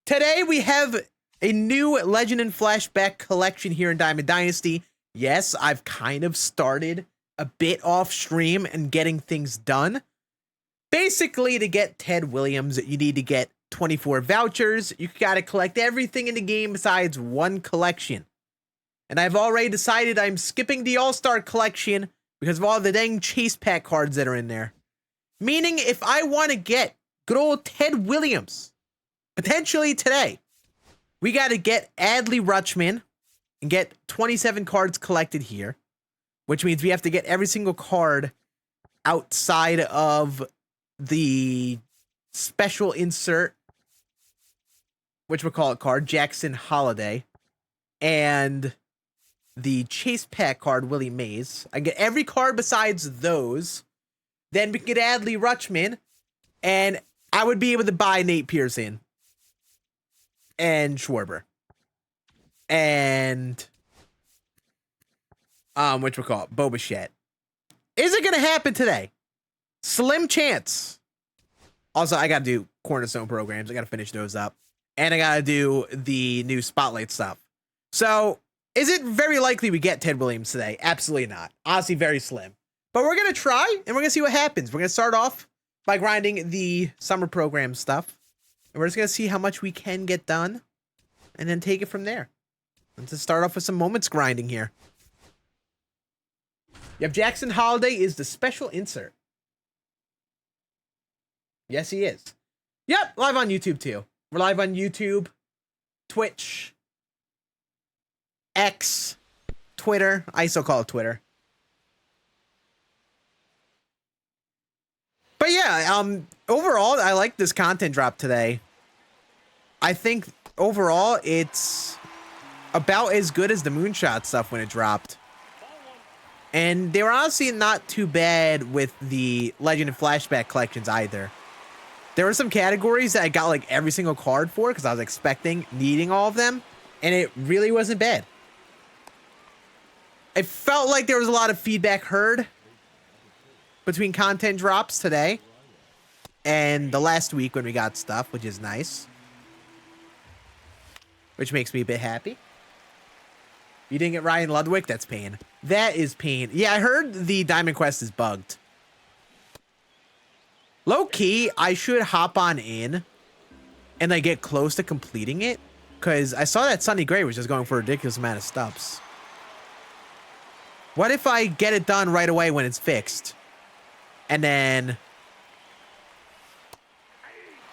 Today we have a new Legend and Flashback collection here in Diamond Dynasty. Yes, I've kind of started a bit off stream and getting things done. Basically, to get Ted Williams, you need to get 24 vouchers. You gotta collect everything in the game besides one collection. And I've already decided I'm skipping the All-Star collection because of all the dang chase pack cards that are in there. Meaning, if I want to get good old Ted Williams, potentially today, we got to get Adley Rutschman and get 27 cards collected here, which means we have to get every single card outside of the special insert, which we'll call it card, Jackson Holiday, and the chase pack card, Willie Mays. I get every card besides those. Then we can get Adley Rutschman, and I would be able to buy Nate Pearson and Schwarber. And which we'll call it Bo Bichette. Is it gonna happen today? Slim chance. Also, I gotta do Cornerstone programs. I gotta finish those up. And I gotta do the new Spotlight stuff. So, is it very likely we get Ted Williams today? Absolutely not. Honestly, very slim. But we're gonna try, and we're gonna see what happens. We're gonna start off by grinding the summer program stuff. And we're just gonna see how much we can get done, and then take it from there. Let's just start off with some moments grinding here. Yep, Jackson Holiday is the special insert. Yes, he is. Yep, live on YouTube too. We're live on YouTube, Twitch, X, Twitter. I still call it Twitter. But yeah, overall, I like this content drop today. I think overall, it's about as good as the Moonshot stuff when it dropped. And they were honestly not too bad with the Legend and Flashback collections either. There were some categories that I got like every single card for because I was needing all of them. And it really wasn't bad. It felt like there was a lot of feedback heard between content drops today and the last week when we got stuff, which is nice. Which makes me a bit happy. You didn't get Ryan Ludwig? That's pain. That is pain. Yeah, I heard the Diamond Quest is bugged. Low key, I should hop on in and like get close to completing it. Because I saw that Sonny Gray was just going for a ridiculous amount of stubs. What if I get it done right away when it's fixed? And then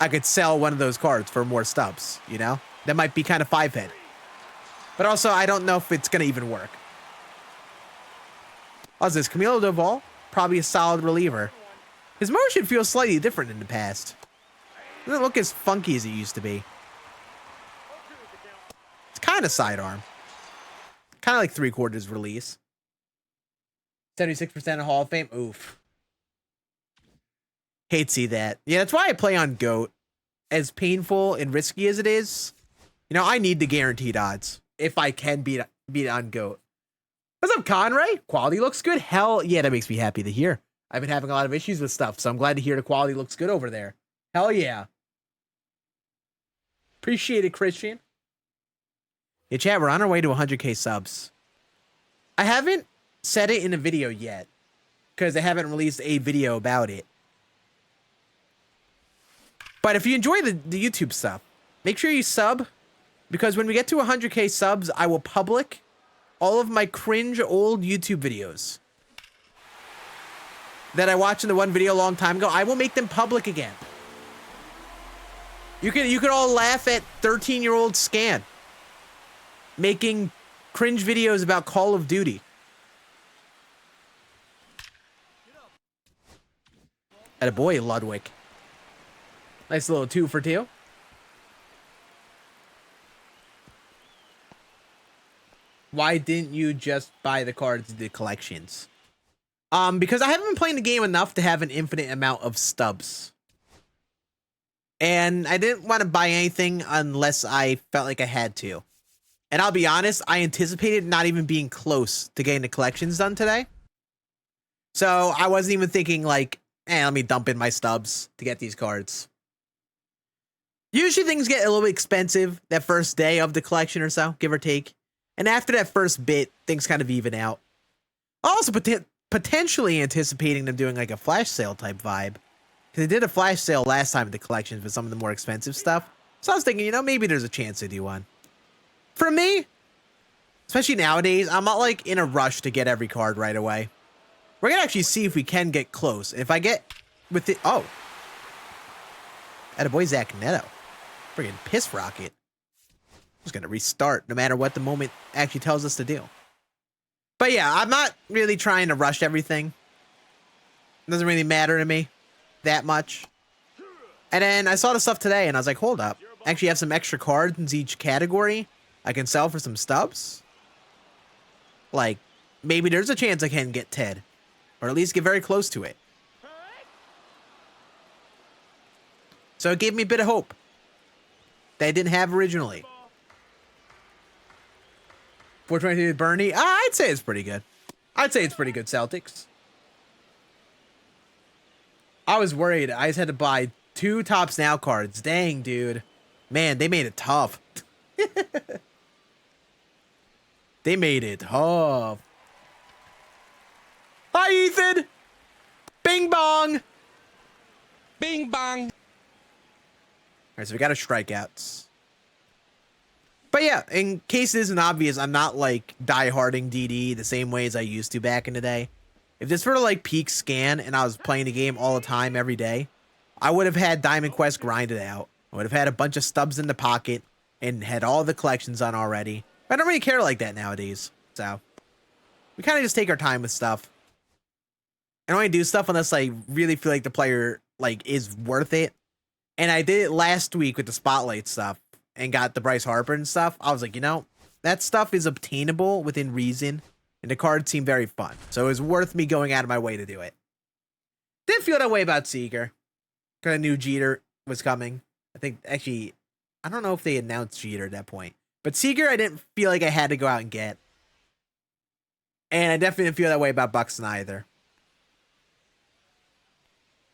I could sell one of those cards for more stubs, you know? That might be kind of 5-hit. But also, I don't know if it's going to even work. How's this? Camilo Doval? Probably a solid reliever. His motion feels slightly different in the past. Doesn't look as funky as it used to be. It's kind of sidearm. Kind of like 3/4 release. 76% of Hall of Fame. Oof. Hate to see that. Yeah, that's why I play on GOAT. As painful and risky as it is, you know, I need the guaranteed odds if I can beat on GOAT. What's up, Conray? Quality looks good? Hell yeah, that makes me happy to hear. I've been having a lot of issues with stuff, so I'm glad to hear the quality looks good over there. Hell yeah. Appreciate it, Christian. Yeah, chat, we're on our way to 100k subs. I haven't said it in a video yet, because they haven't released a video about it. But if you enjoy the YouTube stuff, make sure you sub, because when we get to 100k subs, I will public all of my cringe old YouTube videos that I watched in the one video a long time ago. I will make them public again. You could all laugh at 13-year-old Scann making cringe videos about Call of Duty. Attaboy, Ludwig. Nice little 2 for 2. Why didn't you just buy the cards in the collections? Because I haven't been playing the game enough to have an infinite amount of stubs. And I didn't want to buy anything unless I felt like I had to. And I'll be honest, I anticipated not even being close to getting the collections done today. So I wasn't even thinking like, let me dump in my stubs to get these cards. Usually things get a little bit expensive that first day of the collection or so, give or take. And after that first bit, things kind of even out. Also potentially anticipating them doing like a flash sale type vibe. Because they did a flash sale last time at the collections with some of the more expensive stuff. So I was thinking, you know, maybe there's a chance to do one. For me, especially nowadays, I'm not like in a rush to get every card right away. We're going to actually see if we can get close. If I get with it, oh. Attaboy Zach Neto. Friggin' piss rocket. Just going to restart no matter what the moment actually tells us to do. But yeah, I'm not really trying to rush everything. It doesn't really matter to me that much. And then I saw the stuff today and I was like, hold up. I actually have some extra cards in each category I can sell for some stubs. Like, maybe there's a chance I can get Ted. Or at least get very close to it. So it gave me a bit of hope that I didn't have originally. 423 with Bernie. I'd say it's pretty good. I'd say it's pretty good, Celtics. I was worried. I just had to buy 2 Tops Now cards. Dang, dude. Man, they made it tough. They made it tough. Hi, Ethan. Bing bong. Bing bong. All right, so we got our strikeouts. But yeah, in case it isn't obvious, I'm not like dieharding DD the same way as I used to back in the day. If this were like peak Scan and I was playing the game all the time every day, I would have had Diamond Quest grinded out. I would have had a bunch of stubs in the pocket and had all the collections on already. But I don't really care like that nowadays. So we kind of just take our time with stuff. I don't only do stuff unless I really feel like the player like is worth it. And I did it last week with the Spotlight stuff and got the Bryce Harper and stuff. I was like, you know, that stuff is obtainable within reason. And the cards seem very fun. So it was worth me going out of my way to do it. Didn't feel that way about Seeker. Because I knew Jeter was coming. I think, actually, I don't know if they announced Jeter at that point. But Seeker, I didn't feel like I had to go out and get. And I definitely didn't feel that way about Buxton either.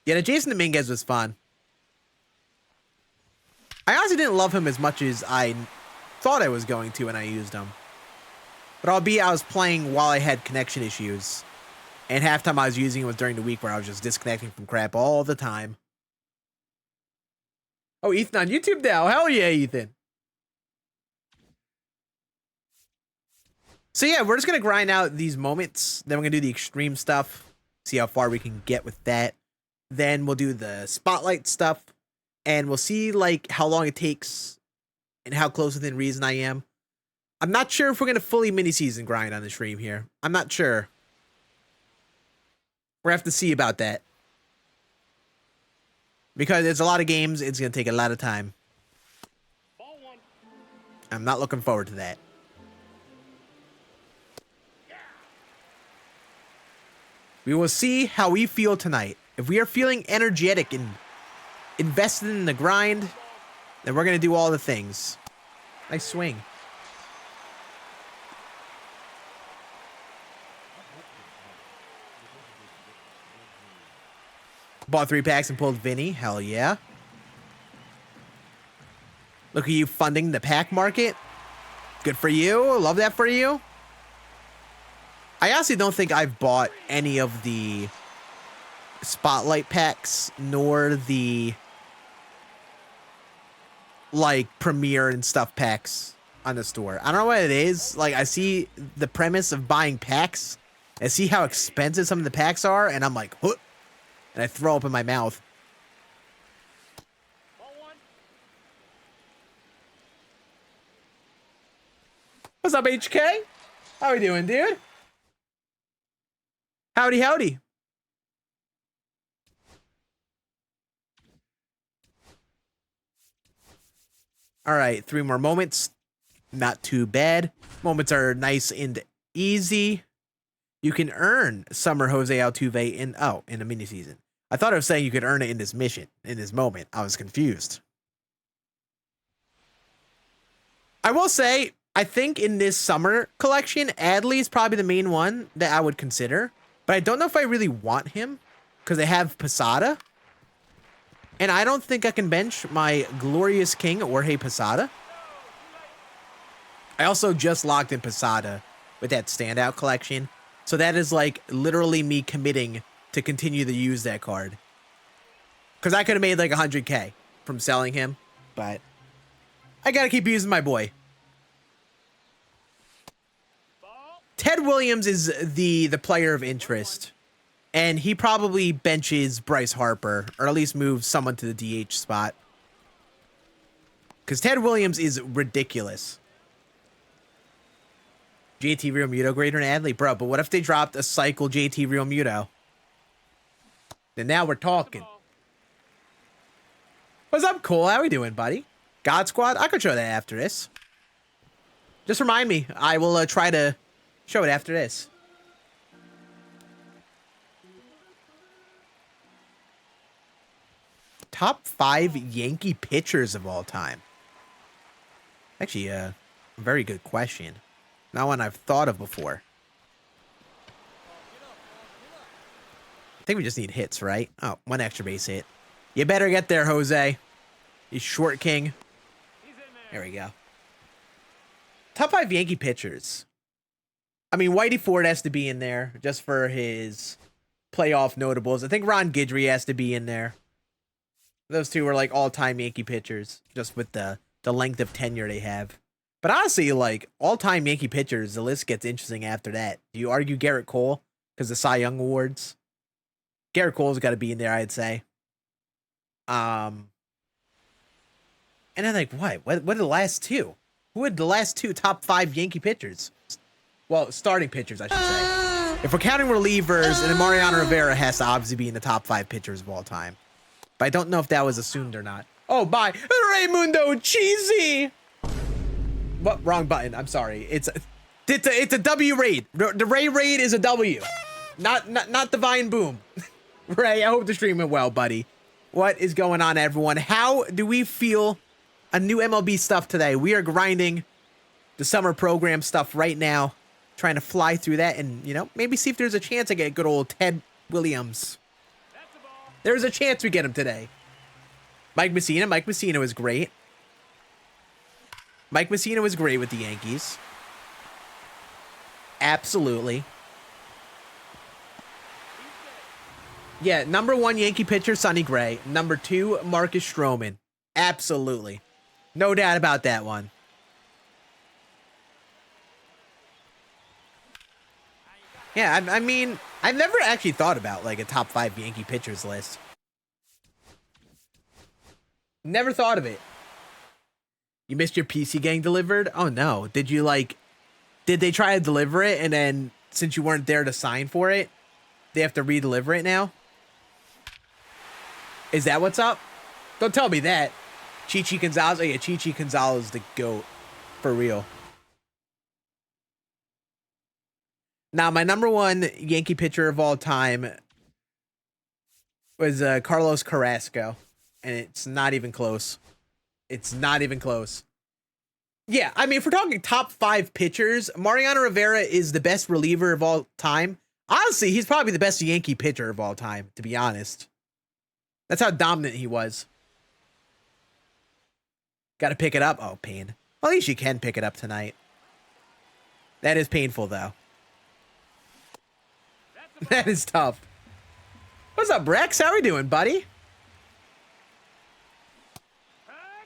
Yeah, the Jason Dominguez was fun. I honestly didn't love him as much as I thought I was going to when I used him. But albeit I was playing while I had connection issues. And half time I was using it was during the week where I was just disconnecting from crap all the time. Oh, Ethan on YouTube now. Hell yeah, Ethan. So yeah, we're just going to grind out these moments. Then we're going to do the extreme stuff. See how far we can get with that. Then we'll do the Spotlight stuff. And we'll see like how long it takes and how close within reason I am. I'm not sure if we're going to fully mini-season grind on the stream here. I'm not sure. We're going to have to see about that. Because there's a lot of games, it's going to take a lot of time. I'm not looking forward to that. We will see how we feel tonight. If we are feeling energetic and invested in the grind, then we're going to do all the things. Nice swing. Bought 3 packs and pulled Vinny. Hell yeah. Look at you funding the pack market. Good for you. Love that for you. I honestly don't think I've bought any of the Spotlight packs nor the like Premiere and stuff packs on the store. I don't know what it is. Like I see the premise of buying packs. I see how expensive some of the packs are and I'm like, huh. And I throw up in my mouth. What's up, HK? How we doing, dude? Howdy, howdy. All right, 3 more moments. Not too bad. Moments are nice and easy. You can earn Summer Jose Altuve in a mini season. I thought I was saying you could earn it in this mission, in this moment. I was confused. I will say, I think in this summer collection, Adley is probably the main one that I would consider. But I don't know if I really want him because they have Posada. And I don't think I can bench my glorious king, Jorge Posada. I also just locked in Posada with that standout collection. So that is like literally me committing to continue to use that card. Because I could have made like 100K from selling him. But I got to keep using my boy. Ted Williams is the player of interest. And he probably benches Bryce Harper. Or at least moves someone to the DH spot. Because Ted Williams is ridiculous. JT Realmuto greater than Adley? Bro, but what if they dropped a cycle JT Realmuto? Then now we're talking. What's up, Cole? How we doing, buddy? God Squad? I could show that after this. Just remind me. I will try to show it after this. Top 5 Yankee pitchers of all time. Actually, a very good question. Not one I've thought of before. I think we just need hits, right? Oh, 1 extra base hit. You better get there, Jose. He's short king. There we go. Top 5 Yankee pitchers. I mean, Whitey Ford has to be in there just for his playoff notables. I think Ron Guidry has to be in there. Those two are like all-time Yankee pitchers, just with the length of tenure they have. But honestly, like, all-time Yankee pitchers, the list gets interesting after that. Do you argue Garrett Cole? Because the Cy Young Awards? Garrett Cole's got to be in there, I'd say. And then, like, what? What are the last two? Who are the last 2 top 5 Yankee pitchers? Well, starting pitchers, I should say. If we're counting relievers, then Mariano Rivera has to obviously be in the top 5 pitchers of all time. But I don't know if that was assumed or not. Oh, bye. Raymundo Cheesy! What? Wrong button. I'm sorry. It's a W raid. The Ray raid is a W. Not Divine Boom. Ray, I hope the stream went well, buddy. What is going on, everyone? How do we feel a new MLB stuff today? We are grinding the summer program stuff right now. Trying to fly through that and, you know, maybe see if there's a chance I get good old Ted Williams. There's a chance we get him today. Mike Messina was great. Mike Messina was great with the Yankees. Absolutely. Yeah, number 1 Yankee pitcher, Sonny Gray. Number 2, Marcus Stroman. Absolutely. No doubt about that one. Yeah, I mean, I've never actually thought about, like, a top 5 Yankee pitchers list. Never thought of it. You missed your PC getting delivered? Oh, no. Did they try to deliver it, and then, since you weren't there to sign for it, they have to re-deliver it now? Is that what's up? Don't tell me that. Chichi Gonzalez? Oh, yeah, Chichi Gonzalez is the GOAT. For real. Now, my number 1 Yankee pitcher of all time was Carlos Carrasco, and it's not even close. It's not even close. Yeah, I mean, if we're talking top 5 pitchers, Mariano Rivera is the best reliever of all time. Honestly, he's probably the best Yankee pitcher of all time, to be honest. That's how dominant he was. Got to pick it up. Oh, pain. Well, at least you can pick it up tonight. That is painful, though. That is tough. What's up, Rex? How we doing, buddy?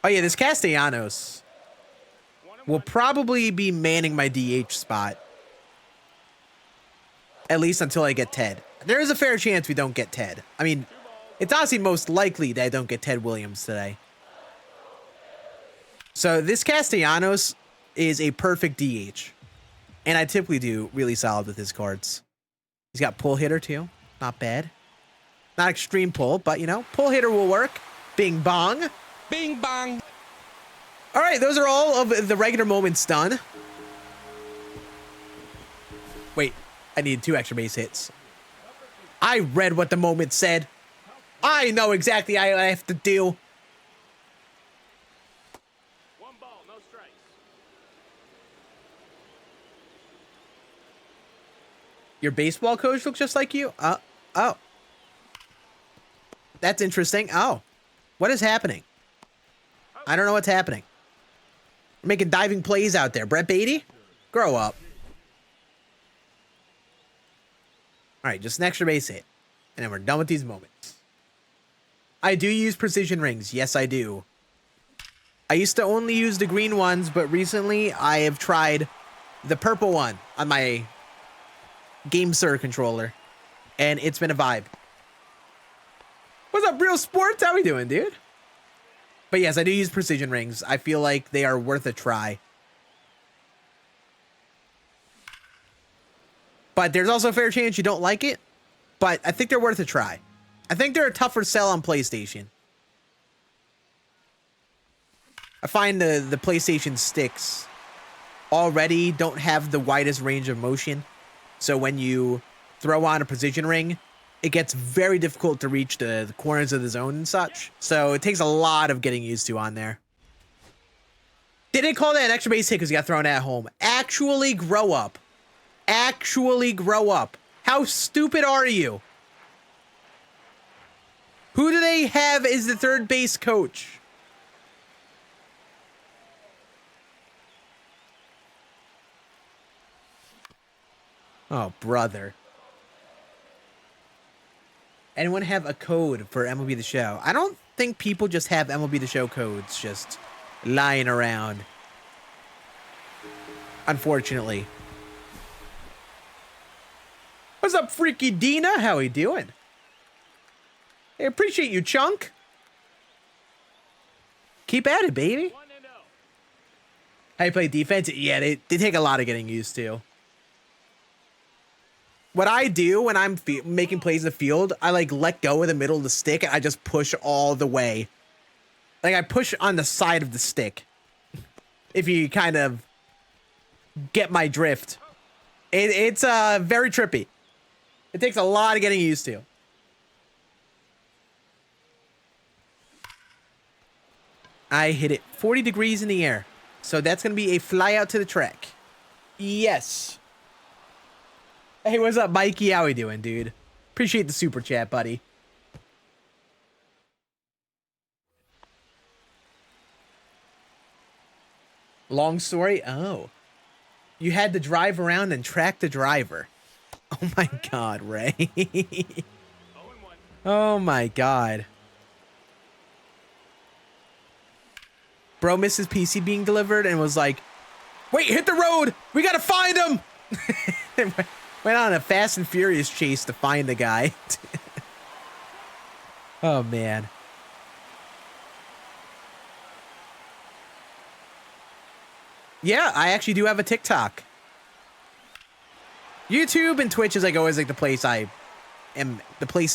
Oh, yeah, this Castellanos will probably be manning my DH spot. At least until I get Ted. There is a fair chance we don't get Ted. I mean, it's honestly most likely that I don't get Ted Williams today. So this Castellanos is a perfect DH. And I typically do really solid with his cards. He's got pull hitter too. Not bad. Not extreme pull, but you know, pull hitter will work. Bing bong. Bing bong. All right, those are all of the regular moments done. Wait, I need 2 extra base hits. I read what the moment said. I know exactly what I have to do. One ball, no strikes. Your baseball coach looks just like you? Oh. That's interesting. Oh. What is happening? I don't know what's happening. We're making diving plays out there. Brett Beatty? Grow up. All right, just an extra base hit. And then we're done with these moments. I do use precision rings. Yes, I do. I used to only use the green ones, but recently I have tried the purple one on my Game Sir controller. And it's been a vibe. What's up, Real Sports? How we doing, dude? But yes, I do use precision rings. I feel like they are worth a try. But there's also a fair chance you don't like it. But I think they're worth a try. I think they're a tougher sell on PlayStation. I find the PlayStation sticks already don't have the widest range of motion. So when you throw on a precision ring, it gets very difficult to reach the corners of the zone and such. So it takes a lot of getting used to on there. They didn't call that an extra base hit because you got thrown at home. Actually grow up. Actually grow up. How stupid are you? Who do they have as the third base coach? Oh, brother. Anyone have a code for MLB The Show? I don't think people just have MLB The Show codes just lying around. Unfortunately. What's up, Freaky Dina? How we doing? Hey, appreciate you, Chunk. Keep at it, baby. How you play defense? Yeah, they take a lot of getting used to. What I do when I'm making plays in the field, I like let go of the middle of the stick and I just push all the way. Like I push on the side of the stick. If you kind of get my drift. It's very trippy. It takes a lot of getting used to. I hit it 40 degrees in the air. So that's going to be a fly out to the track. Yes. Hey, what's up, Mikey? How we doing, dude? Appreciate the super chat, buddy. Long story? Oh. You had to drive around and track the driver. Oh my god, Ray. Oh my god. Bro missed his PC being delivered and was like, wait, hit the road! We gotta find him! Went on a Fast and Furious chase to find the guy. Oh, man. Yeah, I actually do have a TikTok. YouTube and Twitch is like always like the places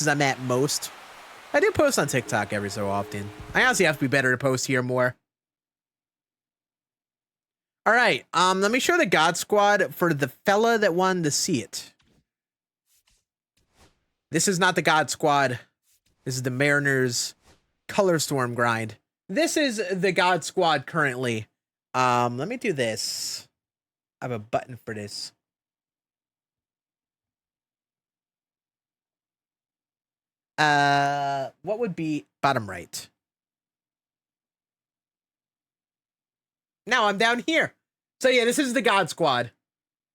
I'm at most. I do post on TikTok every so often. I honestly have to be better to post here more. All right, let me show the God Squad for the fella that wanted to see it. This is not the God Squad. This is the Mariners Color Storm grind. This is the God Squad currently. Let me do this. I have a button for this. What would be bottom right? Now I'm down here. So yeah, this is the God Squad.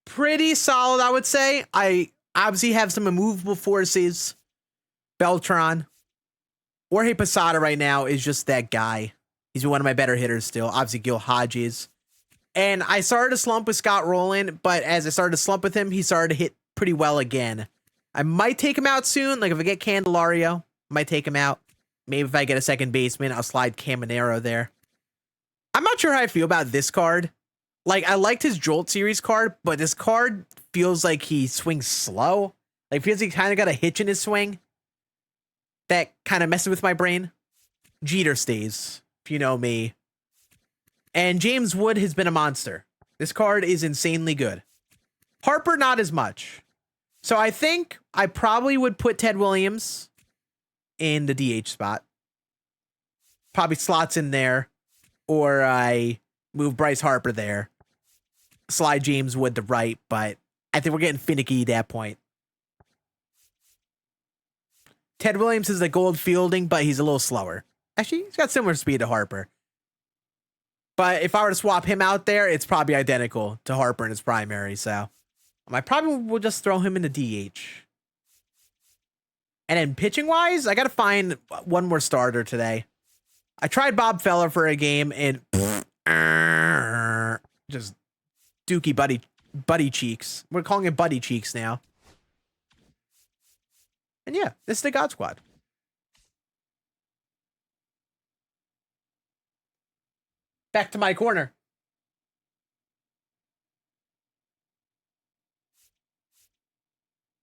Pretty solid, I would say. I obviously have some immovable forces. Beltran. Jorge Posada right now is just that guy. He's one of my better hitters still. Obviously, Gil Hodges. And I started to slump with Scott Rowland, but as I started to slump with him, he started to hit pretty well again. I might take him out soon. Like if I get Candelario, I might take him out. Maybe if I get a second baseman, I'll slide Caminero there. I'm not sure how I feel about this card. Like, I liked his Jolt series card, but this card feels like he swings slow. Like, feels like he kind of got a hitch in his swing. That kind of messes with my brain. Jeter stays, if you know me. And James Wood has been a monster. This card is insanely good. Harper, not as much. So I think I probably would put Ted Williams in the DH spot. Probably slots in there. Or I move Bryce Harper there. Slide James Wood to right, but I think we're getting finicky at that point. Ted Williams is the gold fielding, but he's a little slower. Actually, he's got similar speed to Harper. But if I were to swap him out there, it's probably identical to Harper in his primary. So I probably will just throw him in the DH. And then pitching wise, I got to find one more starter today. I tried Bob Feller for a game and just dookie buddy cheeks. We're calling it buddy cheeks now. And yeah, this is the God Squad. Back to my corner.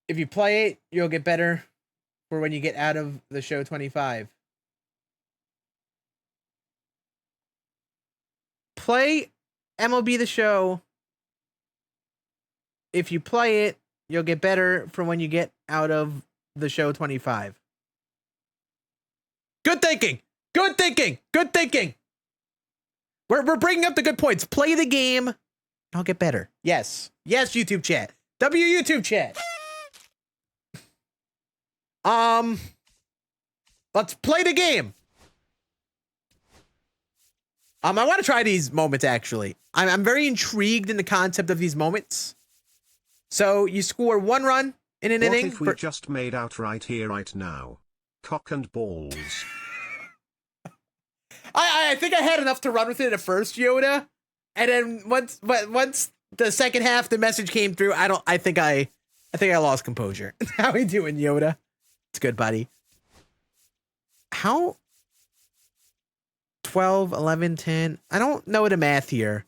If you play it, you'll get better for when you get out of the show 25. Play MLB The Show. If you play it, you'll get better for when you get out of the show 25. Good thinking. Good thinking. Good thinking. We're bringing up the good points. Play the game. I'll get better. Yes. Yes, YouTube chat. YouTube chat. Let's play the game. I want to try these moments, actually. I'm very intrigued in the concept of these moments. So you score 1 run in an inning. What if we just made out right here, right now? Cock and balls. I think I had enough to run with it at first, Yoda. And then once the second half, the message came through, I think I lost composure. How we doing, Yoda? It's good, buddy. How? 12, 11, 10. I don't know the math here.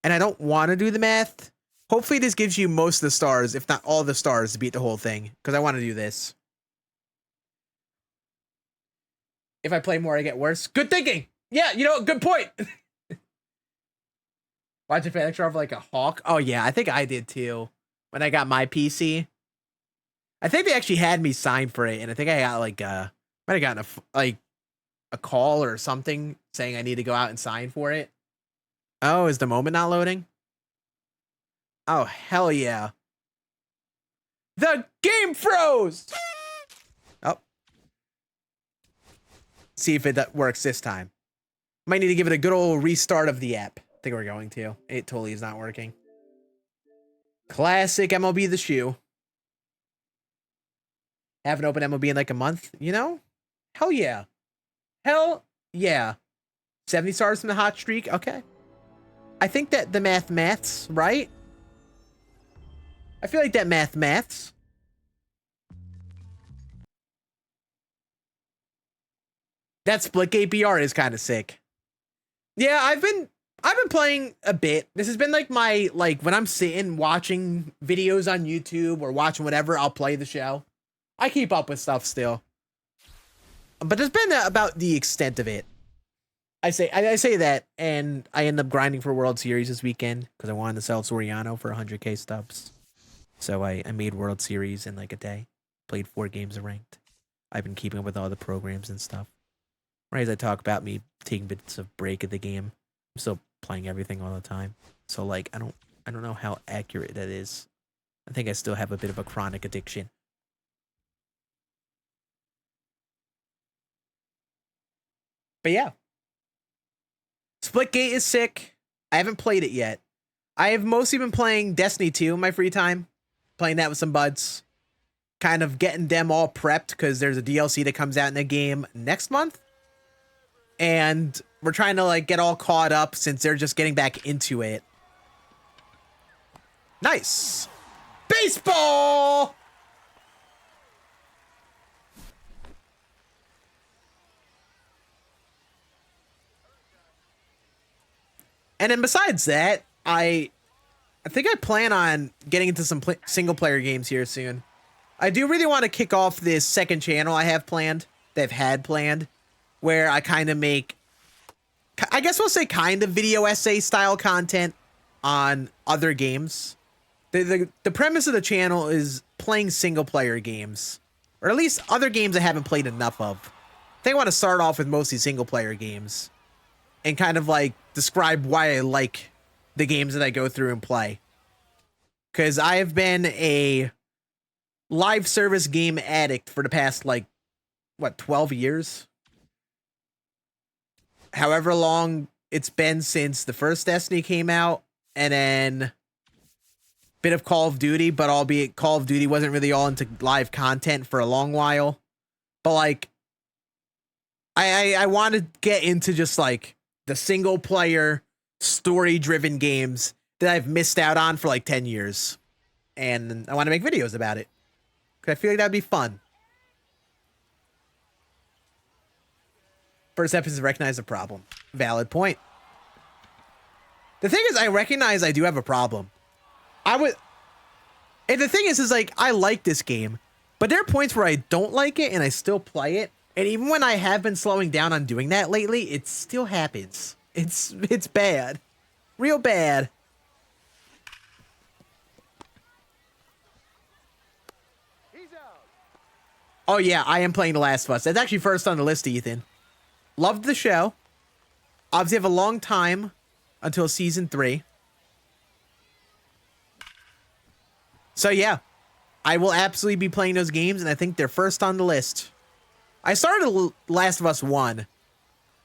And I don't want to do the math. Hopefully this gives you most of the stars, if not all the stars, to beat the whole thing. Because I want to do this. If I play more, I get worse. Good thinking. Yeah, you know, good point. Watch if I extra like a hawk. Oh, yeah, I think I did too. When I got my PC. I think they actually had me sign for it. And I think I got like, might have gotten a call or something saying I need to go out and sign for it. Oh, is the moment not loading? Oh, hell yeah. The game froze! Oh. See if it works this time. Might need to give it a good old restart of the app. I think we're going to. It totally is not working. Classic MLB The Shoe. Haven't opened MLB in like a month, you know? Hell yeah. Hell yeah. 70 stars from the hot streak. Okay. I think that the maths, right? I feel like that maths. That split gate BR is kind of sick. Yeah, I've been playing a bit. This has been like my, when I'm sitting watching videos on YouTube or watching whatever, I'll play the show. I keep up with stuff still. But there's been about the extent of it. I say that, and I end up grinding for World Series this weekend because I wanted to sell Soriano for 100k stubs. So I made World Series in like a day. Played 4 games of ranked. I've been keeping up with all the programs and stuff. Right as I talk about me taking bits of break of the game, I'm still playing everything all the time. So like I don't know how accurate that is. I think I still have a bit of a chronic addiction. But yeah. Splitgate is sick. I haven't played it yet. I have mostly been playing Destiny 2 in my free time. Playing that with some buds. Kind of getting them all prepped because there's a DLC that comes out in the game next month. And we're trying to like get all caught up since they're just getting back into it. Nice. Baseball! And then besides that, I think I plan on getting into some single player games here soon. I do really want to kick off this second channel I have planned, that I've had planned, where I kind of make, I guess we'll say kind of video essay style content on other games. The premise of the channel is playing single player games, or at least other games I haven't played enough of. I think I want to start off with mostly single player games and kind of like describe why I like the games that I go through and play. Because I have been a live service game addict for the past, 12 years? however long it's been since the first Destiny came out, and then bit of Call of Duty, but albeit Call of Duty wasn't really all into live content for a long while. But like, I want to get into just like the single player story driven games that I've missed out on for like 10 years. And I want to make videos about it, because I feel like that'd be fun. First episode recognize the problem. Valid point. The thing is, I recognize I do have a problem. And the thing is like, I like this game, but there are points where I don't like it and I still play it. And even when I have been slowing down on doing that lately, it still happens. It's bad. Real bad. Oh yeah, I am playing The Last of Us. That's actually first on the list, Ethan. Loved the show. Obviously have a long time until season 3. So yeah, I will absolutely be playing those games, and I think they're first on the list. I started Last of Us 1,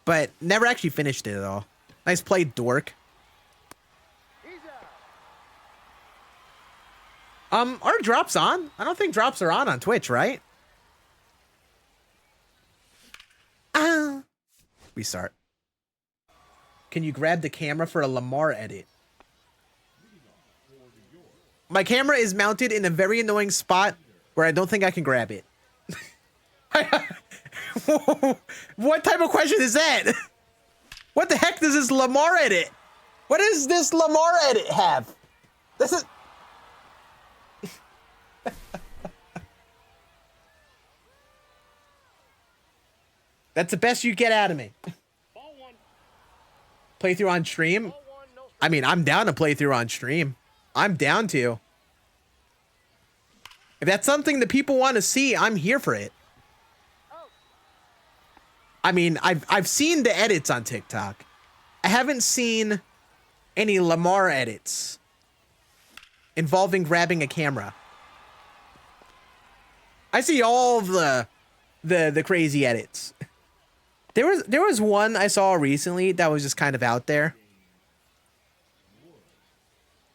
but never actually finished it at all. Nice play, dork. Are drops on? I don't think drops are on Twitch, right? Restart. Can you grab the camera for a Lamar edit? My camera is mounted in a very annoying spot where I don't think I can grab it. What type of question is that? What the heck does this Lamar edit? What does this Lamar edit have? This is... That's the best you get out of me. Playthrough on stream? I mean, I'm down to play through on stream. I'm down to. If that's something that people want to see, I'm here for it. I mean, I've seen the edits on TikTok. I haven't seen any Lamar edits involving grabbing a camera. I see all of the crazy edits. There was one I saw recently that was just kind of out there.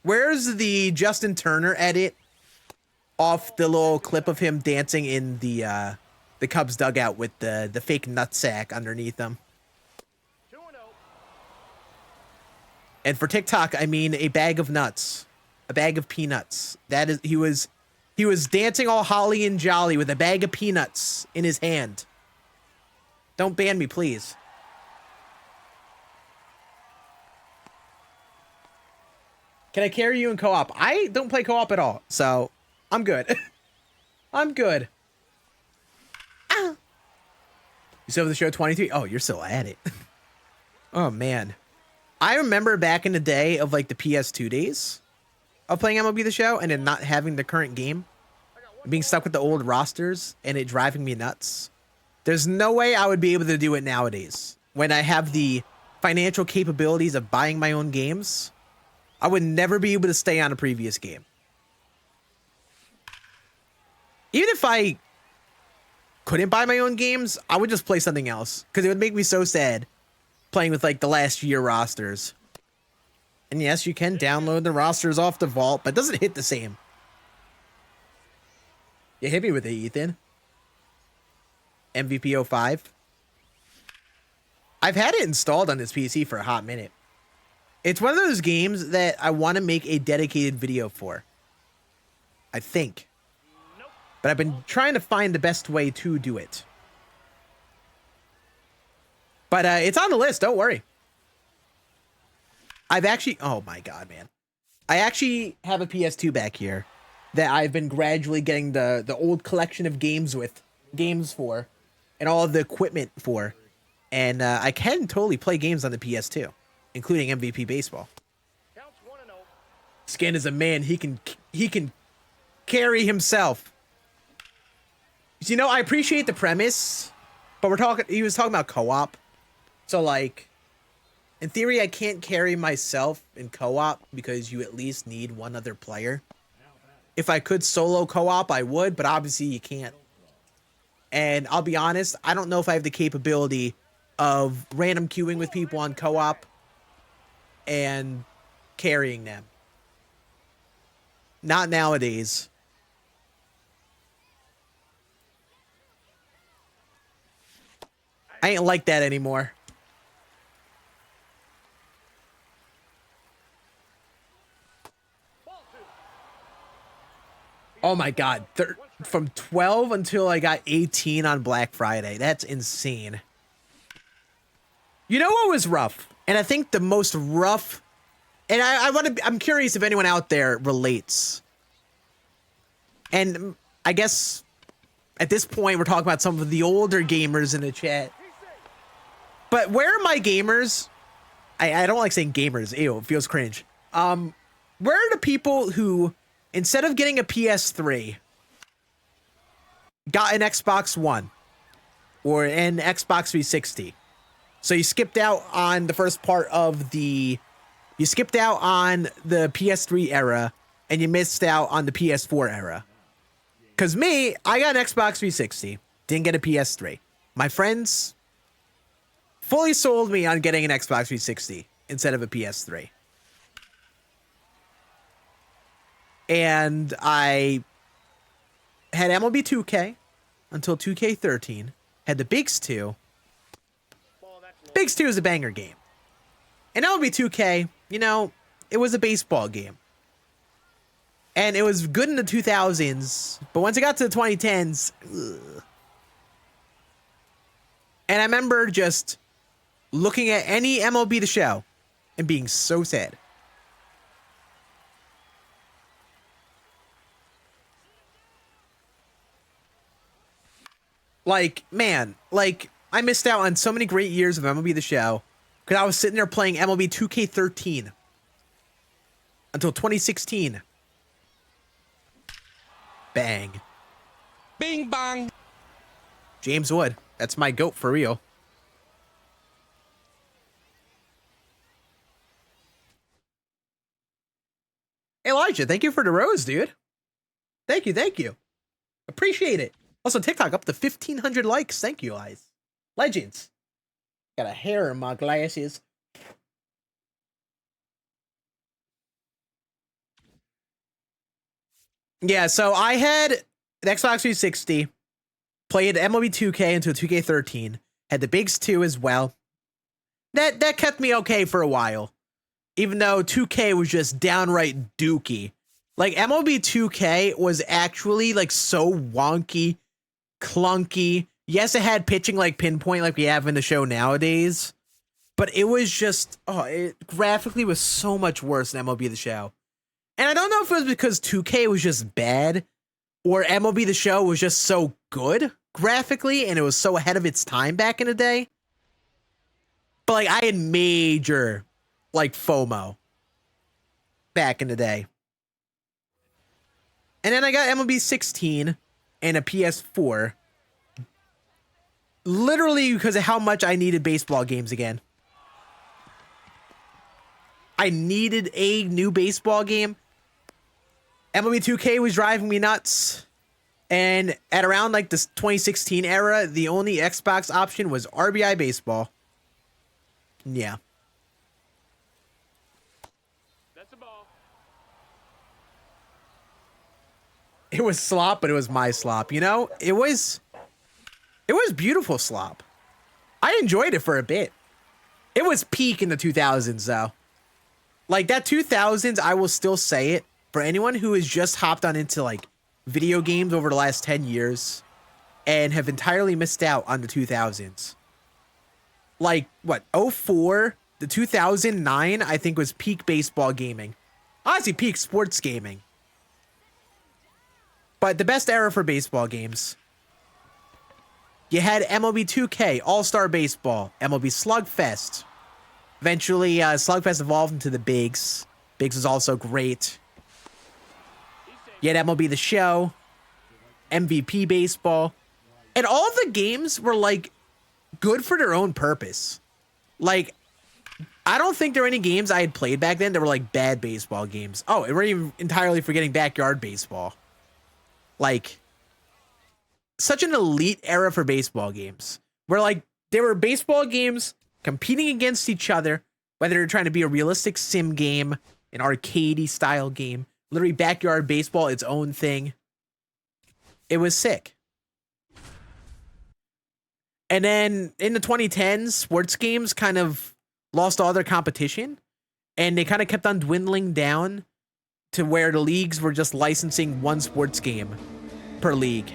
Where's the Justin Turner edit off the little clip of him dancing in the Cubs dugout with the fake nutsack underneath him? And for TikTok, I mean a bag of nuts, a bag of peanuts. That is, he was dancing all holly and jolly with a bag of peanuts in his hand. Don't ban me, please. Can I carry you in co-op? I don't play co-op at all, so I'm good. I'm good. Ah. You still have the show 23? Oh, you're still at it. Oh, man. I remember back in the day of like the PS2 days of playing MLB The Show and then not having the current game, being stuck with the old rosters and it driving me nuts. There's no way I would be able to do it nowadays. When I have the financial capabilities of buying my own games, I would never be able to stay on a previous game. Even if I couldn't buy my own games, I would just play something else, because it would make me so sad playing with like the last year rosters. And yes, you can download the rosters off the vault, but it doesn't hit the same. You hit me with it, Ethan. MVP 05. I've had it installed on this PC for a hot minute. It's one of those games that I want to make a dedicated video for, I think. But I've been trying to find the best way to do it. But it's on the list, don't worry. I've actually... Oh my god, man. I actually have a PS2 back here that I've been gradually getting the old collection of games for. And all of the equipment for. And I can totally play games on the PS2, including MVP Baseball. Scann is a man. He can carry himself. You know, I appreciate the premise, but he was talking about co-op. So like, in theory, I can't carry myself in co-op because you at least need one other player. If I could solo co-op, I would, but obviously you can't. And I'll be honest, I don't know if I have the capability of random queuing with people on co-op and carrying them. Not nowadays. I ain't like that anymore. Oh my God. From 12 until I got 18 on Black Friday. That's insane. You know what was rough? And I think the most rough, and I'm curious if anyone out there relates. And I guess at this point we're talking about some of the older gamers in the chat. But where are my gamers? I don't like saying gamers. Ew, it feels cringe. Where are the people who, instead of getting a PS3, got an Xbox One or an Xbox 360? So you skipped out on the first part of you skipped out on the PS3 era and you missed out on the PS4 era. Cause me, I got an Xbox 360, didn't get a PS3. My friends fully sold me on getting an Xbox 360 instead of a PS3. And I had MLB 2K until 2K13, had the Bigs 2. Bigs 2 is a banger game. And MLB 2K, you know, it was a baseball game. And it was good in the 2000s, but once it got to the 2010s, ugh. And I remember just looking at any MLB The Show and being so sad. Like, man, like, I missed out on so many great years of MLB The Show because I was sitting there playing MLB 2K13 until 2016. Bang. Bing bang. James Wood. That's my GOAT for real. Elijah, thank you for the rose, dude. Thank you, thank you. Appreciate it. Also, TikTok up to 1,500 likes. Thank you, guys. Legends. Got a hair in my glasses. Yeah, so I had an Xbox 360, played MLB 2K until 2K13, had the Bigs 2 as well. That kept me okay for a while, even though 2K was just downright dookie. Like, MLB 2K was actually, like, so wonky, clunky. Yes, it had pitching like Pinpoint like we have in the show nowadays, but it was just, it graphically was so much worse than MLB The Show. And I don't know if it was because 2K was just bad or MLB The Show was just so good graphically and it was so ahead of its time back in the day. But like I had major like FOMO back in the day. And then I got MLB 16 and a PS4. Literally because of how much I needed baseball games again. I needed a new baseball game. MLB 2K was driving me nuts. And at around like this 2016 era, the only Xbox option was RBI Baseball. Yeah. That's a ball. It was slop, but it was my slop, you know? It was beautiful slop. I enjoyed it for a bit. It was peak in the 2000s, though. Like, that 2000s, I will still say it. For anyone who has just hopped on into, like, video games over the last 10 years and have entirely missed out on the 2000s. Like, what, 04 to 2009, I think, was peak baseball gaming. Honestly, peak sports gaming. But the best era for baseball games. You had MLB 2K, All-Star Baseball, MLB Slugfest. Eventually, Slugfest evolved into the Bigs. Bigs was also great. You had MLB The Show, MVP Baseball. And all of the games were, like, good for their own purpose. Like, I don't think there were any games I had played back then that were, like, bad baseball games. Oh, and we're even entirely forgetting Backyard Baseball. Like, such an elite era for baseball games. Where, like, There were baseball games competing against each other, whether you're trying to be a realistic sim game, an arcadey style game, literally backyard baseball, its own thing. It was sick. And then in the 2010s, sports games kind of lost all their competition, and they kind of kept on dwindling down to where the leagues were just licensing one sports game per league.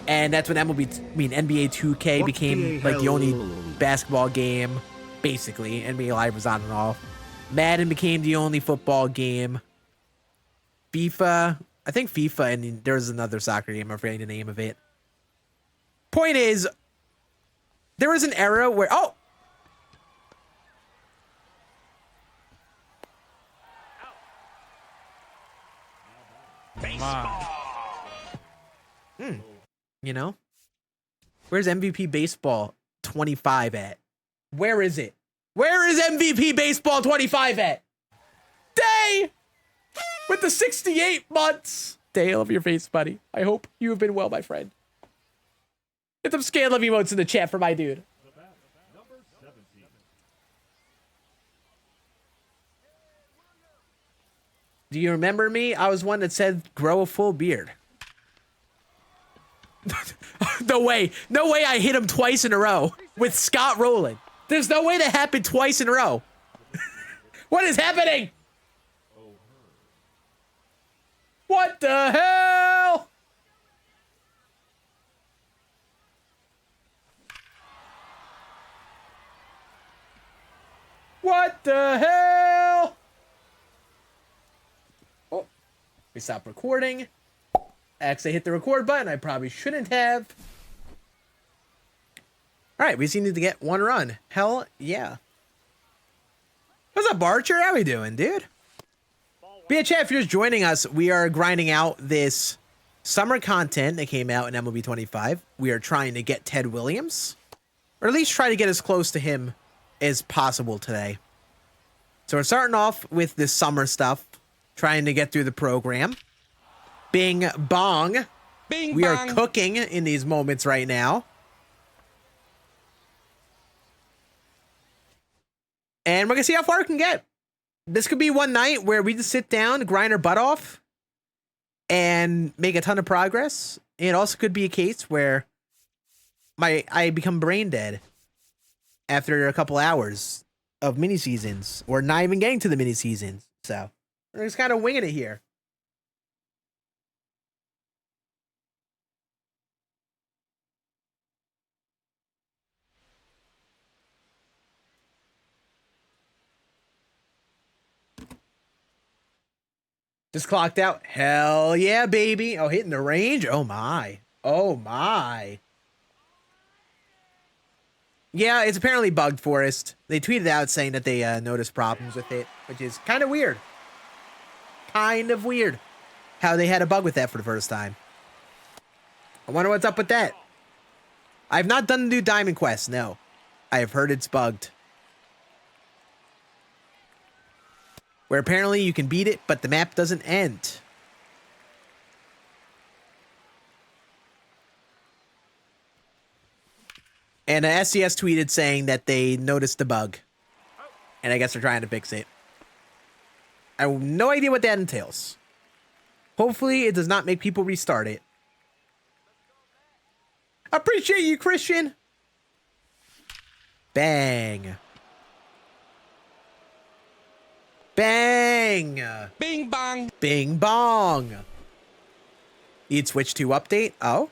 And that's when NBA 2K became like the only basketball game, basically. NBA Live was on and off. Madden became the only football game. FIFA, I think FIFA, and there was another soccer game, I'm forgetting the name of it. Point is, there was an era where, you know, where's MVP Baseball 25 at? Where is it? Where is MVP Baseball 25 at? Day! With the 68 months. Day, I love your face, buddy. I hope you have been well, my friend. Get some Scann love emotes in the chat for my dude. Do you remember me? I was one that said grow a full beard. No way I hit him twice in a row with Scott Rowland. There's no way that happened twice in a row. What is happening? What the hell? What the hell? Oh, we stopped recording. I actually hit the record button. I probably shouldn't have. All right, we just need to get one run. Hell yeah. What's up, Archer? How we doing, dude? But yeah, chat, if you're just joining us, we are grinding out this summer content that came out in MLB 25. We are trying to get Ted Williams, or at least try to get as close to him as possible today. So we're starting off with this summer stuff, trying to get through the program. Bing bong. Bing We bong. are cooking in these moments right now. And we're going to see how far it can get. This could be one night where we just sit down, grind our butt off, and make a ton of progress. It also could be a case where I become brain dead after a couple hours of mini seasons, or not even getting to the mini seasons. So we're just kind of winging it here. Just clocked out. Hell yeah, baby. Oh, hitting the range. Oh my. Oh my. Yeah, it's apparently bugged, Forest. They tweeted out saying that they noticed problems with it, which is kind of weird. Kind of weird how they had a bug with that for the first time. I wonder what's up with that. I've not done the new Diamond Quest, no. I have heard it's bugged. Where apparently you can beat it, but the map doesn't end. And SCS tweeted saying that they noticed the bug. And I guess they're trying to fix it. I have no idea what that entails. Hopefully it does not make people restart it. Appreciate you, Christian. Bang. Bang! Bing bong. Bing bong! Need Switch 2 update? Oh?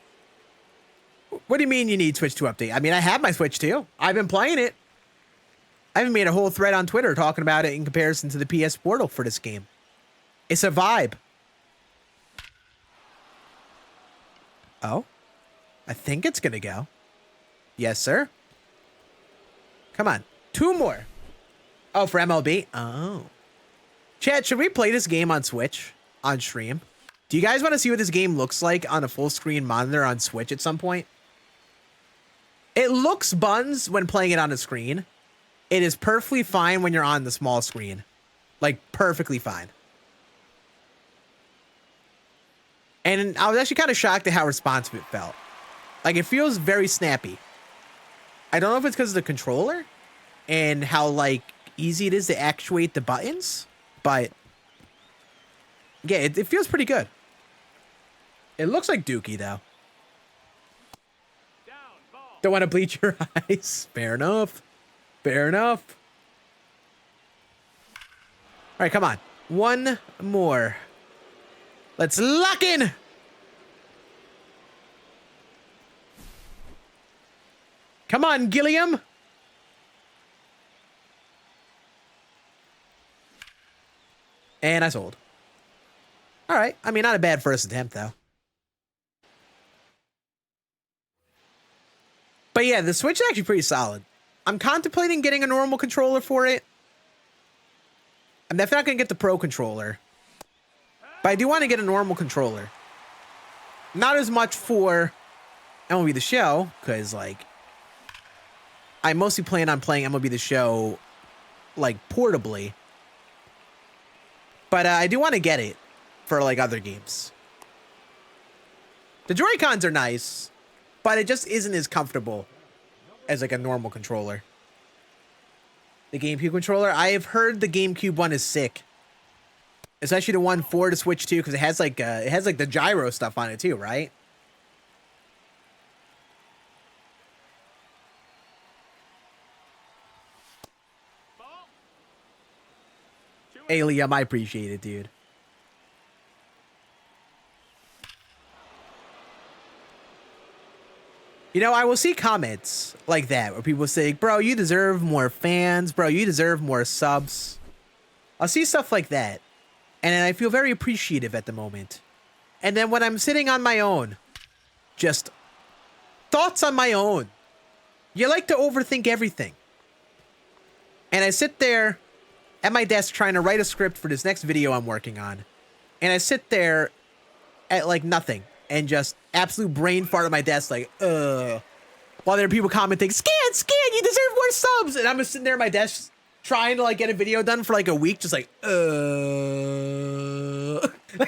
What do you mean you need Switch 2 update? I mean, I have my Switch 2. I've been playing it. I even made a whole thread on Twitter talking about it in comparison to the PS Portal for this game. It's a vibe. Oh? I think it's gonna go. Yes, sir. Come on. 2 more. Oh, for MLB? Oh. Chat, should we play this game on Switch? On stream? Do you guys want to see what this game looks like on a full screen monitor on Switch at some point? It looks buns when playing it on a screen. It is perfectly fine when you're on the small screen. Like, perfectly fine. And I was actually kind of shocked at how responsive it felt. Like, it feels very snappy. I don't know if it's because of the controller and how like easy it is to actuate the buttons, but yeah, it feels pretty good. It looks like Dookie though. Down, ball. Don't want to bleach your eyes. Fair enough. Fair enough. All right, come on. One more. Let's lock in. Come on, Gilliam. And I sold. All right. I mean, not a bad first attempt, though. But yeah, the Switch is actually pretty solid. I'm contemplating getting a normal controller for it. I'm definitely not going to get the Pro controller. But I do want to get a normal controller. Not as much for MLB The Show, because, like, I mostly plan on playing MLB The Show, like, portably. But I do want to get it for, like, other games. The Joy-Cons are nice, but it just isn't as comfortable as, like, a normal controller. The GameCube controller, I have heard the GameCube one is sick. Especially the one for the Switch 2, because it has, like, the gyro stuff on it, too, right? Ball. Hey, Liam, I appreciate it, dude. You know, I will see comments like that where people say, bro, you deserve more fans. Bro, you deserve more subs. I'll see stuff like that. And I feel very appreciative at the moment. And then when I'm sitting on my own, just thoughts on my own. You like to overthink everything. And I sit there at my desk trying to write a script for this next video I'm working on. And I sit there at like nothing and just absolute brain fart at my desk like, while there are people commenting, Scann, you deserve more subs. And I'm just sitting there at my desk trying to like get a video done for like a week, just like, like,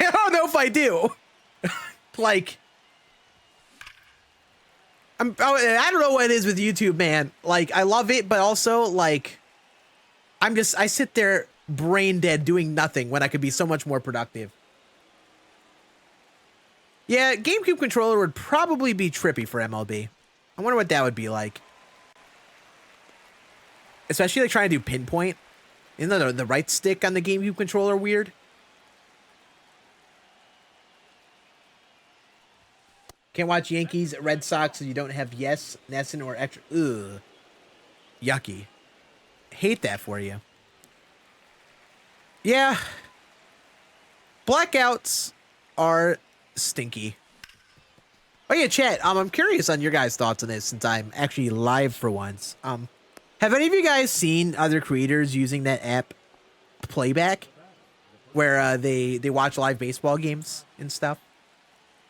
I don't know if I do. Like, I don't know what it is with YouTube, man. Like, I love it, but also like, I sit there brain dead doing nothing when I could be so much more productive. Yeah, GameCube controller would probably be trippy for MLB. I wonder what that would be like. Especially like trying to do pinpoint. Isn't the right stick on the GameCube controller weird? Can't watch Yankees, Red Sox, so you don't have Yes, Nesson, or extra. Ugh. Yucky. Hate that for you. Yeah. Blackouts are stinky. Oh yeah, chat. I'm curious on your guys' thoughts on this since I'm actually live for once. Have any of you guys seen other creators using that app Playback, where they watch live baseball games and stuff,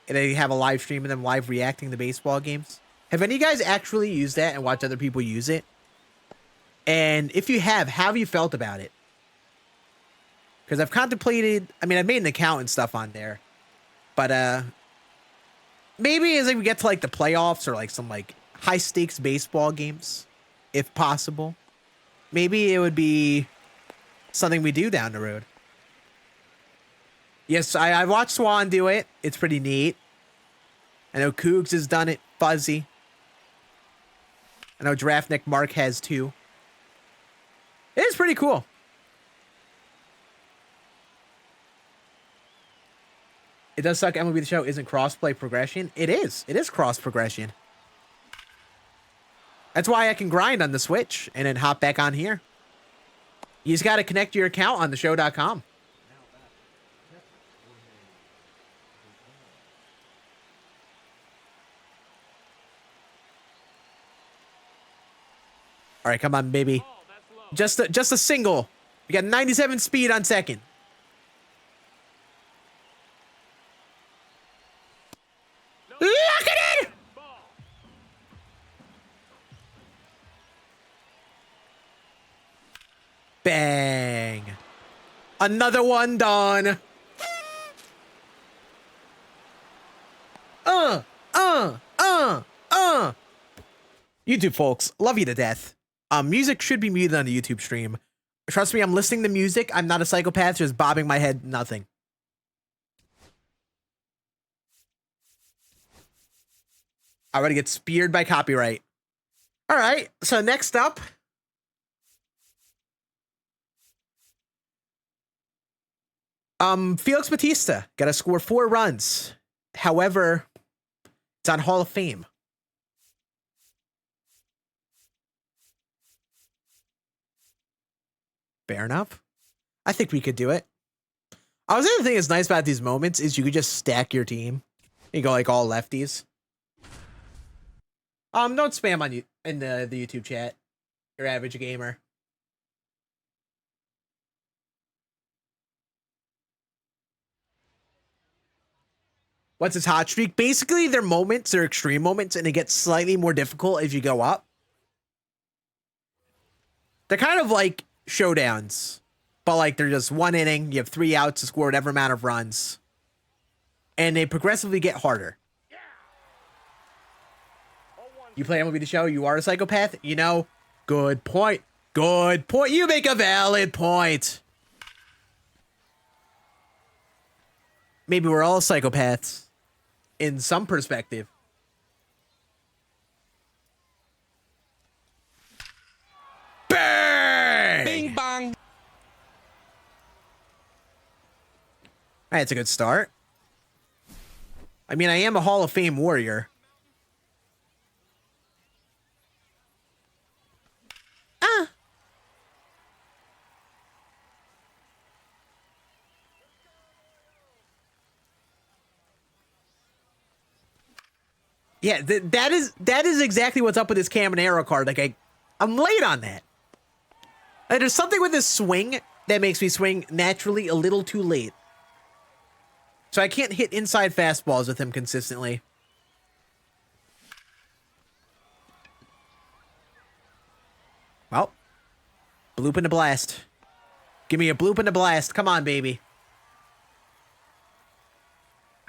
and they have a live stream of them live reacting to baseball games? Have any of you guys actually used that and watched other people use it? And if you have, how have you felt about it? Because I've contemplated. I mean, I've made an account and stuff on there. But maybe as like we get to like the playoffs or like some like high stakes baseball games, if possible, maybe it would be something we do down the road. Yes, I've watched Swan do it. It's pretty neat. I know Cougs has done it. Fuzzy. I know Draftnik Mark has too. It is pretty cool. It does suck MLB The Show isn't cross-play progression. It is. It is cross-progression. That's why I can grind on the Switch and then hop back on here. You just got to connect your account on theshow.com. All right, come on, baby. Just a single. We got 97 speed on second. Look at it! Bang. Another one done. YouTube folks, love you to death. Music should be muted on the YouTube stream. Trust me, I'm listening to music. I'm not a psychopath just bobbing my head, nothing. I want to get speared by copyright. All right, so next up. Felix Batista got to score 4 runs. However, it's on Hall of Fame. Fair enough. I think we could do it. I was the other thing that's nice about these moments is you could just stack your team. You go like all lefties. Don't spam on you in the YouTube chat. Your average gamer. What's his hot streak? Basically, they're moments, they're extreme moments, and it gets slightly more difficult as you go up. They're kind of like showdowns, but like they're just 1 inning. You have 3 outs to score whatever amount of runs, and they progressively get harder. You play MLB The Show, you are a psychopath, you know? Good point. Good point. You make a valid point. Maybe we're all psychopaths in some perspective. Bang! Bing bong. That's a good start. I mean, I am a Hall of Fame warrior. Yeah, that is exactly what's up with this Caminero card. Like I'm late on that. And there's something with this swing that makes me swing naturally a little too late. So I can't hit inside fastballs with him consistently. Well, bloop and a blast. Give me a bloop and a blast. Come on, baby.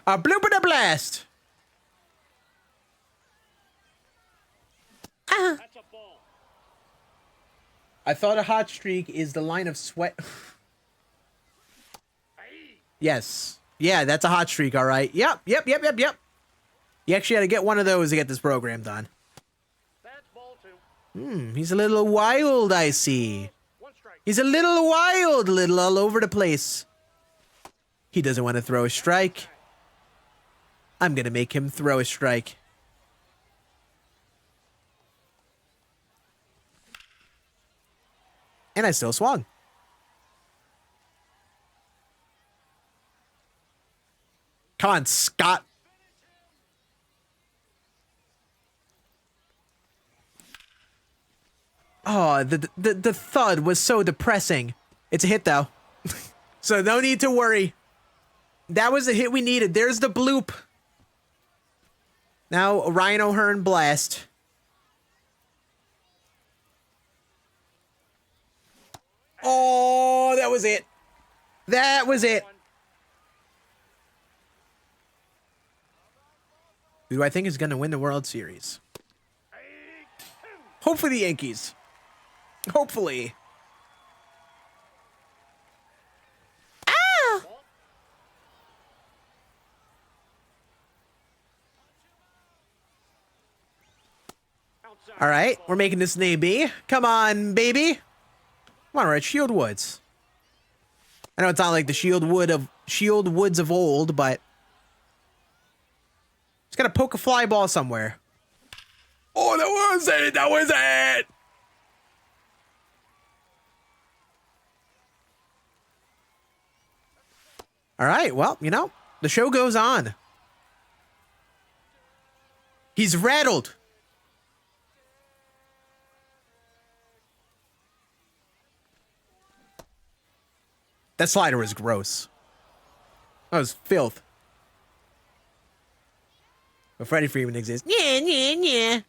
A bloop and a blast. That's a ball. I thought a hot streak is the line of sweat. Yes. Yeah, that's a hot streak, all right. Yep. You actually had to get one of those to get this program done. That's ball 2. He's a little wild, I see. 1 strike. He's a little wild, little all over the place. He doesn't want to throw a strike. I'm going to make him throw a strike. And I still swung. Come on, Scott. Oh, the thud was so depressing. It's a hit, though. So no need to worry. That was the hit we needed. There's the bloop. Now, a Ryan O'Hearn blast. Oh, that was it. That was it. Who do I think is going to win the World Series? Hopefully the Yankees. Hopefully. Ah! All right, we're making this an AB. Come on, baby. Come on, we're at Shield Woods. I know it's not like the Shield Woods of old, but just gotta poke a fly ball somewhere. Oh, that was it! That was it! All right, well, you know, the show goes on. He's rattled. That slider was gross. That was filth. But Freddie Freeman exists. Yeah. Yeah.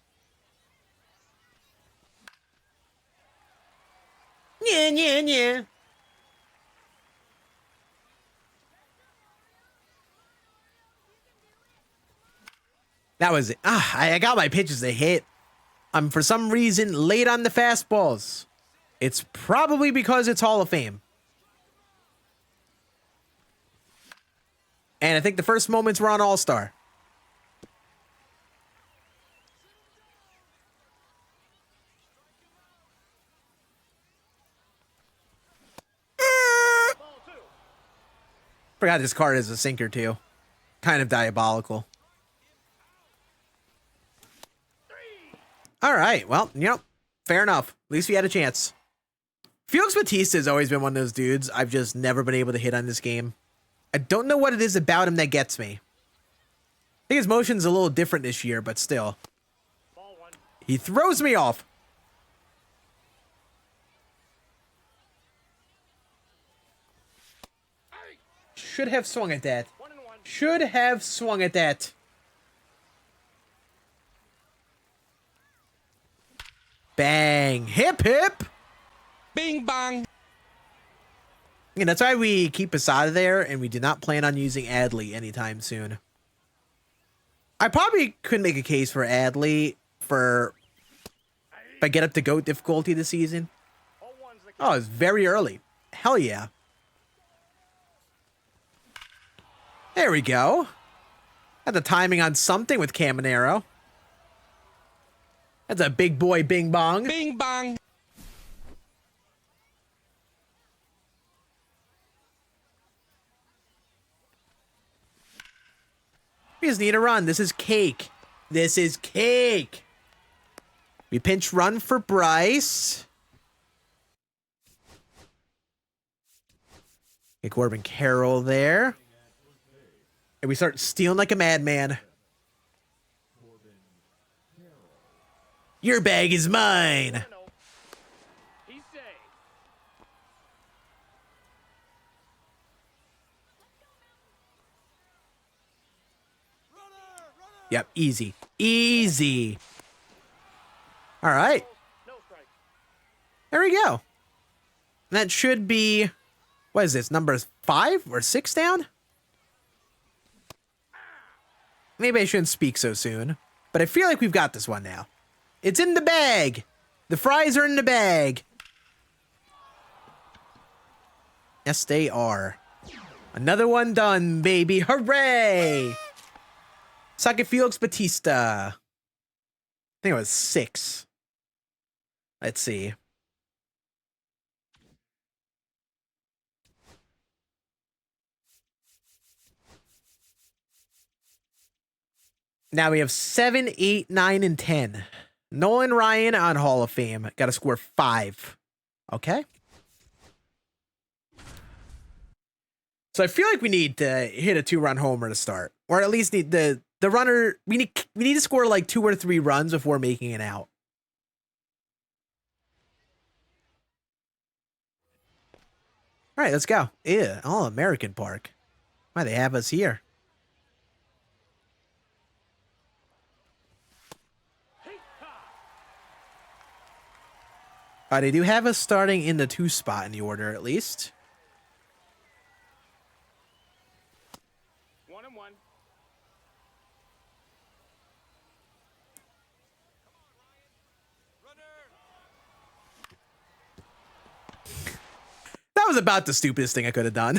That was it. I got my pitches to hit. I'm for some reason late on the fastballs. It's probably because it's Hall of Fame. And I think the first moments were on All-Star. Forgot this card is a sinker too. Kind of diabolical. All right, well, fair enough. At least we had a chance. Felix Bautista has always been one of those dudes I've just never been able to hit on this game. I don't know what it is about him that gets me. I think his motion's a little different this year, but still. He throws me off. Should have swung at that. Should have swung at that. Bang. Hip, hip. Bing, bang. Yeah, that's why we keep Posada there, and we do not plan on using Adley anytime soon. I probably could make a case for Adley for if I get up to GOAT difficulty this season. Oh, it's very early. Hell yeah. There we go. Got the timing on something with Caminero. That's a big boy bing bong. Bing, bang. We just need a run. This is cake. This is cake. We pinch run for Bryce. Get Corbin Carroll there. And we start stealing like a madman. Your bag is mine. He's safe. Yep, easy. Easy. All right. No strike. There we go. That should be, what is this, number 5 or 6 down? Maybe I shouldn't speak so soon, but I feel like we've got this one now. It's in the bag. The fries are in the bag. Yes, they are. Another one done, baby. Hooray! Suck it, Felix Bautista. I think it was 6. Let's see. Now we have 7, 8, 9, and 10. Nolan Ryan on Hall of Fame. Got to score 5. Okay. So I feel like we need to hit a 2-run homer to start, or at least need the runner. We need to score like 2 or 3 runs before making it out. All right, let's go. Yeah, All American Park. Why they have us here? They do have us starting in the 2 spot in the order, at least. 1-1. That was about the stupidest thing I could have done.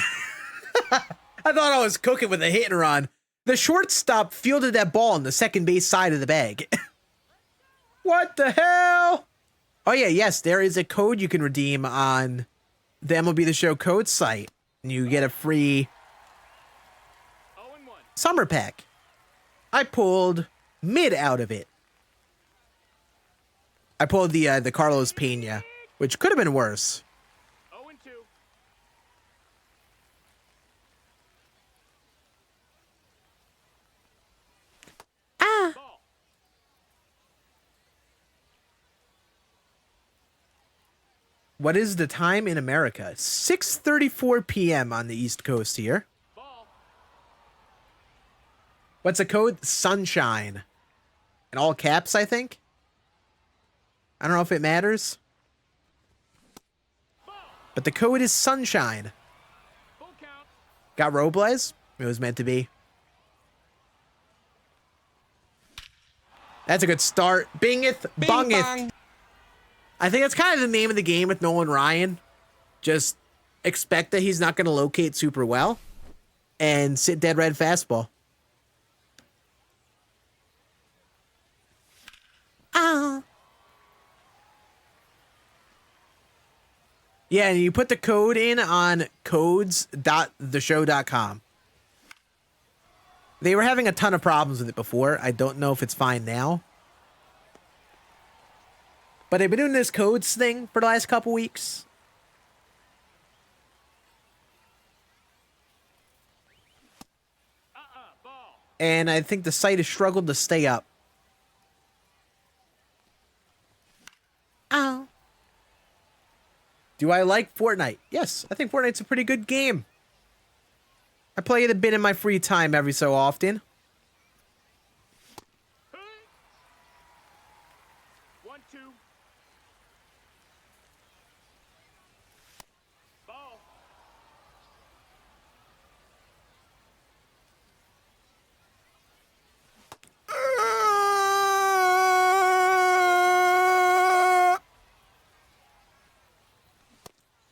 I thought I was cooking with a hit and run. The shortstop fielded that ball on the second base side of the bag. What the hell? Oh, yeah, yes, there is a code you can redeem on the MLB The Show code site. And you get a free 0-1. summer pack. I pulled mid out of it. I pulled the Carlos Pena, which could have been worse. 0-2. Ah. Ball. What is the time in America? 6:34 p.m. on the East Coast here. Ball. What's the code? Sunshine. In all caps, I think. I don't know if it matters. But the code is Sunshine. Full count. Got Robles? It was meant to be. That's a good start. Bingeth, Bing bungeth. bang. I think that's kind of the name of the game with Nolan Ryan. Just expect that he's not going to locate super well and sit dead red fastball. Ah. Yeah, and you put the code in on codes.theshow.com. They were having a ton of problems with it before. I don't know if it's fine now. But they've been doing this codes thing for the last couple weeks. Ball. And I think the site has struggled to stay up. Oh. Do I like Fortnite? Yes, I think Fortnite's a pretty good game. I play it a bit in my free time every so often. 1-2. Ball.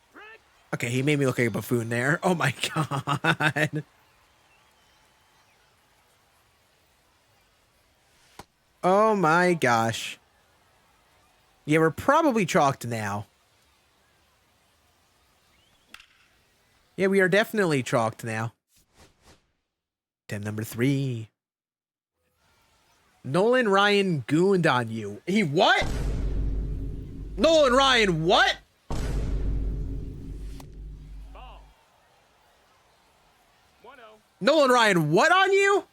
Strike. Okay, he made me look like a buffoon there. Oh my god. Oh my gosh. Yeah, we're probably chalked now. Yeah, we are definitely chalked now. Number 3. Nolan Ryan gooned on you. He what? Nolan Ryan what? Ball. 1-0. Nolan Ryan what on you?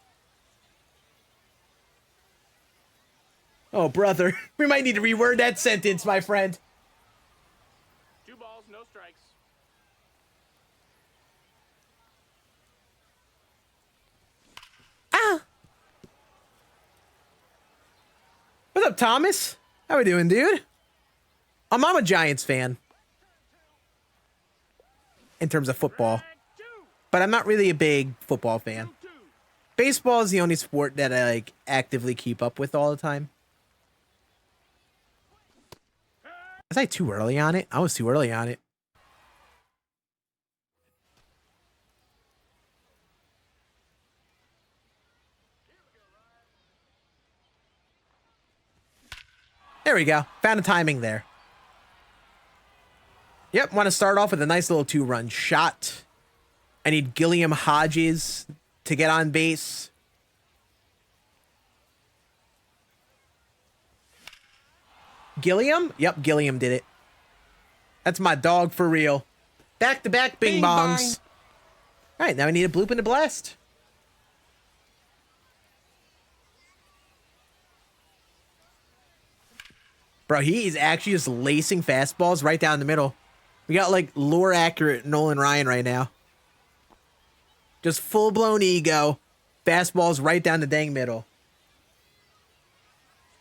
Oh, brother. We might need to reword that sentence, my friend. 2 balls, no strikes. Ah. What's up, Thomas? How we doing, dude? I'm a Giants fan. In terms of football. Strike 2. But I'm not really a big football fan. 2-2. Baseball is the only sport that I like actively keep up with all the time. Was I too early on it? I was too early on it. There we go. Found a timing there. Yep, want to start off with a nice little 2-run shot. I need Gilliam Hodges to get on base. Gilliam? Yep, Gilliam did it. That's my dog for real. Back-to-back bing Bing bongs. All right, now I need a bloop and a blast. Bro, he is actually just lacing fastballs right down the middle. We got like lure accurate Nolan Ryan right now. Just full-blown ego. Fastballs right down the dang middle.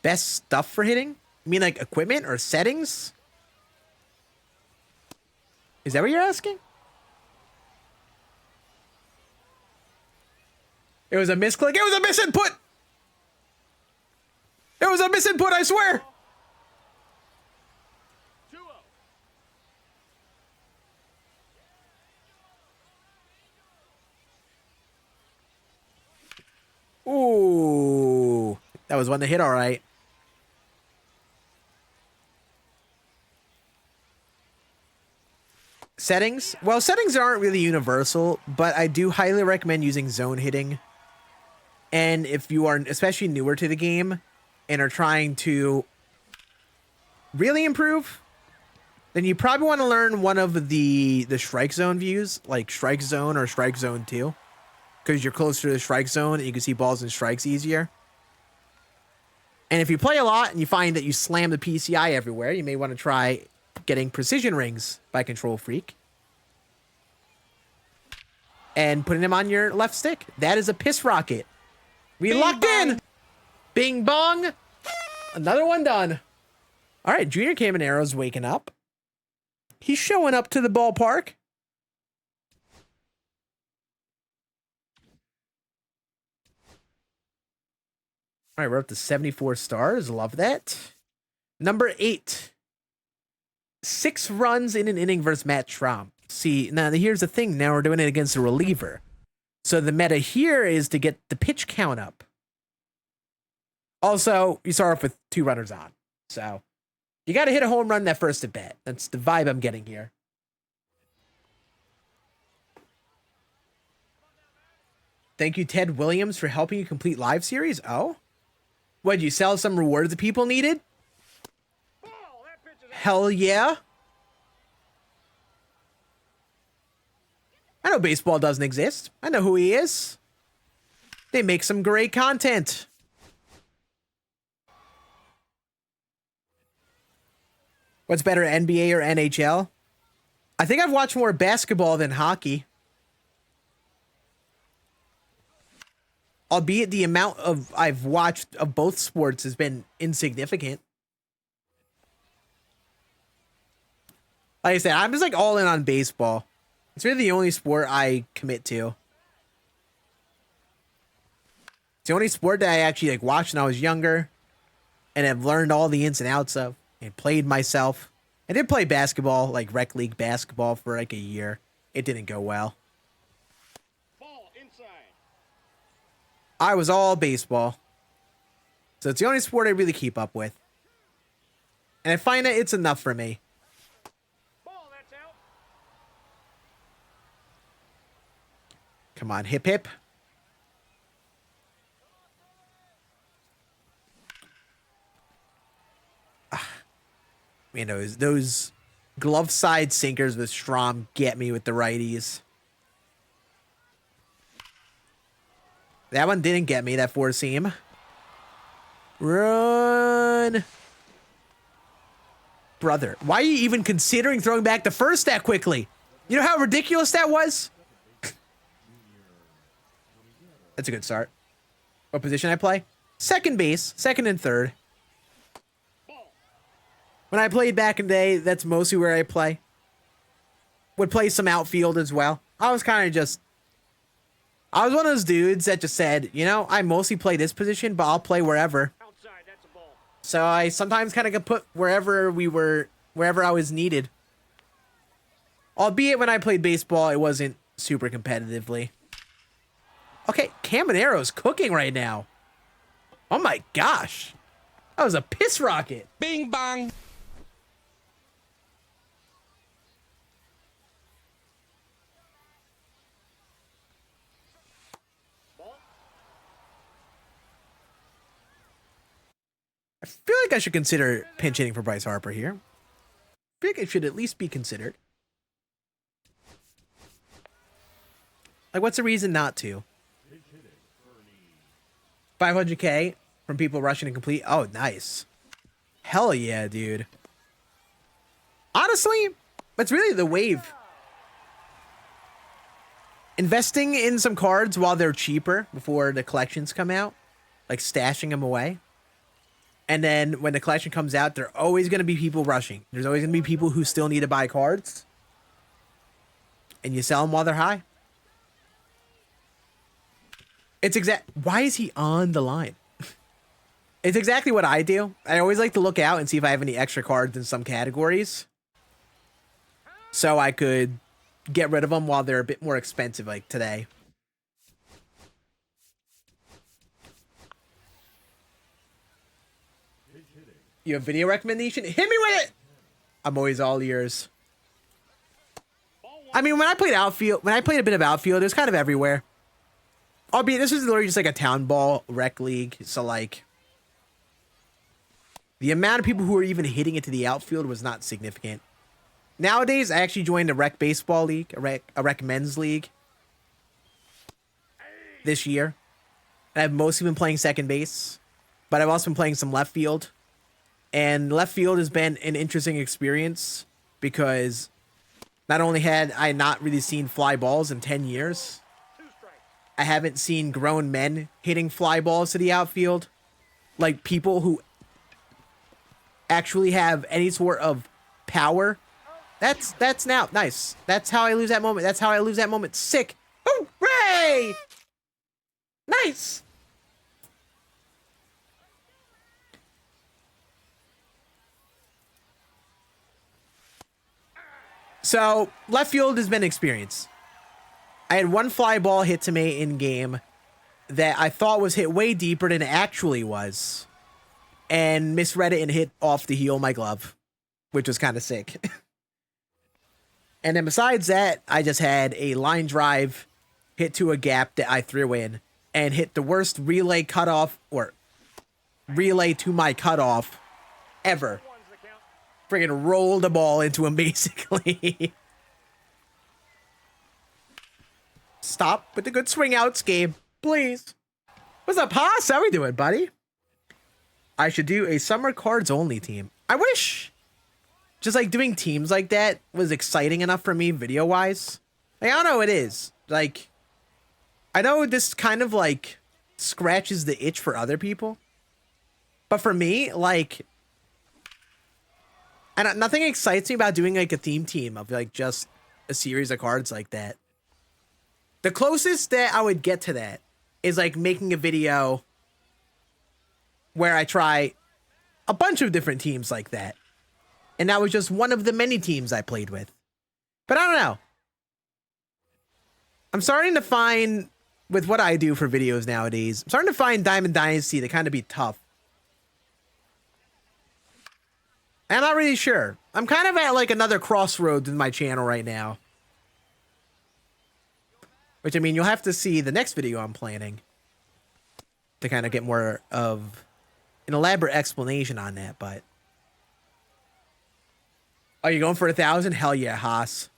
Best stuff for hitting? You mean like equipment or settings? Is that what you're asking? It was a misclick. It was a misinput. It was a misinput, I swear. 2-0. Ooh. That was one to hit all right. Settings? Well, settings aren't really universal, but I do highly recommend using zone hitting. And if you are especially newer to the game and are trying to really improve, then you probably want to learn one of the strike zone views, like strike zone or strike zone 2, because you're closer to the strike zone and you can see balls and strikes easier. And if you play a lot and you find that you slam the PCI everywhere, you may want to try getting precision rings by Control Freak and putting them on your left stick. That is a piss rocket. We locked in. Bing bong. Another one done. All right, Junior Camanero's waking up. He's showing up to the ballpark. All All right, we're up to 74 stars. Love that. Number 8. 6 runs in an inning versus Matt Strom. See, now here's the thing. Now we're doing it against a reliever. So the meta here is to get the pitch count up. Also, you start off with 2 runners on. So you got to hit a home run that first at bat. That's the vibe I'm getting here. Thank you, Ted Williams, for helping you complete live series. Oh? What'd you sell some rewards that people needed? Hell yeah. I know baseball doesn't exist. I know who he is. They make some great content. What's better, NBA or NHL? I think I've watched more basketball than hockey. Albeit the amount of I've watched of both sports has been insignificant. Like I said, I'm just like all in on baseball. It's really the only sport I commit to. It's the only sport that I actually like watched when I was younger and have learned all the ins and outs of and played myself. I did play basketball, like rec league basketball for like a year. It didn't go well. Ball inside. I was all baseball. So it's the only sport I really keep up with. And I find that it's enough for me. Ball, that's out. Come on, hip hip. Man, those glove side sinkers with Strom get me with the righties. That one didn't get me, that 4-seam. Run. Brother, why are you even considering throwing back the first that quickly? You know how ridiculous that was? That's a good start. What position I play? Second base, second and third. When I played back in the day, that's mostly where I play. Would play some outfield as well. I was one of those dudes that just said, you know, I mostly play this position, but I'll play wherever. Outside, that's a ball. So I sometimes kind of get put wherever I was needed. Albeit when I played baseball, it wasn't super competitively. Okay, Camaro's cooking right now. Oh my gosh. That was a piss rocket. Bing bang. I feel like I should consider pinch hitting for Bryce Harper here. I feel like it should at least be considered. Like, what's the reason not to? 500K from people rushing to complete. Oh, nice. Hell yeah, dude. Honestly, that's really the wave. Investing in some cards while they're cheaper before the collections come out. Like stashing them away. And then when the collection comes out, there are always going to be people rushing. There's always going to be people who still need to buy cards. And you sell them while they're high. It's why is he on the line? It's exactly what I do. I always like to look out and see if I have any extra cards in some categories. So I could get rid of them while they're a bit more expensive, like today. You have video recommendation? Hit me with it! I'm always all ears. I mean, when I played a bit of outfield, it was kind of everywhere. Albeit, this was literally just like a town ball rec league. So, like, the amount of people who were even hitting it to the outfield was not significant. Nowadays, I actually joined a rec baseball league, a rec men's league this year. And I've mostly been playing second base, but I've also been playing some left field. And left field has been an interesting experience because not only had I not really seen fly balls in 10 years, I haven't seen grown men hitting fly balls to the outfield. Like people who actually have any sort of power. That's now nice. That's how I lose that moment. That's how I lose that moment. Sick. Hooray! Nice. So left field has been experience. I had one fly ball hit to me in game that I thought was hit way deeper than it actually was, and misread it and hit off the heel of my glove, which was kind of sick. And then besides that, I just had a line drive hit to a gap that I threw in and hit the worst relay cutoff or relay to my cutoff ever. Friggin' rolled the ball into him basically. Stop with the good swing outs, Gabe, please. What's up, Haas? How we doing, buddy? I should do a summer cards only team. I wish just like doing teams like that was exciting enough for me video wise. Like, I don't know, it is. Like, I know this kind of like scratches the itch for other people, but for me, like, nothing excites me about doing like a theme team of like just a series of cards like that. The closest that I would get to that is like making a video where I try a bunch of different teams like that. And that was just one of the many teams I played with. But I don't know. I'm starting to find, with what I do for videos nowadays, I'm starting to find Diamond Dynasty to kind of be tough. I'm not really sure. I'm kind of at like another crossroads in my channel right now. Which, I mean, you'll have to see the next video I'm planning to kind of get more of an elaborate explanation on that, but... Are you going for 1,000? Hell yeah, Haas.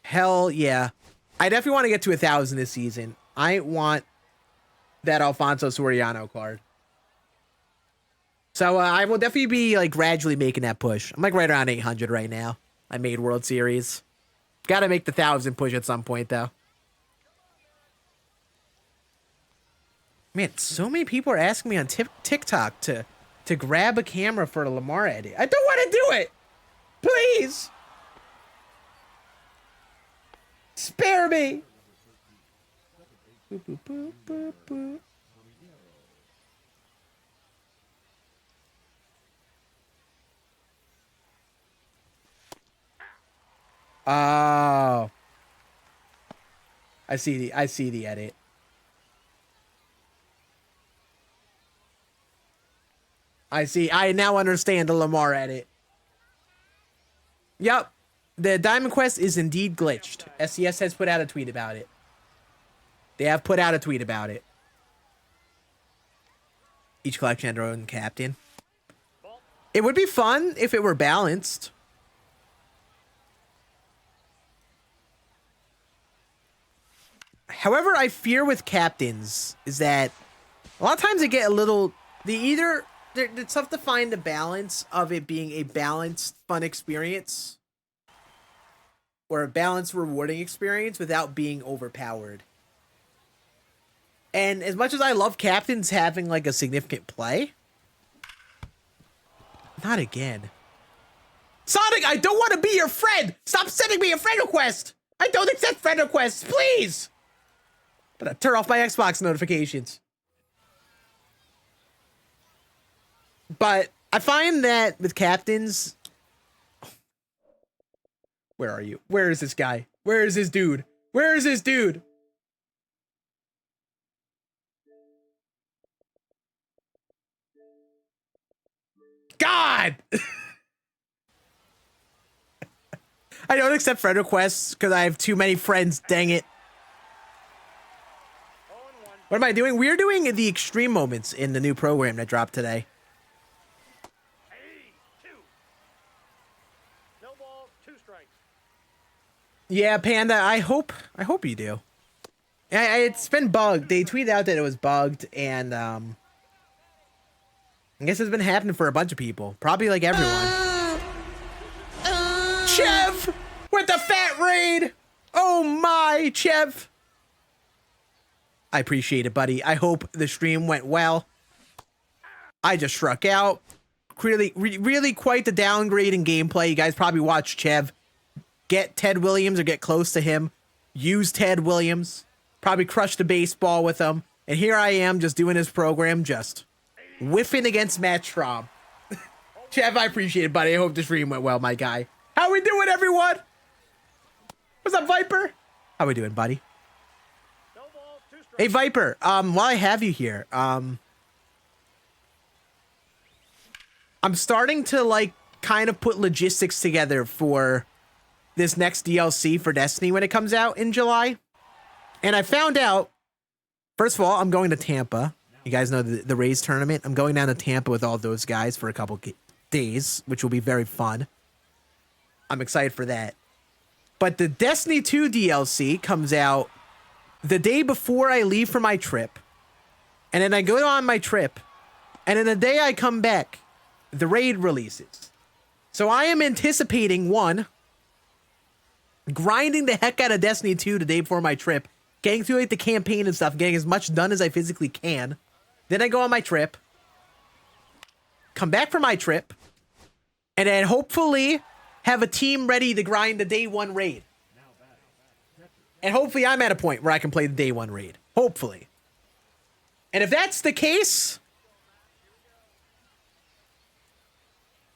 Hell yeah. I definitely want to get to 1,000 this season. I want that Alfonso Soriano card. So I will definitely be like gradually making that push. I'm like right around 800 right now. I made World Series. Got to make the 1,000 push at some point, though. Man, so many people are asking me on TikTok to grab a camera for a Lamar edit. I don't want to do it. Please. Spare me. Boop, boop, boop, boop, boop. Oh. I see the edit. I now understand the Lamar edit. Yep. The Diamond Quest is indeed glitched. SES has put out a tweet about it. They have put out a tweet about it. Each collection had their own captain. It would be fun if it were balanced. However, I fear with captains is that a lot of times they get a little... It's tough to find the balance of it being a balanced, fun experience or a balanced, rewarding experience without being overpowered. And as much as I love captains having like a significant play, not again. Sonic, I don't want to be your friend. Stop sending me a friend request. I don't accept friend requests, please. But I turn off my Xbox notifications. But I find that with captains... Where are you? Where is this guy? Where is this dude? Where is this dude? God! I don't accept friend requests because I have too many friends, dang it. What am I doing? We're doing the extreme moments in the new program that dropped today. Yeah, Panda, I hope you do. It's been bugged. They tweeted out that it was bugged, and I guess it's been happening for a bunch of people. Probably like everyone. Chev with the fat raid. Oh my, Chev. I appreciate it, buddy. I hope the stream went well. I just struck out. Really quite the downgrade in gameplay. You guys probably watched Chev get Ted Williams or get close to him. Use Ted Williams. Probably crush the baseball with him. And here I am just doing his program, just whiffing against Matt Strom. Chev, I appreciate it, buddy. I hope the stream went well, my guy. How we doing, everyone? What's up, Viper? How we doing, buddy? No ball, 2 strikes. Hey, Viper. While I have you here, I'm starting to like kind of put logistics together for this next DLC for Destiny when it comes out in July. And I found out, first of all, I'm going to Tampa. You guys know the Rays tournament. I'm going down to Tampa with all those guys for a couple days, which will be very fun. I'm excited for that. But the Destiny 2 DLC comes out the day before I leave for my trip. And then I go on my trip. And then the day I come back, the raid releases. So I am anticipating, one, grinding the heck out of Destiny 2 the day before my trip, getting through like the campaign and stuff, getting as much done as I physically can. Then I go on my trip, come back from my trip, and then hopefully have a team ready to grind the day 1 raid. And hopefully I'm at a point where I can play the day 1 raid. Hopefully. And if that's the case,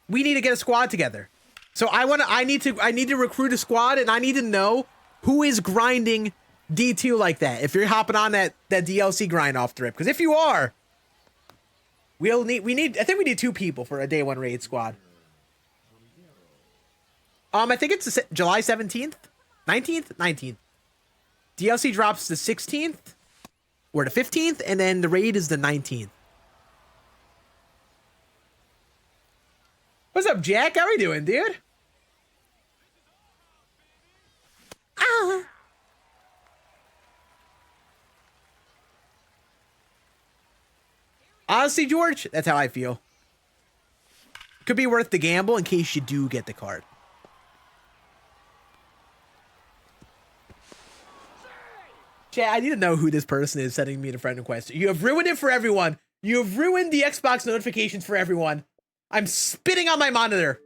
we need to get a squad together. So I need to recruit a squad, and I need to know who is grinding D2 like that. If you're hopping on that DLC grind off the rip, because if you are, I think we need 2 people for a day 1 raid squad. I think it's July 17th, 19th. DLC drops the 16th or the 15th, and then the raid is the 19th. What's up, Jack? How we doing, dude? Ah. Honestly, George, that's how I feel. Could be worth the gamble in case you do get the card. Chat, I need to know who this person is sending me the friend request. You have ruined it for everyone. You have ruined the Xbox notifications for everyone. I'm spitting on my monitor.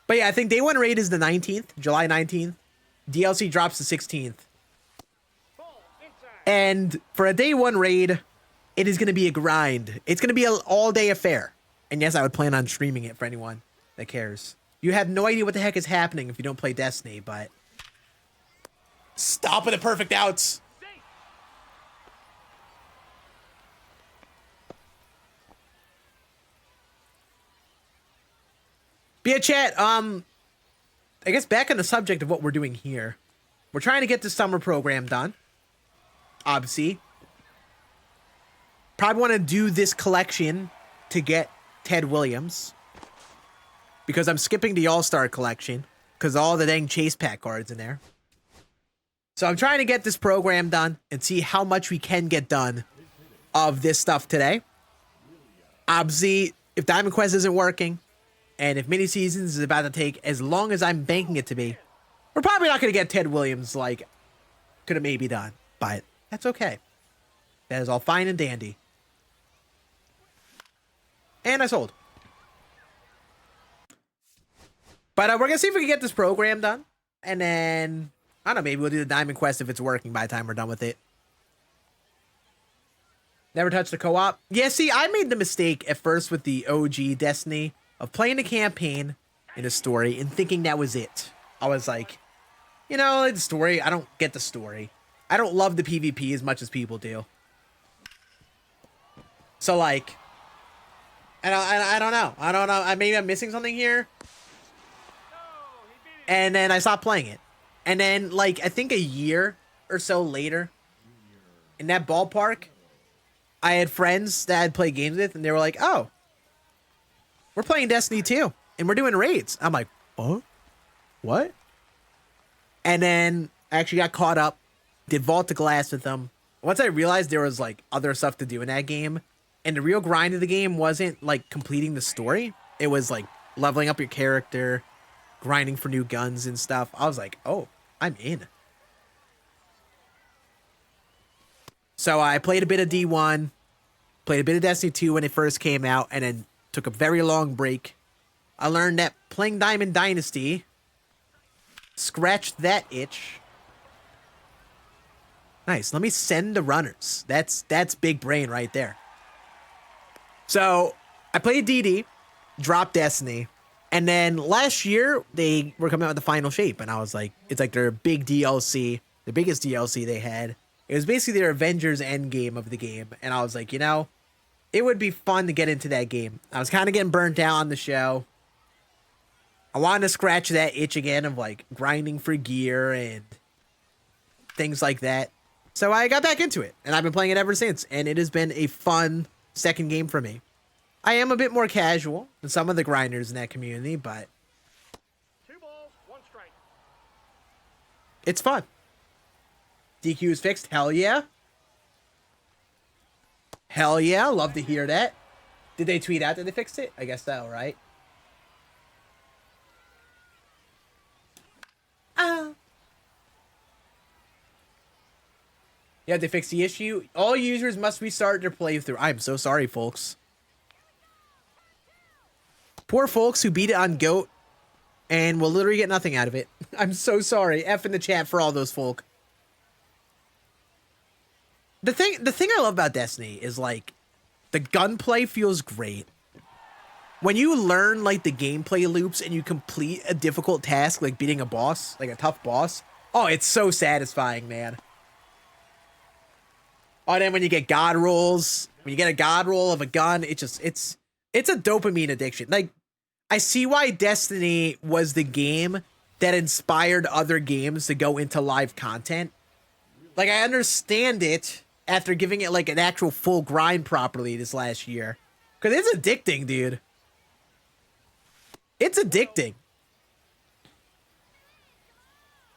But yeah, I think day 1 raid is the 19th, July 19th. DLC drops the 16th. Ball inside. And for a day 1 raid, it is going to be a grind. It's going to be an all-day affair. And yes, I would plan on streaming it for anyone that cares. You have no idea what the heck is happening if you don't play Destiny, but... Stop with the perfect outs. But yeah, chat, I guess back on the subject of what we're doing here. We're trying to get the summer program done. Obviously. Probably want to do this collection to get Ted Williams. Because I'm skipping the All-Star collection. Because all the dang chase pack cards in there. So I'm trying to get this program done and see how much we can get done of this stuff today. Obviously, if Diamond Quest isn't working, and if mini seasons is about to take as long as I'm banking it to be, we're probably not going to get Ted Williams like could have maybe done. But that's okay. That is all fine and dandy. And I sold. But we're going to see if we can get this program done. And then, I don't know, maybe we'll do the Diamond Quest if it's working by the time we're done with it. Never touched the co-op. Yeah, see, I made the mistake at first with the OG Destiny of playing the campaign in a story and thinking that was it. I was like, you know, the story, I don't get the story. I don't love the PvP as much as people do. So, like, I don't know. Maybe I'm missing something here. And then I stopped playing it. And then, like, I think a year or so later, in that ballpark, I had friends that I'd play games with, and they were like, oh, we're playing Destiny 2, and we're doing raids. I'm like, oh, what? And then I actually got caught up, did Vault to Glass with them. Once I realized there was, like, other stuff to do in that game, and the real grind of the game wasn't, like, completing the story. It was, like, leveling up your character, grinding for new guns and stuff. I was like, oh, I'm in. So I played a bit of D1, played a bit of Destiny 2 when it first came out, and then took a very long break. I learned that playing Diamond Dynasty scratched that itch. Nice. Let me send the runners. That's big brain right there. So I played DD, dropped Destiny, And then last year, they were coming out with the final shape, and I was like, it's like their big DLC, the biggest DLC they had. It was basically their Avengers Endgame of the game, and I was like, you know, it would be fun to get into that game. I was kind of getting burnt out on the show. I wanted to scratch that itch again of like grinding for gear and things like that. So I got back into it, and I've been playing it ever since, and it has been a fun second game for me. I am a bit more casual than some of the grinders in that community, but 2 balls, 1 strike. it's fun. DQ is fixed. Hell yeah. Hell yeah. Love to hear that. Did they tweet out that they fixed it? I guess so, right? Yeah, they fixed the issue. All users must restart their playthrough. I'm so sorry, folks. Poor folks who beat it on GOAT and will literally get nothing out of it. I'm so sorry. F in the chat for all those folk. The thing I love about Destiny is like the gunplay feels great. When you learn like the gameplay loops and you complete a difficult task like beating a boss, like a tough boss, oh, it's so satisfying, man. Oh, then when you get god rolls, when you get a god roll of a gun, it's a dopamine addiction. Like, I see why Destiny was the game that inspired other games to go into live content. Like, I understand it after giving it like an actual full grind properly this last year. Because it's addicting, dude. It's addicting.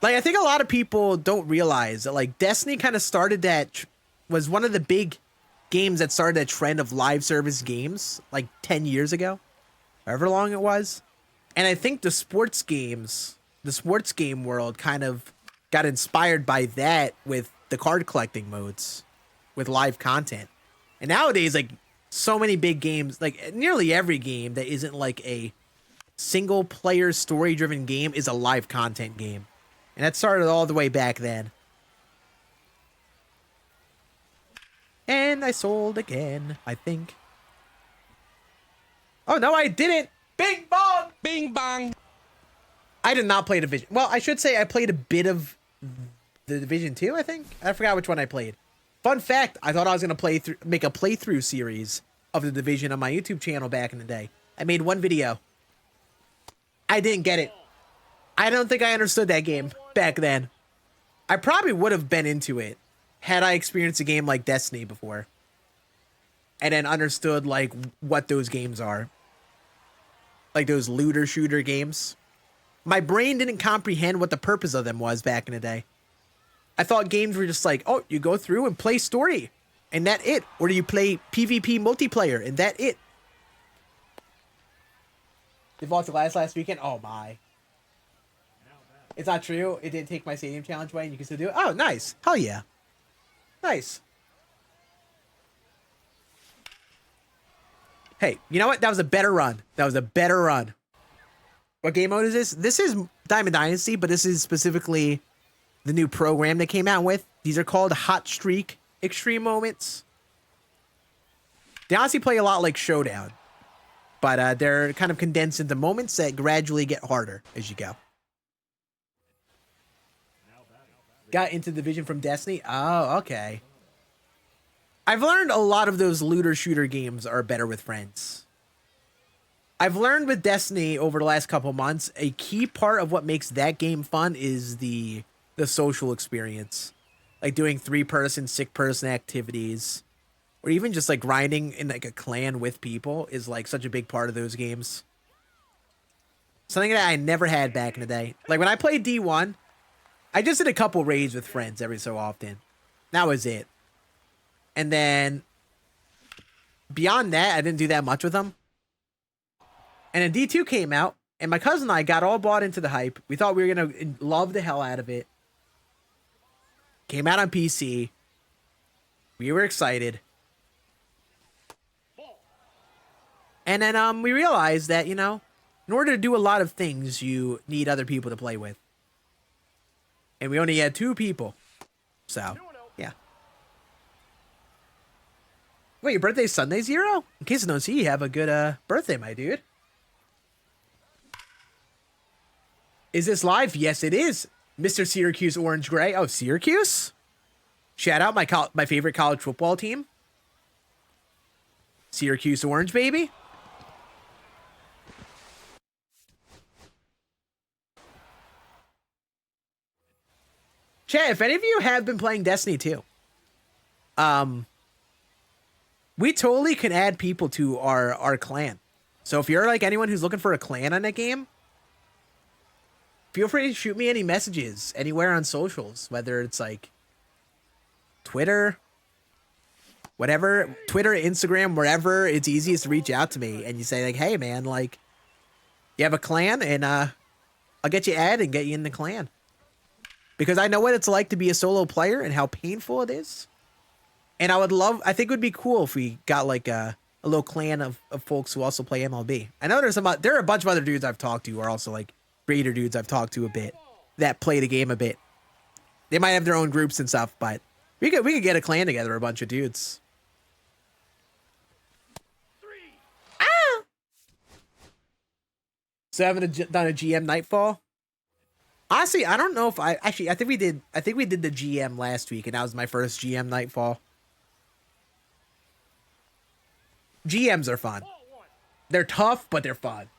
Like, I think a lot of people don't realize that, like, Destiny kind of started that, was one of the big games that started a trend of live service games, like 10 years ago, however long it was. And I think the sports game world kind of got inspired by that with the card collecting modes, with live content. And nowadays, like, so many big games, like nearly every game that isn't like a single player story driven game is a live content game. And that started all the way back then. And I sold again, I think. Oh, no, I didn't. Bing bong. Bing bang. I did not play Division. Well, I should say I played a bit of the Division 2, I think. I forgot which one I played. Fun fact, I thought I was going to make a playthrough series of the Division on my YouTube channel back in the day. I made one video. I didn't get it. I don't think I understood that game back then. I probably would have been into it had I experienced a game like Destiny before. And then understood, like, what those games are. Like those looter shooter games. My brain didn't comprehend what the purpose of them was back in the day. I thought games were just like, oh, you go through and play story. And that it. Or do you play PvP multiplayer and that it. They bought the last weekend? Oh my. It's not true. It didn't take my stadium challenge away and you can still do it. Oh, nice. Hell yeah. Nice. Hey, you know what? That was a better run. That was a better run. What game mode is this? This is Diamond Dynasty, but this is specifically the new program they came out with. These are called Hot Streak Extreme Moments. They honestly play a lot like Showdown, but they're kind of condensed into moments that gradually get harder as you go. Got into Division from Destiny? Oh, okay. I've learned a lot of those looter shooter games are better with friends. I've learned with Destiny over the last couple months, a key part of what makes that game fun is the social experience. Like doing 3-person, 6-person activities, or even just like grinding in like a clan with people is like such a big part of those games. Something that I never had back in the day. Like when I played D1, I just did a couple raids with friends every so often. That was it. And then beyond that, I didn't do that much with them. And then D2 came out, and my cousin and I got all bought into the hype. We thought we were going to love the hell out of it. Came out on PC. We were excited. And then we realized that, you know, in order to do a lot of things, you need other people to play with. And we only had 2 people. So, yeah. Wait, your birthday's Sunday, Zero? In case I don't see you, have a good birthday, my dude. Is this live? Yes, it is. Mr. Syracuse Orange Gray. Oh, Syracuse? Shout out my favorite college football team. Syracuse Orange, baby. Chat, if any of you have been playing Destiny 2, we totally can add people to our clan. So if you're like anyone who's looking for a clan on that game, feel free to shoot me any messages anywhere on socials, whether it's like Twitter, whatever, Twitter, Instagram, wherever it's easiest to reach out to me. And you say like, hey man, like you have a clan and I'll get you added and get you in the clan. Because I know what it's like to be a solo player and how painful it is. And I think it would be cool if we got like a little clan of folks who also play MLB. I know there are a bunch of other dudes I've talked to who are also like greater dudes I've talked to a bit that play the game a bit. They might have their own groups and stuff, but we could get a clan together, a bunch of dudes. Ah! So haven't done a GM Nightfall? Honestly, I don't know if I think we did the GM last week and that was my first GM Nightfall. GMs are fun. They're tough, but they're fun.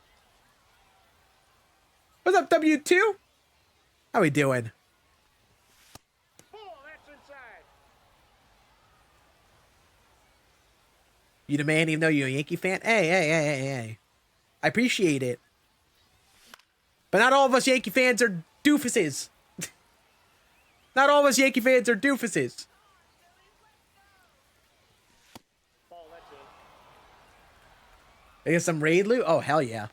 What's up, W2? How we doing? That's inside. You the man even though you're a Yankee fan? Hey. I appreciate it. But not all of us Yankee fans are doofuses. Not all of us Yankee fans are doofuses. Ball, that's in. I guess some raid loot? Oh, hell yeah.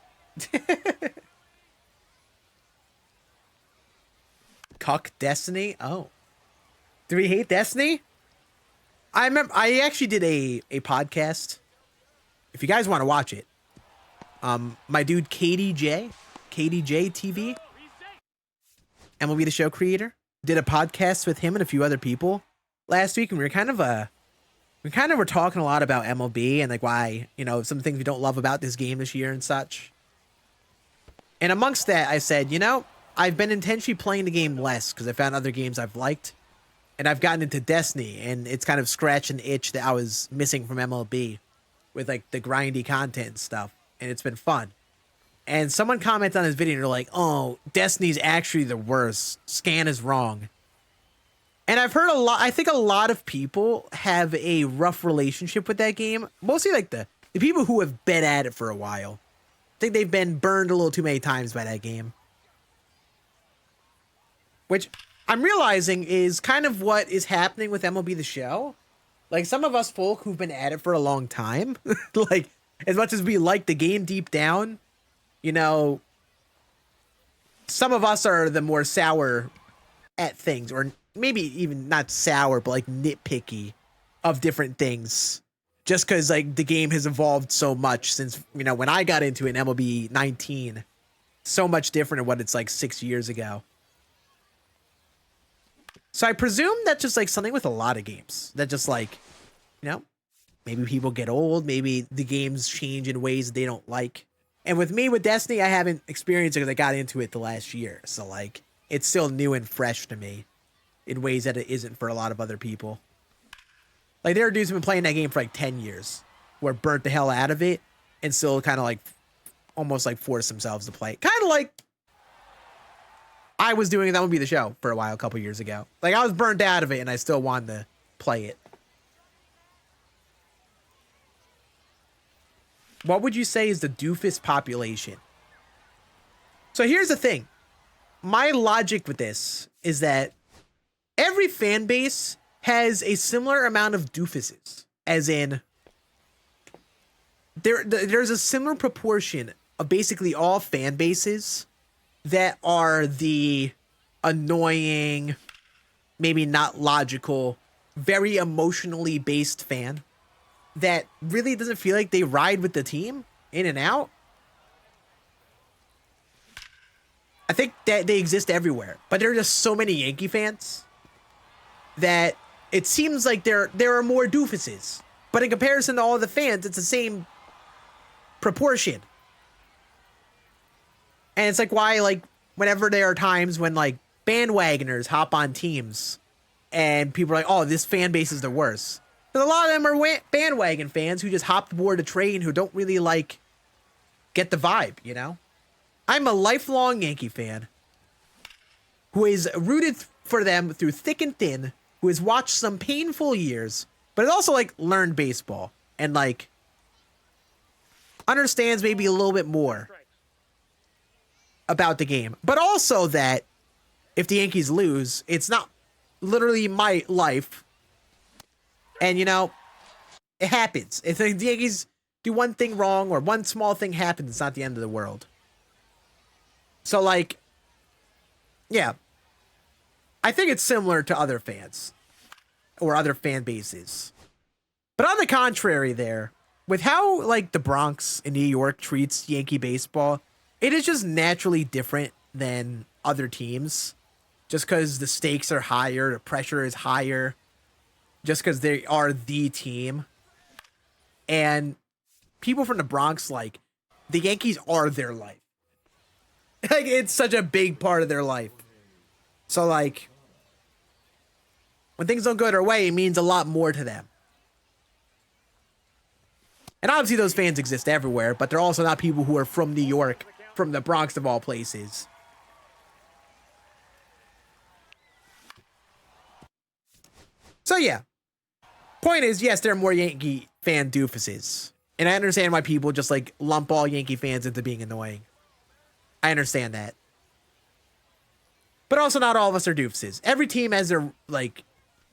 Cuck Destiny? Oh. Do we hate Destiny? I remember I actually did a podcast. If you guys want to watch it. My dude KDJ TV, MLB The Show creator, did a podcast with him and a few other people last week, and we kind of were talking a lot about MLB and like why, you know, some things we don't love about this game this year and such. And amongst that, I said, you know, I've been intentionally playing the game less because I found other games I've liked, and I've gotten into Destiny, and it's kind of scratched an itch that I was missing from MLB with like the grindy content and stuff, and it's been fun. And someone commented on this video and they're like, oh, Destiny's actually the worst. Scann is wrong. And I've heard I think a lot of people have a rough relationship with that game. Mostly like the people who have been at it for a while. I think they've been burned a little too many times by that game. Which I'm realizing is kind of what is happening with MLB The Show. Like some of us folk who've been at it for a long time, like as much as we like the game deep down, you know, some of us are the more sour at things, or maybe even not sour, but like nitpicky of different things. Just because like the game has evolved so much since, you know, when I got into it in MLB 19, so much different than what it's like 6 years ago. So I presume that's just like something with a lot of games that just like, you know, maybe people get old, maybe the games change in ways they don't like. And with me, with Destiny, I haven't experienced it because I got into it the last year. So, like, it's still new and fresh to me in ways that it isn't for a lot of other people. Like, there are dudes who've been playing that game for, like, 10 years who are burnt the hell out of it and still kind of, like, almost, like, force themselves to play. Kind of like I was doing That Would Be the Show for a while a couple years ago. Like, I was burnt out of it and I still wanted to play it. What would you say is the doofus population? So here's the thing. My logic with this is that every fan base has a similar amount of doofuses. As in, there's a similar proportion of basically all fan bases that are the annoying, maybe not logical, very emotionally based fan that really doesn't feel like they ride with the team in and out. I think that they exist everywhere, but there are just so many Yankee fans that it seems like there are more doofuses. But in comparison to all the fans, it's the same proportion. And it's like why, like, whenever there are times when like bandwagoners hop on teams and people are like, oh, this fan base is the worst. But a lot of them are bandwagon fans who just hopped aboard a train who don't really like get the vibe, you know? I'm a lifelong Yankee fan who is rooted for them through thick and thin, who has watched some painful years, but has also like learned baseball and like understands maybe a little bit more about the game. But also that if the Yankees lose, it's not literally my life. And, you know, it happens. If the Yankees do one thing wrong or one small thing happens, it's not the end of the world. So, like, yeah. I think it's similar to other fans or other fan bases. But on the contrary there, with how, like, the Bronx in New York treats Yankee baseball, it is just naturally different than other teams. Just because the stakes are higher, the pressure is higher. Just because they are the team. And people from the Bronx, like, the Yankees are their life. Like, it's such a big part of their life. So, like, when things don't go their way, it means a lot more to them. And obviously those fans exist everywhere, but they're also not people who are from New York, from the Bronx of all places. So, yeah. Point is, yes, there are more Yankee fan doofuses. And I understand why people just, like, lump all Yankee fans into being annoying. I understand that. But also not all of us are doofuses. Every team has their, like,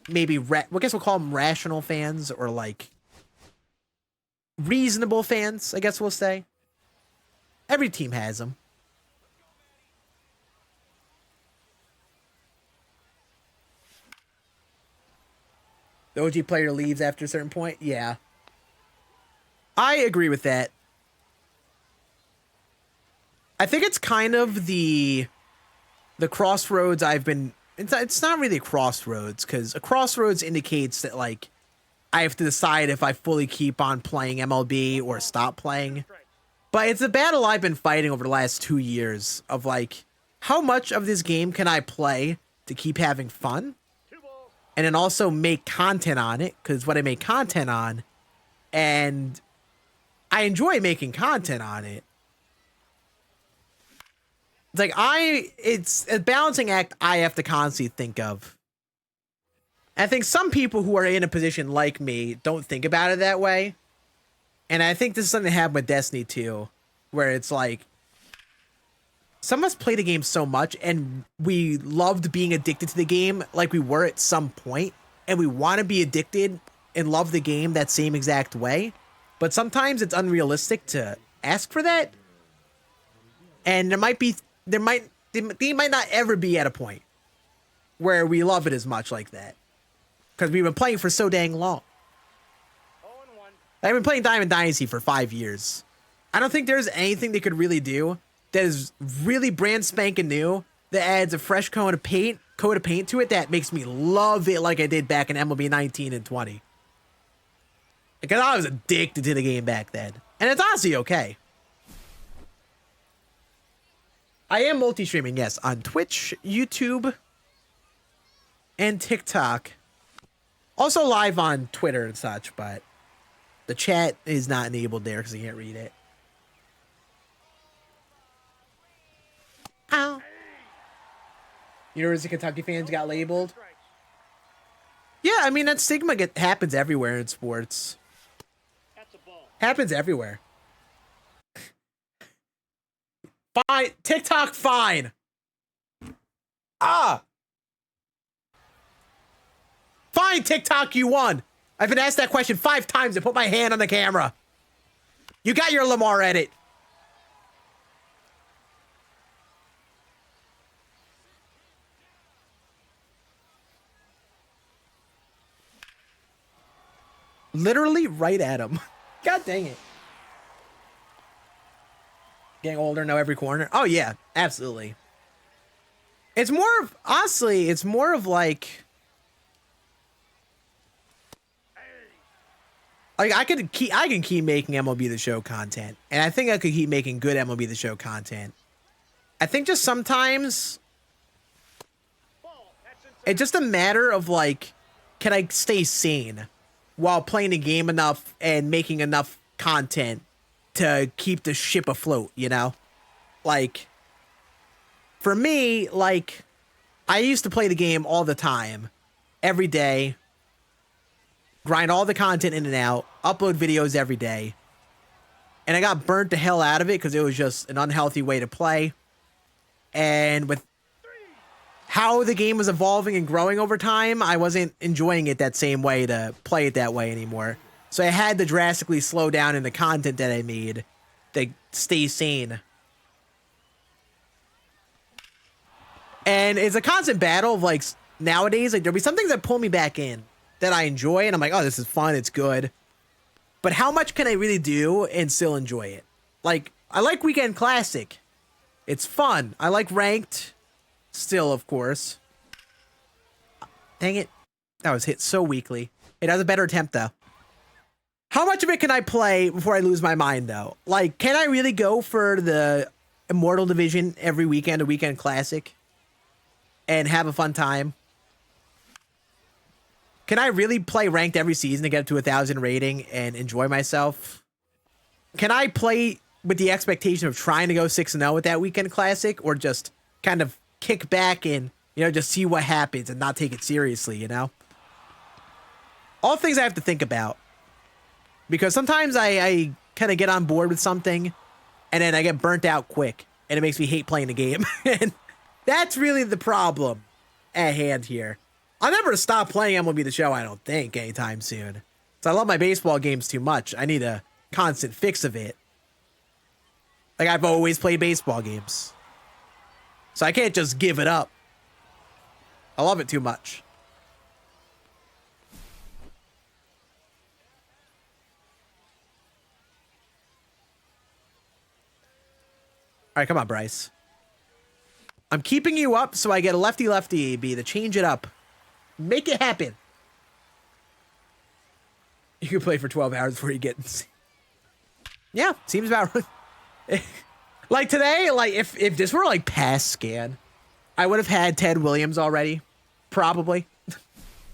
maybe, I guess we'll call them rational fans or, like, reasonable fans, I guess we'll say. Every team has them. The OG player leaves after a certain point? Yeah. I agree with that. I think it's kind of the crossroads I've been... It's not really a crossroads, because a crossroads indicates that, like, I have to decide if I fully keep on playing MLB or stop playing. But it's a battle I've been fighting over the last 2 years of, like, how much of this game can I play to keep having fun? And then also make content on it, because what I make content on, and I enjoy making content on it. It's like it's a balancing act I have to constantly think of. And I think some people who are in a position like me don't think about it that way. And I think this is something that happened with Destiny 2, where it's like, some of us play the game so much and we loved being addicted to the game like we were at some point, and we want to be addicted and love the game that same exact way. But sometimes it's unrealistic to ask for that. And they might not ever be at a point where we love it as much like that. Because we've been playing for so dang long. I've been playing Diamond Dynasty for 5 years. I don't think there's anything they could really do that is really brand spanking new, that adds a fresh coat of paint to it that makes me love it like I did back in MLB 19 and 20. Because I was addicted to the game back then. And it's honestly okay. I am multi-streaming, yes, on Twitch, YouTube, and TikTok. Also live on Twitter and such, but the chat is not enabled there because I can't read it. Ow. University of Kentucky fans got labeled. Yeah, I mean, that stigma happens everywhere in sports. Happens everywhere. Fine. TikTok, fine. Fine, TikTok, you won. I've been asked that question 5 times and put my hand on the camera. You got your Lamar edit. Literally right at him. God dang it. Getting older, know every corner. Oh, yeah, absolutely. It's more of, honestly, it's more of like I can keep making MLB The Show content. And I think I could keep making good MLB The Show content. I think just sometimes Ball. That's inside. it's just a matter of like, can I stay sane while playing the game enough and making enough content to keep the ship afloat, you know? Like, for me, like, I used to play the game all the time, every day, grind all the content in and out, upload videos every day. And I got burnt the hell out of it because it was just an unhealthy way to play. And with how the game was evolving and growing over time, I wasn't enjoying it that same way to play it that way anymore. So I had to drastically slow down in the content that I made to stay sane. And it's a constant battle of like nowadays, like there'll be some things that pull me back in that I enjoy and I'm like, oh, this is fun, it's good. But how much can I really do and still enjoy it? Like, I like Weekend Classic. It's fun. I like Ranked. Still, of course. Dang it. That was hit so weakly. It has a better attempt, though. How much of it can I play before I lose my mind, though? Like, can I really go for the Immortal Division every weekend, a Weekend Classic, and have a fun time? Can I really play Ranked every season to get up to 1,000 rating and enjoy myself? Can I play with the expectation of trying to go 6-0 with that Weekend Classic, or just kind of kick back and, you know, just see what happens and not take it seriously, you know? All things I have to think about. Because sometimes I kind of get on board with something and then I get burnt out quick and it makes me hate playing the game. And that's really the problem at hand here. I'll never stop playing MLB The Show, I don't think, anytime soon. So I love my baseball games too much. I need a constant fix of it. Like, I've always played baseball games. So I can't just give it up. I love it too much. All right, come on, Bryce. I'm keeping you up so I get a lefty-lefty AB to change it up. Make it happen. You can play for 12 hours before you get... Yeah, seems about right. Like today, like if this were like past Scann, I would have had Ted Williams already. Probably.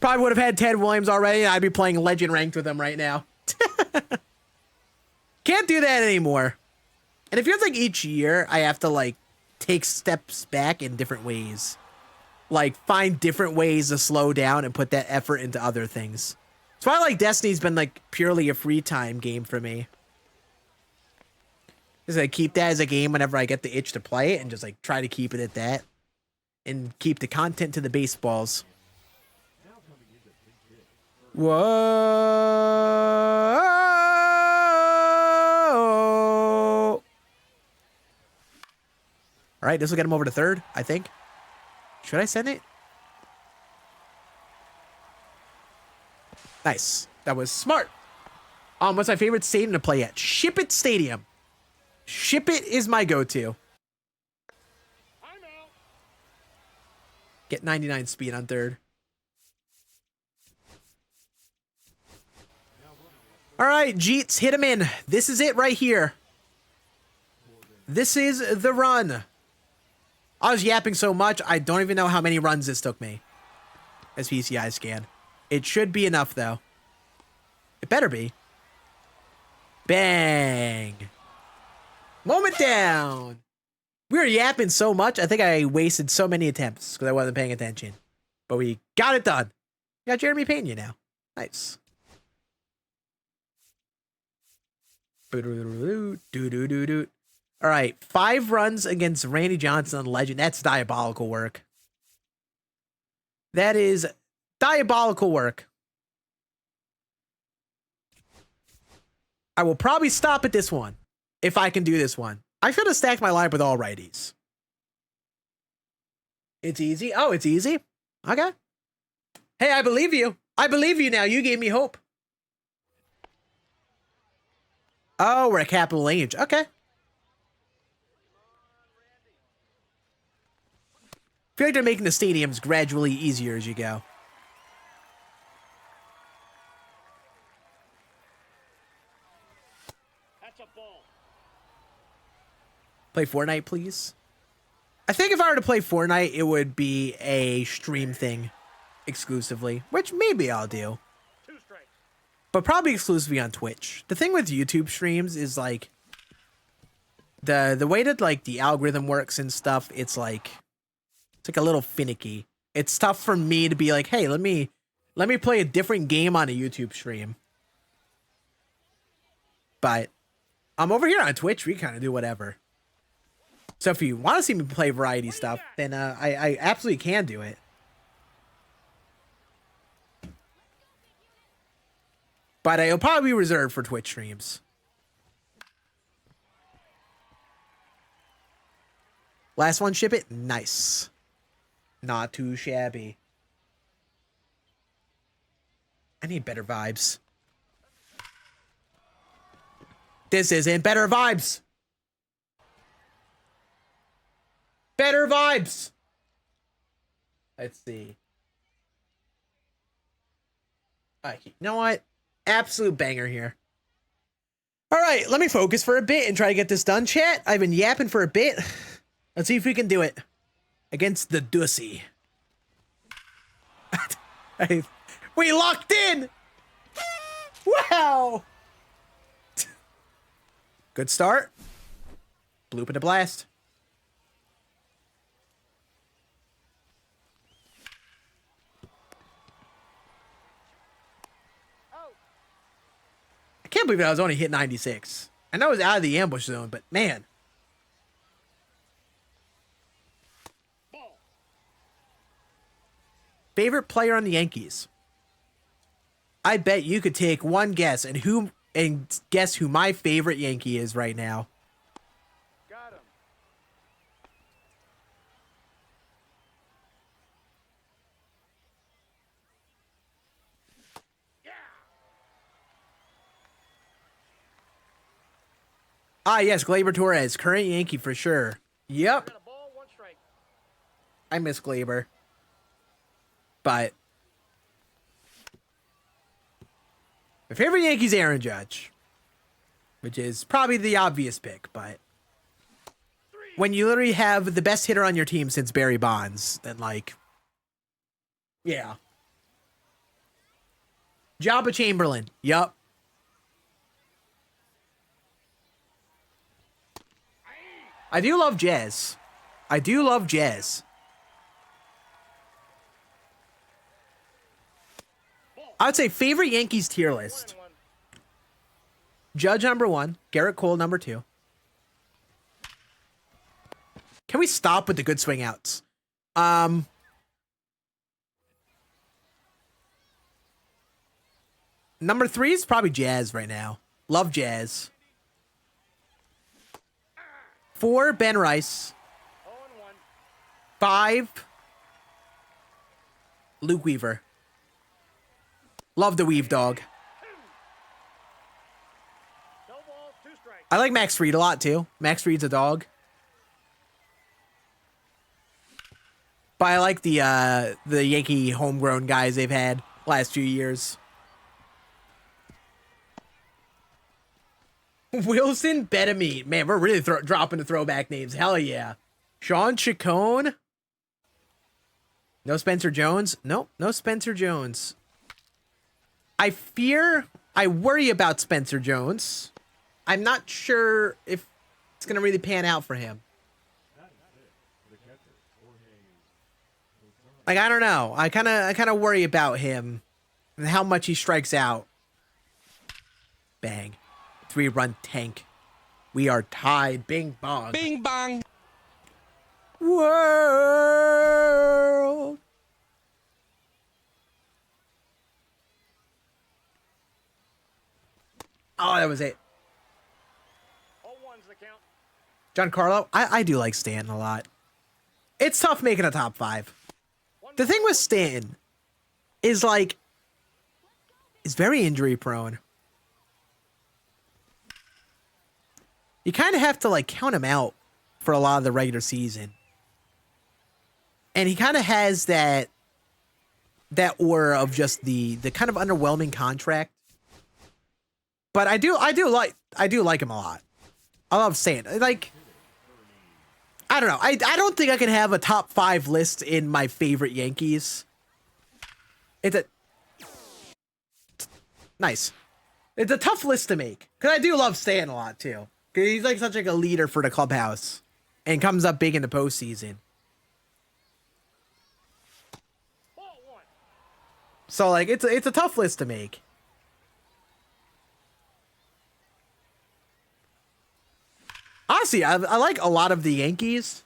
Probably would have had Ted Williams already and I'd be playing Legend Ranked with him right now. Can't do that anymore. And it feels like each year I have to like take steps back in different ways. Like find different ways to slow down and put that effort into other things. That's why like Destiny's been like purely a free time game for me. Just like keep that as a game whenever I get the itch to play it and just like try to keep it at that. And keep the content to the baseballs. Whoa. All right, this will get him over to third, I think. Should I send it? Nice. That was smart. What's my favorite stadium to play at? Ship It Stadium. Ship It is my go-to. I'm out. Get 99 speed on third. All right, Jeets, hit him in. This is it right here. This is the run. I was yapping so much, I don't even know how many runs this took me. As PCI scan. It should be enough, though. It better be. Bang. Moment down. We were yapping so much, I think I wasted so many attempts because I wasn't paying attention. But we got it done. We got Jeremy Pena now. Nice. All right, 5 runs against Randy Johnson on Legend. That's diabolical work. That is diabolical work. I will probably stop at this one if I can do this one. I should have stacked my lineup with all righties. It's easy. Oh, it's easy. Okay. Hey, I believe you. I believe you now. You gave me hope. Oh, we're at Capital Age. Okay. I feel like they're making the stadiums gradually easier as you go. That's a ball. Play Fortnite, please. I think if I were to play Fortnite, it would be a stream thing exclusively, which maybe I'll do. 2 strikes. But probably exclusively on Twitch. The thing with YouTube streams is like the way that like the algorithm works and stuff, it's like a little finicky. It's tough for me to be like, hey, let me play a different game on a YouTube stream. But I'm over here on Twitch, we kind of do whatever. So if you want to see me play variety stuff, then I absolutely can do it. But it'll probably be reserved for Twitch streams. Last one, ship it. Nice. Not too shabby. I need better vibes. This isn't better vibes. Better vibes. Let's see. You know what? Absolute banger here. All right, let me focus for a bit and try to get this done, chat. I've been yapping for a bit. Let's see if we can do it against the Dussy. We locked in. Wow. Good start. Bloop and a blast. I can't believe I was only hit 96. I know it was out of the ambush zone, but man. Ball. Favorite player on the Yankees? I bet you could take one guess and guess who my favorite Yankee is right now. Got him. Yeah. Ah, yes, Gleyber Torres, current Yankee for sure. Yep, Got a ball, 1 strike. I miss Gleyber. But my favorite Yankee's Aaron Judge, which is probably the obvious pick, but when you literally have the best hitter on your team since Barry Bonds, then like, yeah. Jabba Chamberlain, yup. I do love jazz. I do love jazz. I would say favorite Yankees tier list. 1-1. Judge number 1, Garrett Cole number 2. Can we stop with the good swing outs? Number 3 is probably Jazz right now. Love Jazz. 4, Ben Rice. 0-1. 5, Luke Weaver. Love the Weave dog. No balls, 2 strikes. I like Max Fried a lot too. Max Fried's a dog. But I like the Yankee homegrown guys they've had last few years. Wilson Betamete. Man, we're really dropping the throwback names. Hell yeah. Sean Chacon. No Spencer Jones. Nope, no Spencer Jones. I worry about Spencer Jones. I'm not sure if it's going to really pan out for him. Like, I don't know. I kind of worry about him and how much he strikes out. Bang. 3-run tank. We are tied. Bing bong. Bing bong. World. Oh, that was it. 0-1's the count. Giancarlo, I do like Stanton a lot. It's tough making a top 5. The thing with Stanton is like, is very injury prone. You kind of have to like count him out for a lot of the regular season. And he kind of has that aura of just the kind of underwhelming contract. But I do like him a lot. I love Stanton. Like, I don't know. I don't think I can have a top 5 list in my favorite Yankees. It's a nice. It's a tough list to make because I do love Stan a lot too. Because he's like such like a leader for the clubhouse and comes up big in the postseason. Ball one. So like it's a tough list to make. Honestly, I like a lot of the Yankees.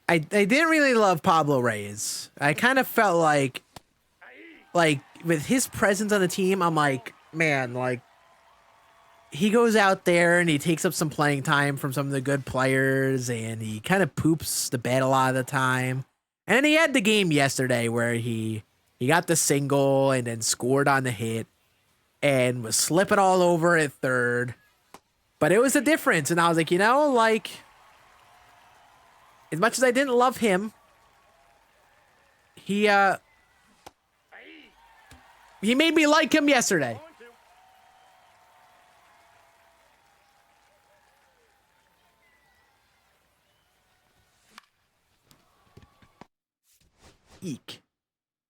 I didn't really love Pablo Reyes. I kind of felt like with his presence on the team, I'm like, man, like he goes out there and he takes up some playing time from some of the good players and he kind of poops the bed a lot of the time. And then he had the game yesterday where he got the single and then scored on the hit and was slipping all over at third. But it was a difference. And I was like, you know, like, as much as I didn't love him, he made me like him yesterday. One, two. Eek.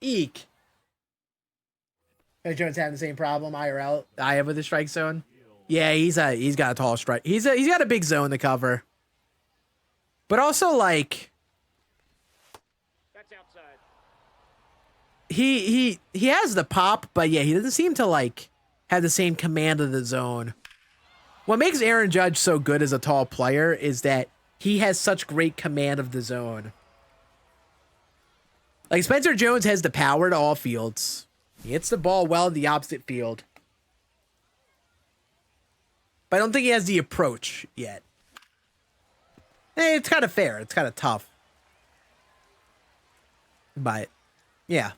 Eek. Is Jones having the same problem IRL I have with the strike zone? Yeah, he's got a tall strike. He's got a big zone to cover. But also like That's outside. he has the pop, but yeah, he doesn't seem to like have the same command of the zone. What makes Aaron Judge so good as a tall player is that he has such great command of the zone. Like Spencer Jones has the power to all fields. He hits the ball well in the opposite field. But I don't think he has the approach yet. It's kind of fair. It's kind of tough. But, yeah.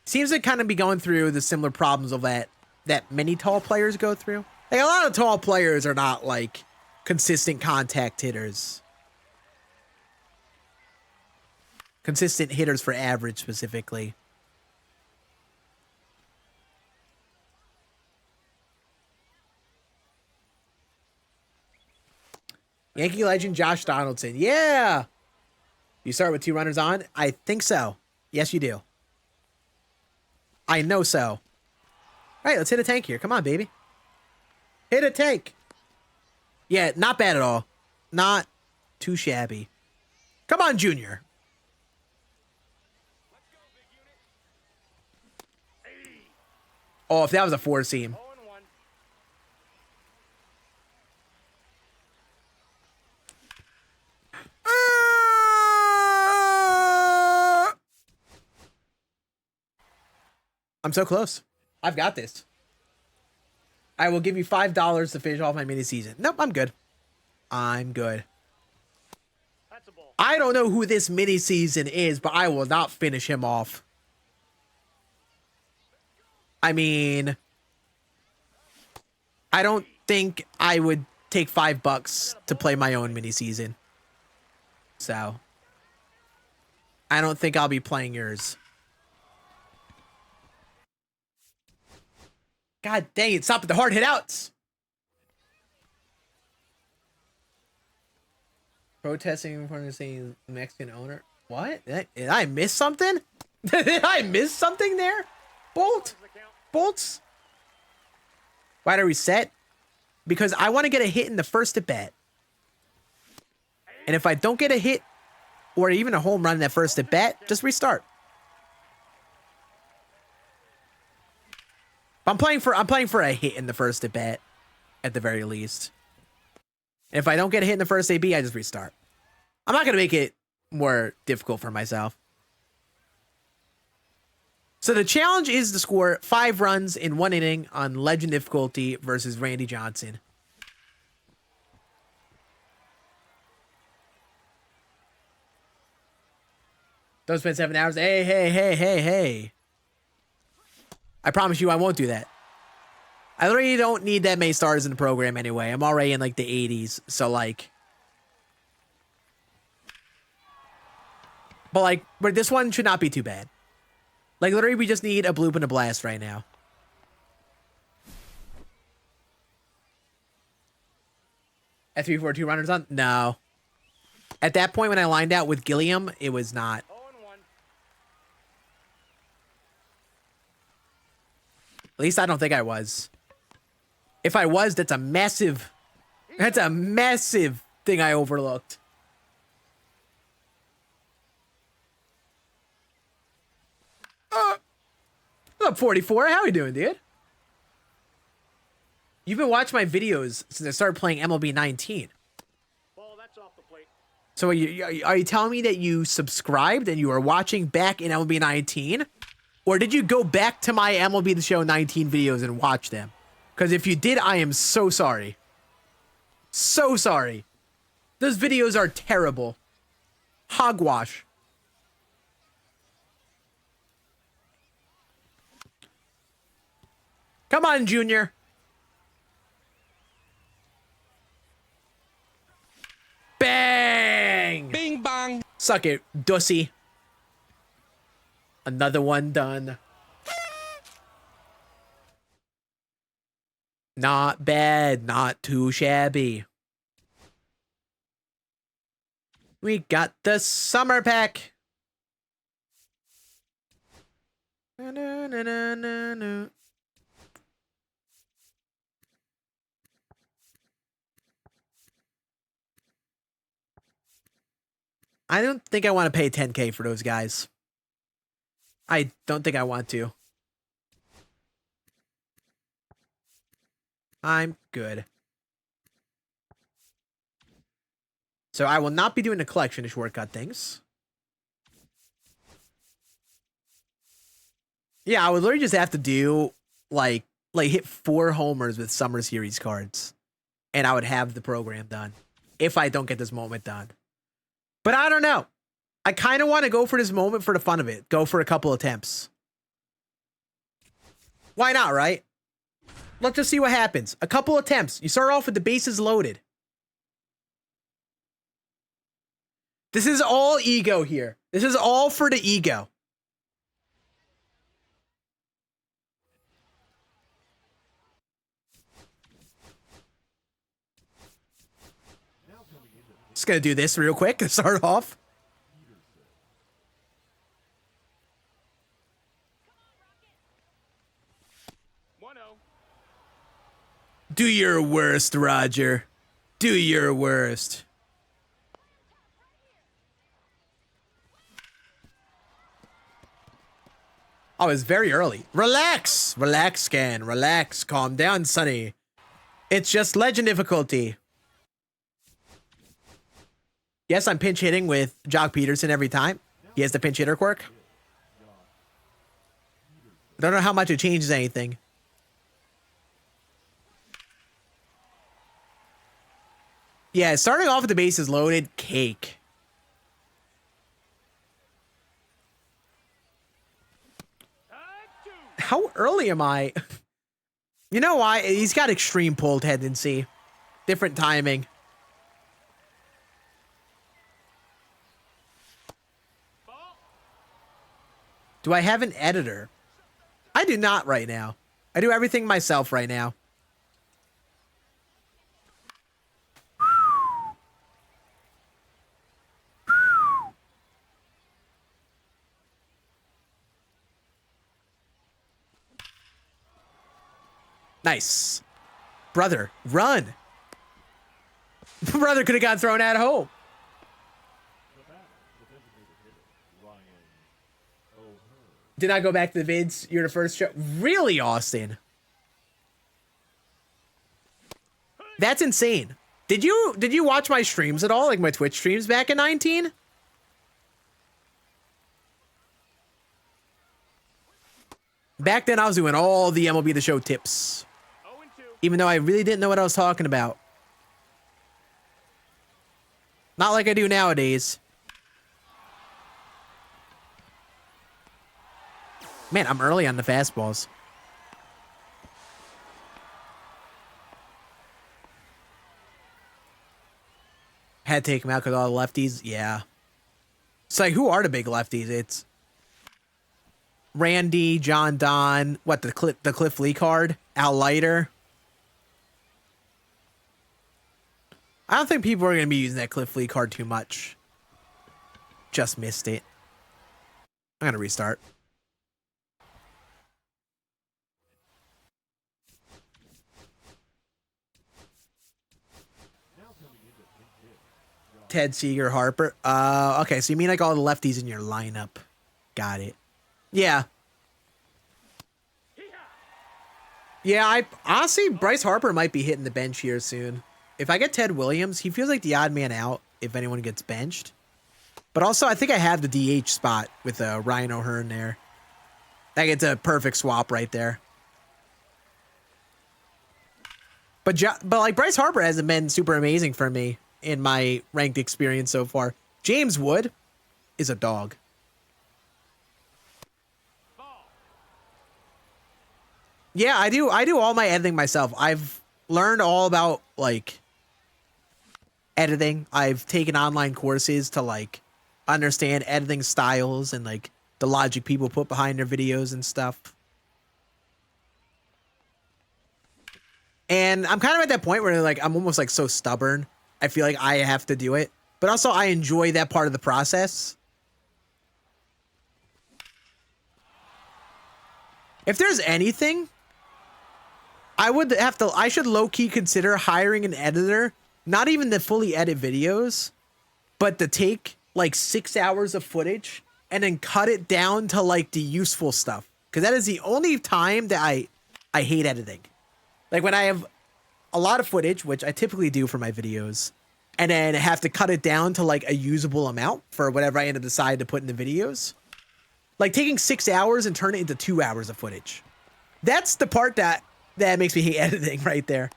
Seems to kind of be going through the similar problems of that many tall players go through. Like, a lot of tall players are not, like, consistent contact hitters. Consistent hitters for average, specifically. Yankee legend Josh Donaldson. Yeah. You start with 2 runners on? I think so. Yes, you do. I know so. All right, let's hit a tank here. Come on, baby. Hit a tank. Yeah, not bad at all. Not too shabby. Come on, Junior. Oh, if that was a 4-seam. 0-1. I'm so close. I've got this. I will give you $5 to finish off my mini season. Nope, I'm good. I'm good. That's a ball. I don't know who this mini season is, but I will not finish him off. I mean, I don't think I would take $5 to play my own mini season. So, I don't think I'll be playing yours. God dang it, stop with the hard hit outs. Protesting in front of the Mexican owner. What? Did I miss something? Did I miss something there? Bolt? The count. Bolts? Why do I reset? Because I want to get a hit in the first at bat. And if I don't get a hit or even a home run in that first at bat, just restart. I'm playing for a hit in the first at bat, at the very least. And if I don't get a hit in the first AB, I just restart. I'm not gonna make it more difficult for myself. So the challenge is to score 5 runs in 1 inning on legend difficulty versus Randy Johnson. Don't spend 7 hours. Hey. I promise you I won't do that. I literally don't need that many stars in the program anyway. I'm already in like the 80s. So like. But this one should not be too bad. Like literally we just need a bloop and a blast right now. At 342 runners on? No. At that point when I lined out with Gilliam, it was not. 0-1. At least I don't think I was. If I was, that's a massive thing I overlooked. What's up, 44? How you doing, dude? You've been watching my videos since I started playing MLB 19. Ball, that's off the plate. So are you telling me that you subscribed and you are watching back in MLB 19? Or did you go back to my MLB The Show 19 videos and watch them? Because if you did, I am so sorry. So sorry. Those videos are terrible. Hogwash. Come on, Junior. Bang! Bing bang. Suck it, Dussy. Another one done. Not bad, not too shabby. We got the summer pack. Na-na-na-na-na-na. I don't think I want to pay 10K for those guys. I don't think I want to. I'm good. So I will not be doing a collection of shortcut things. Yeah, I would literally just have to do like hit 4 homers with Summer Series cards. And I would have the program done. If I don't get this moment done. But I don't know. I kind of want to go for this moment for the fun of it. Go for a couple attempts. Why not, right? Let's just see what happens. A couple attempts. You start off with the bases loaded. This is all ego here. This is all for the ego. Just gonna do this real quick to start off. Do your worst, Roger. Do your worst. Oh, it's very early. Relax. Relax, Scann. Relax. Calm down, Sonny. It's just legend difficulty. Yes, I'm pinch hitting with Jock Peterson every time. He has the pinch hitter quirk. I don't know how much it changes anything. Yeah, starting off with the bases loaded, cake. How early am I? You know why? He's got extreme pull tendency. Different timing. Do I have an editor? I do not right now. I do everything myself right now. Nice. Brother, run. Brother could have got thrown at home. Did I go back to the vids? You're the first show. Really, Austin? That's insane. Did you watch my streams at all? Like my Twitch streams back in 19? Back then I was doing all the MLB The Show tips. Even though I really didn't know what I was talking about. Not like I do nowadays. Man, I'm early on the fastballs. Had to take him out because all the lefties. Yeah. It's like, who are the big lefties? It's Randy, John Don, what, the Cliff Lee card? Al Leiter. I don't think people are going to be using that Cliff Lee card too much. Just missed it. I'm going to restart. Ted, Seager, Harper. Okay, so you mean like all the lefties in your lineup. Got it. Yeah. Yeah, I honestly, Bryce Harper might be hitting the bench here soon. If I get Ted Williams, he feels like the odd man out if anyone gets benched. But also, I think I have the DH spot with Ryan O'Hearn there. Like, it's a perfect swap right there. But like, Bryce Harper hasn't been super amazing for me in my ranked experience so far. James Wood is a dog. Yeah, I do all my editing myself. I've learned all about, like, editing. I've taken online courses to, like, understand editing styles and, like, the logic people put behind their videos and stuff. And I'm kind of at that point where, like, I'm almost, like, so stubborn. I feel like I have to do it. But also, I enjoy that part of the process. If there's anything, I should low-key consider hiring an editor, not even to fully edit videos, but to take, like, 6 hours of footage and then cut it down to, like, the useful stuff. Because that is the only time that I hate editing. Like, when I have a lot of footage, which I typically do for my videos, and then have to cut it down to, like, a usable amount for whatever I end up deciding to put in the videos. Like, taking 6 hours and turn it into 2 hours of footage. That's the part that makes me hate editing right there.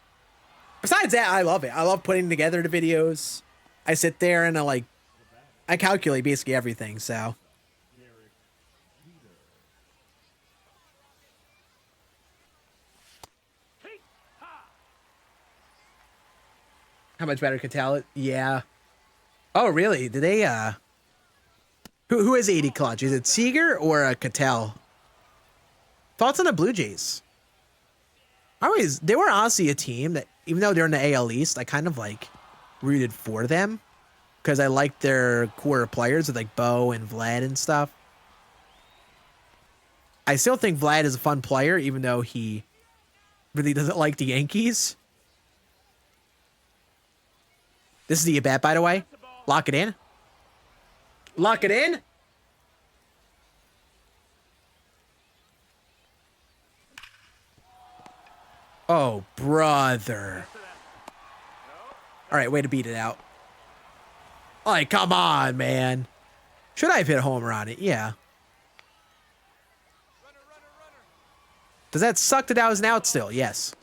Besides that, I love it. I love putting together the videos. I sit there and I calculate basically everything, so. How much better Cattell? Yeah. Oh, really? Did they, Who is 80 clutch? Is it Seager or Cattell? Thoughts on the Blue Jays? They were honestly a team that, even though they're in the AL East, I kind of, like, rooted for them. Because I like their core players with, like, Bo and Vlad and stuff. I still think Vlad is a fun player, even though he really doesn't like the Yankees. This is the at-bat, by the way. Lock it in. Lock it in. Oh, brother. All right, way to beat it out. Like, come on, man. Should I have hit a homer on it? Yeah. Does that suck that was an out still? Yes.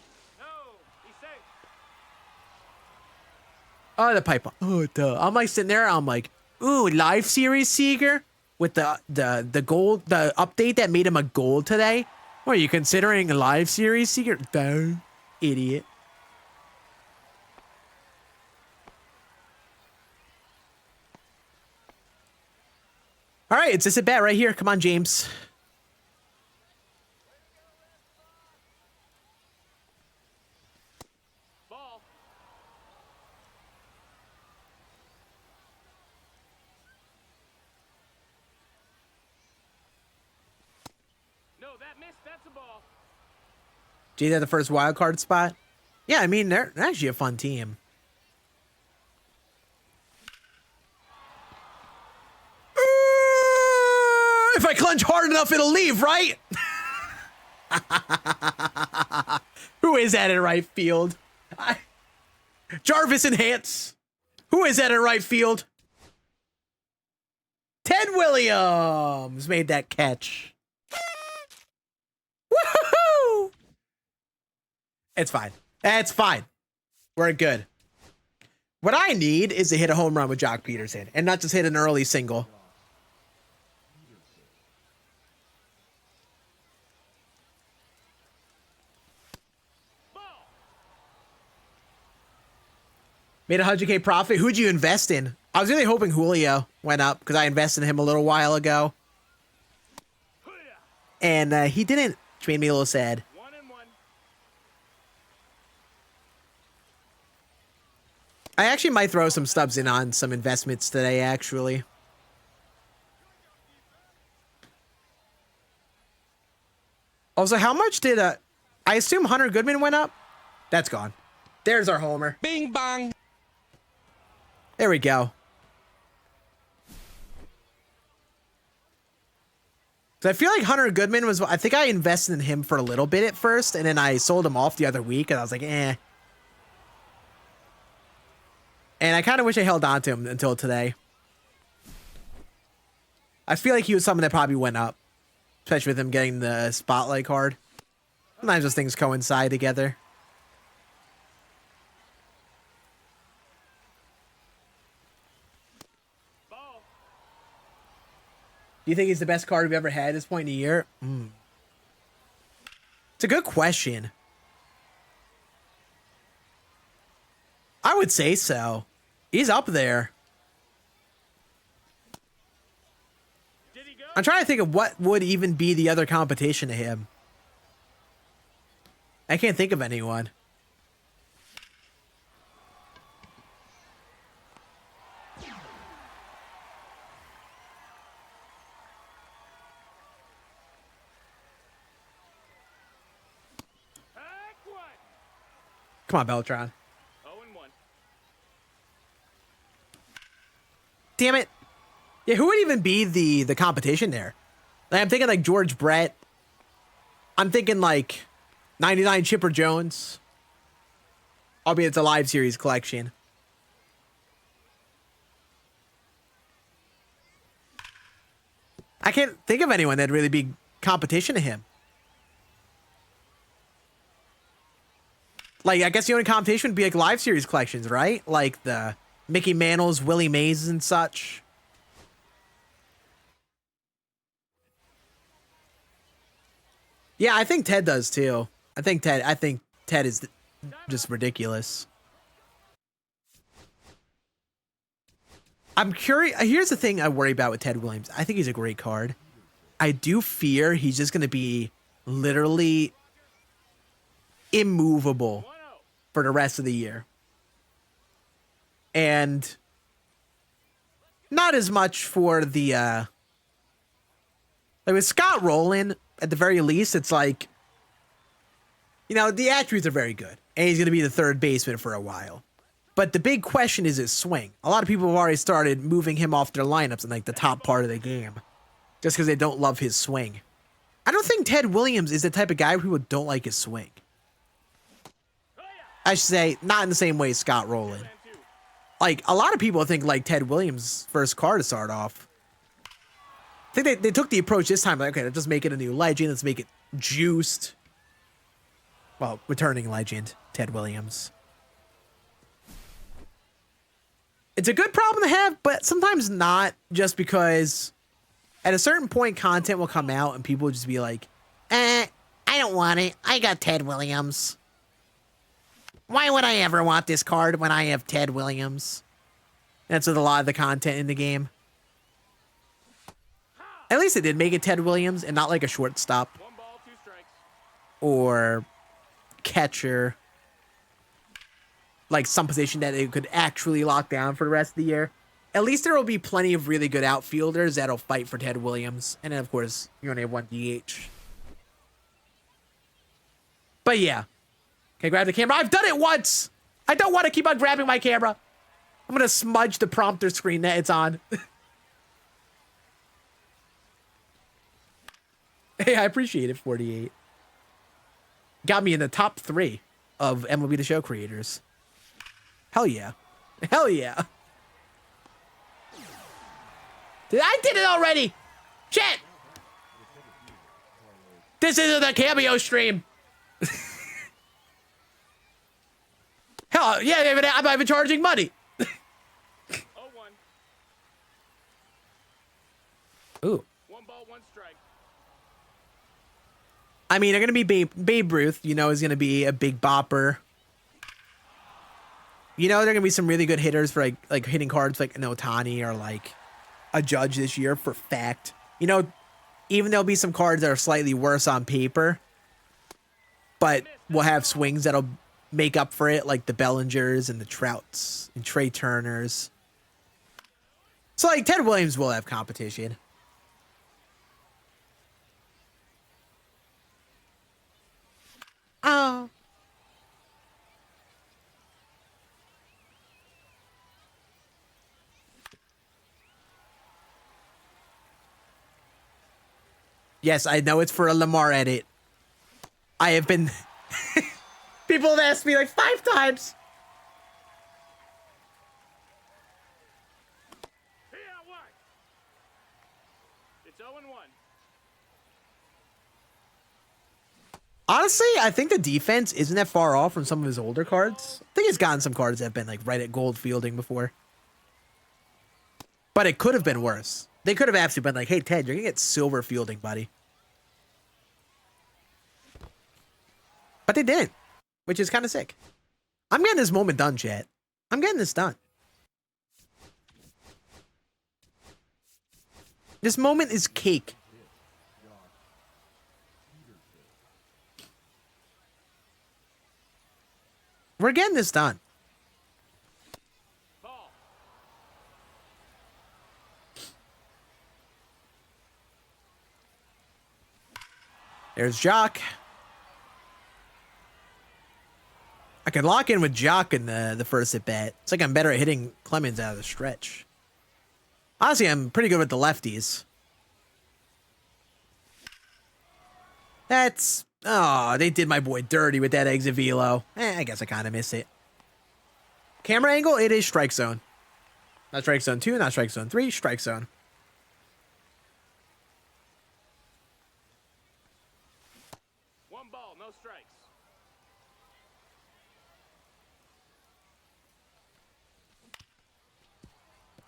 Oh, the pipe. Oh, duh. I'm like sitting there. I'm like, ooh, live series Seager with the gold, the update that made him a gold today. What, are you considering a live series Seager? Duh, idiot. All right, it's this at bat right here. Come on, James. Gee, they're the first wild card spot. Yeah, I mean, they're actually a fun team. If I clutch hard enough, it'll leave, right? Who is that in right field? Jarvis Enhance. Who is that in right field? Ted Williams made that catch. Woohoo! It's fine. It's fine. We're good. What I need is to hit a home run with Jock Peterson and not just hit an early single. Made a 100K profit. Who'd you invest in? I was really hoping Julio went up because I invested in him a little while ago. And he didn't, which made me a little sad. I actually might throw some stubs in on some investments today, actually. Also, how much did I assume Hunter Goodman went up? That's gone. There's our homer. Bing bang. There we go. So I feel like Hunter Goodman was, I think I invested in him for a little bit at first, and then I sold him off the other week, and I was like, eh. And I kind of wish I held on to him until today. I feel like he was someone that probably went up, especially with him getting the spotlight card. Sometimes those things coincide together. Do you think he's the best card we've ever had at this point in the year? It's a good question. I would say so. He's up there. I'm trying to think of what would even be the other competition to him. I can't think of anyone. Come on, Beltron. 0-1. Damn it. Yeah, who would even be the competition there? Like, I'm thinking like George Brett. I'm thinking like 99 Chipper Jones. Albeit it's a live series collection. I can't think of anyone that'd really be competition to him. Like, I guess the only competition would be like live series collections, right? Like the Mickey Mantles, Willie Mays, and such. Yeah, I think Ted does too. I think Ted is just ridiculous. I'm curious. Here's the thing I worry about with Ted Williams. I think he's a great card. I do fear he's just going to be literally immovable for the rest of the year. And not as much for the like with Scott Rowland, at the very least, it's like, you know, the attributes are very good. And he's going to be the third baseman for a while. But the big question is his swing. A lot of people have already started moving him off their lineups in like the top part of the game, just because they don't love his swing. I don't think Ted Williams is the type of guy who people don't like his swing. I should say, not in the same way as Scott Rowland. Like, a lot of people think like Ted Williams' first card to start off. I think they took the approach this time, like, okay, let's just make it a new legend. Let's make it juiced. Well, returning legend, Ted Williams. It's a good problem to have, but sometimes not, just because at a certain point, content will come out and people will just be like, I don't want it. I got Ted Williams. Why would I ever want this card when I have Ted Williams? That's with a lot of the content in the game. At least it did make it Ted Williams and not like a shortstop. 1 ball, 2 strikes. Or catcher. Like some position that it could actually lock down for the rest of the year. At least there will be plenty of really good outfielders that'll fight for Ted Williams. And then, of course, you only have 1 DH. But yeah. Okay, grab the camera. I've done it once. I don't want to keep on grabbing my camera. I'm going to smudge the prompter screen that it's on. Hey, I appreciate it, 48. Got me in the top 3 of MLB The Show creators. Hell yeah. Hell yeah. I did it already. Shit. This isn't a cameo stream. Hell, yeah, I'm not even charging money. 0-1. Ooh. 1 ball, 1 strike. I mean, they're going to be Babe Ruth, you know, is going to be a big bopper. You know, there are going to be some really good hitters for like hitting cards like an Ohtani or like a Judge this year for fact. You know, even there'll be some cards that are slightly worse on paper, but will have swings that'll make up for it, like the Bellingers and the Trouts and Trey Turners. So, like, Ted Williams will have competition. Oh. Yes, I know it's for a Lamar edit. I have been... People have asked me like 5 times. Yeah, what? It's 0-1. Honestly, I think the defense isn't that far off from some of his older cards. I think he's gotten some cards that have been like right at gold fielding before. But it could have been worse. They could have absolutely been like, hey, Ted, you're going to get silver fielding, buddy. But they didn't, which is kind of sick. I'm getting this moment done, chat. I'm getting this done. This moment is cake. We're getting this done. Ball. There's Jock. I can lock in with Jock in the first at bat. It's like I'm better at hitting Clemens out of the stretch. Honestly, I'm pretty good with the lefties. That's... Oh, they did my boy dirty with that exit velo. I guess I kind of miss it. Camera angle, it is strike zone. Not strike zone 2, not strike zone 3, strike zone. One ball, no strikes.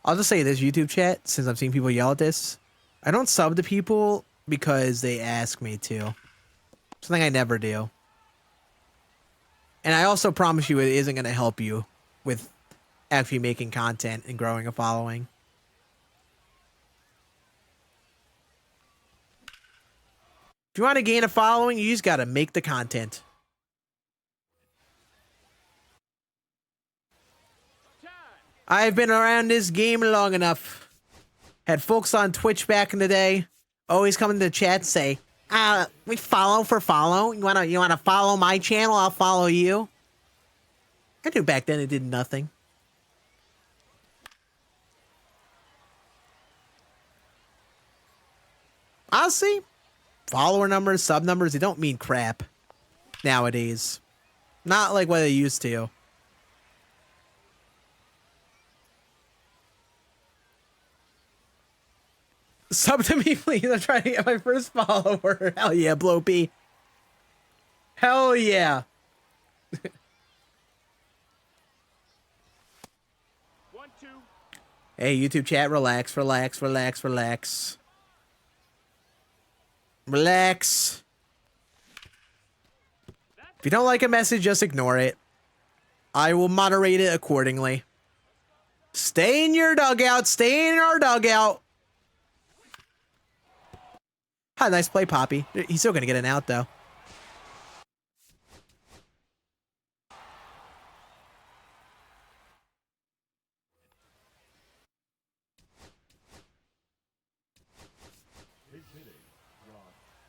I'll just say this, YouTube chat, since I'm seeing people yell at this. I don't sub to people because they ask me to. Something I never do. And I also promise you it isn't going to help you with actually making content and growing a following. If you want to gain a following, you just got to make the content. I've been around this game long enough. Had folks on Twitch back in the day always come into the chat and say, we follow for follow. You wanna follow my channel? I'll follow you. I knew back then it did nothing. Honestly, follower numbers, sub numbers, they don't mean crap nowadays. Not like what they used to. Sub to me, please. I'm trying to get my first follower. Hell yeah, Blow P. Hell yeah. 1-2. Hey, YouTube chat, relax, relax, relax, relax. Relax. If you don't like a message, just ignore it. I will moderate it accordingly. Stay in your dugout. Stay in our dugout. Hi, nice play, Poppy. He's still going to get an out, though.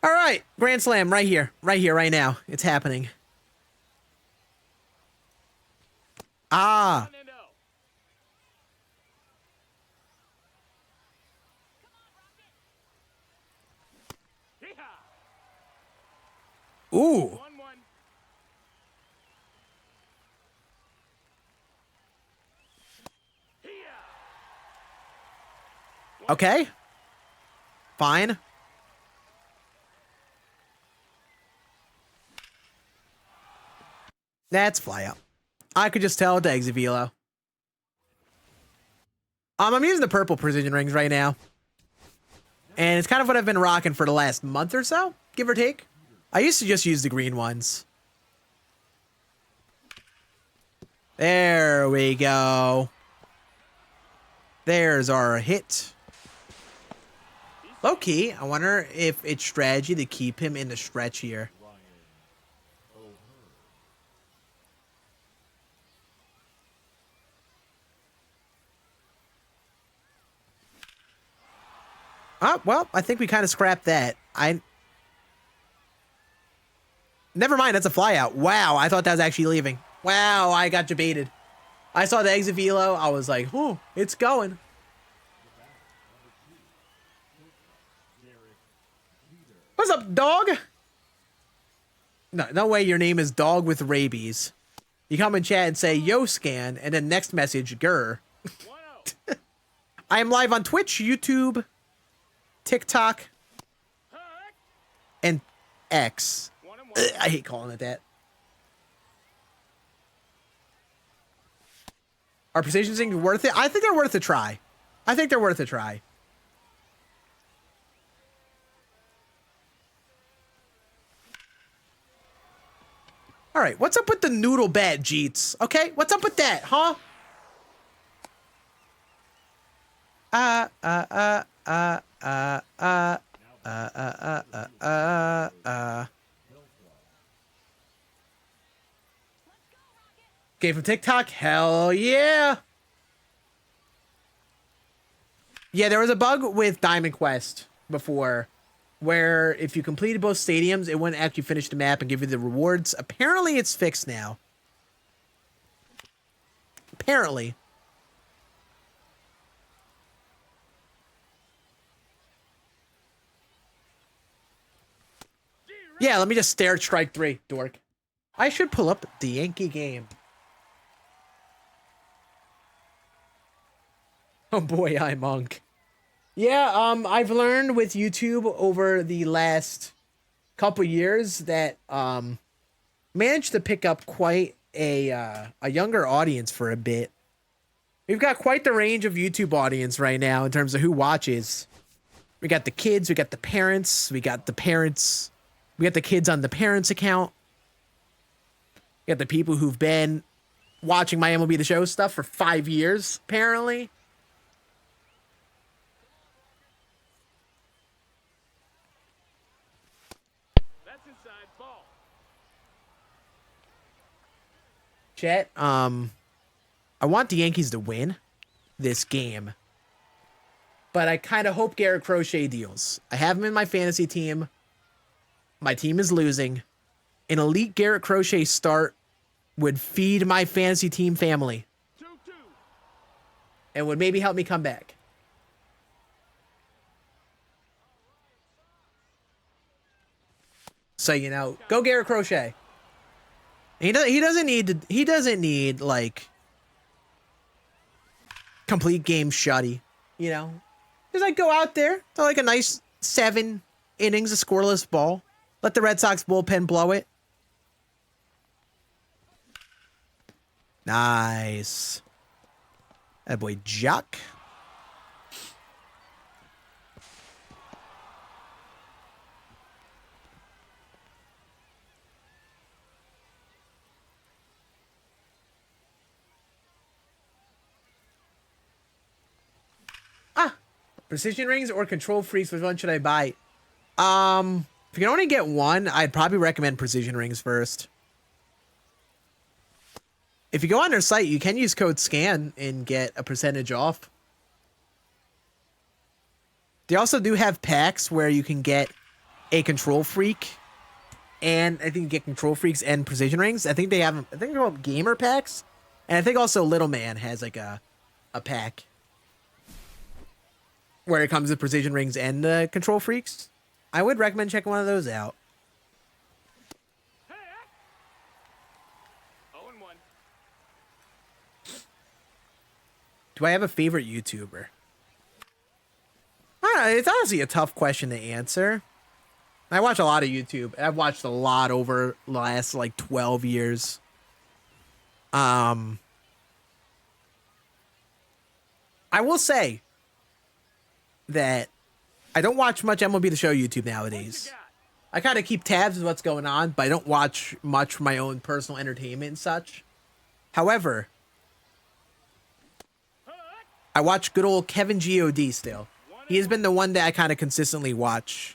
All right, Grand Slam right here, right now. It's happening. Ah. 1-0. Yeehaw. Ooh. 1-1. Here. Okay. Fine. That's fly out. I could just tell with the exit velo. I'm using the purple precision rings right now. And it's kind of what I've been rocking for the last month or so, give or take. I used to just use the green ones. There we go. There's our hit. Low key, I wonder if it's strategy to keep him in the stretch here. Oh, well, I think we kind of scrapped that. Never mind, that's a fly out. Wow, I thought that was actually leaving. Wow, I got debated. I saw the exit velo. I was like, oh, it's going. What's up, dog? No way your name is Dog with Rabies. You come in chat and say, yo, Scan, and then next message, grr. I am live on Twitch, YouTube, TikTok, and X. I hate calling it that. Are precision things worth it? I think they're worth a try. I think they're worth a try. All right, what's up with the noodle bat, Jeets? Okay, what's up with that, huh? Okay, from TikTok, hell yeah. Yeah, there was a bug with Diamond Quest before where if you completed both stadiums, it wouldn't actually finish the map and give you the rewards. Apparently, it's fixed now. Apparently. Yeah, let me just stare at strike 3, dork. I should pull up the Yankee game. Oh boy, I'm Monk. Yeah, I've learned with YouTube over the last couple years that managed to pick up quite a younger audience for a bit. We've got quite the range of YouTube audience right now in terms of who watches. We got the kids, we got the parents, we got the kids on the parents' account. We got the people who've been watching my MLB The Show stuff for 5 years, apparently. Chat, I want the Yankees to win this game, but I kind of hope Garrett Crochet deals. I have him in my fantasy team. My team is losing. An elite Garrett Crochet start would feed my fantasy team family 2-2. and would maybe help me come back. So, you know, go Garrett Crochet. He doesn't need like complete game shutty, you know. Just like go out there, throw like a nice 7 innings of scoreless ball. Let the Red Sox bullpen blow it. Nice. That boy Jock. Precision rings or control freaks, which one should I buy? If you can only get one, I'd probably recommend precision rings first. If you go on their site, you can use code SCAN and get a percentage off. They also do have packs where you can get a control freak, and I think you get control freaks and precision rings. I think they're called gamer packs, and I think also Little Man has like a pack where it comes with precision rings and the control freaks. I would recommend checking one of those out. 0-1. Do I have a favorite YouTuber? I don't know, it's honestly a tough question to answer. I watch a lot of YouTube. I've watched a lot over the last like 12 years. I will say that I don't watch much MLB The Show YouTube nowadays. I kind of keep tabs with what's going on, but I don't watch much for my own personal entertainment and such. However, I watch good old Kevin G.O.D. still. He has been the one that I kind of consistently watch.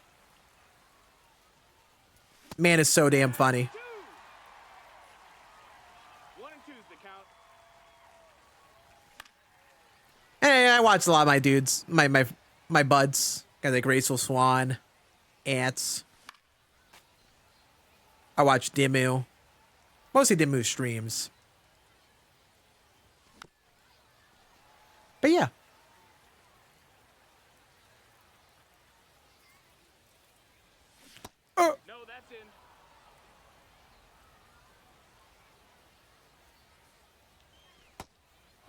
Man is so damn funny. 1-2's the count. Hey, I watch a lot of my dudes, my buds. Got the Graceful Swan, Ants. I watch Dimmu. Mostly Dimmu streams. But yeah. No, that's in.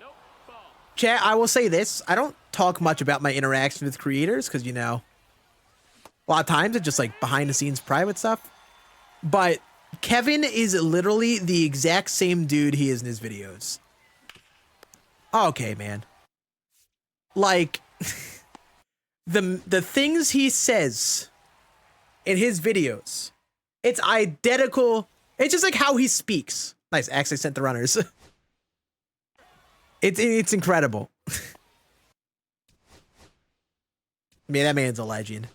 Nope, ball. Chat, I will say this. I don't talk much about my interaction with creators because, you know, a lot of times it's just like behind the scenes private stuff. But Kevin is literally the exact same dude he is in his videos. Okay, man. Like, the things he says in his videos, it's identical. It's just like how he speaks. Nice, actually sent the runners. It's incredible. Man, that man's a legend.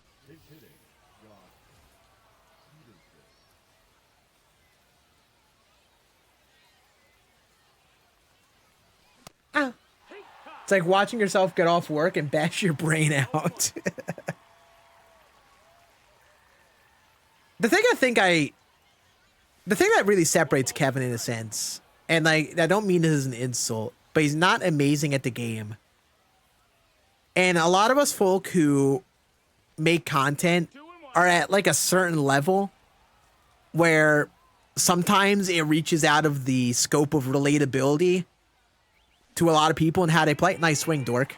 It's like watching yourself get off work and bash your brain out. The thing that really separates Kevin in a sense, and like, I don't mean this as an insult, but he's not amazing at the game. And a lot of us folk who make content are at like a certain level where sometimes it reaches out of the scope of relatability to a lot of people and how they play. Nice swing, dork.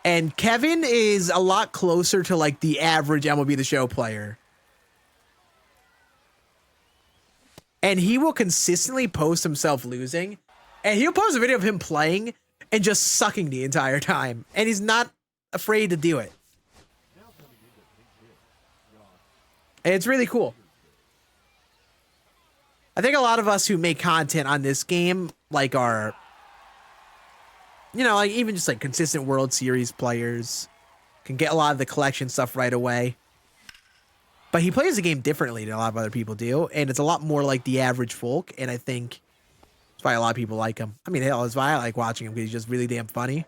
And Kevin is a lot closer to like the average MLB The Show player. And he will consistently post himself losing. And he'll post a video of him playing and just sucking the entire time. And he's not afraid to do it. And it's really cool. I think a lot of us who make content on this game, like are, you know, like even just like consistent World Series players, can get a lot of the collection stuff right away. But he plays the game differently than a lot of other people do, and it's a lot more like the average folk, and I think that's why a lot of people like him. I mean, hell, that's why I like watching him, because he's just really damn funny.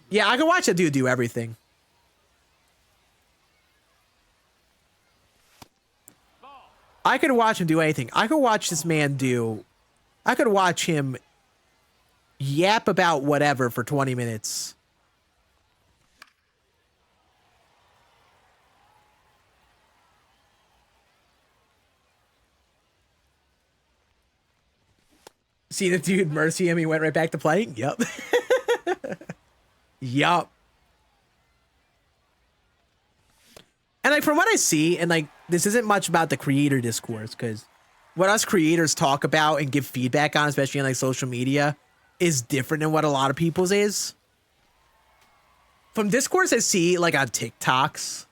Yeah, I can watch that dude do everything. I could watch him do anything. I could watch this man do... I could watch him yap about whatever for 20 minutes. See the dude mercy him, he went right back to playing? Yup. Yup. And like from what I see, and like this isn't much about the creator discourse, because what us creators talk about and give feedback on, especially on like social media, is different than what a lot of people's is. From discourse I see like on TikToks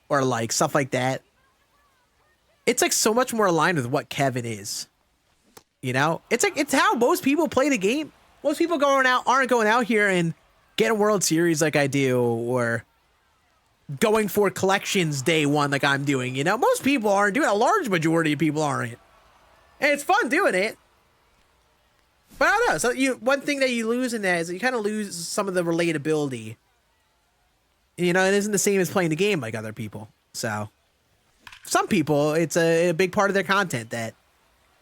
or like stuff like that, it's like so much more aligned with what Kevin is. You know, it's like, it's how most people play the game. Most people aren't going out here and getting World Series like I do, or going for collections day one like I'm doing. You know, most people aren't doing it. A large majority of people aren't. And it's fun doing it. But I don't know. So one thing that you lose in that is that you kind of lose some of the relatability. You know, it isn't the same as playing the game like other people. So some people, it's a big part of their content that,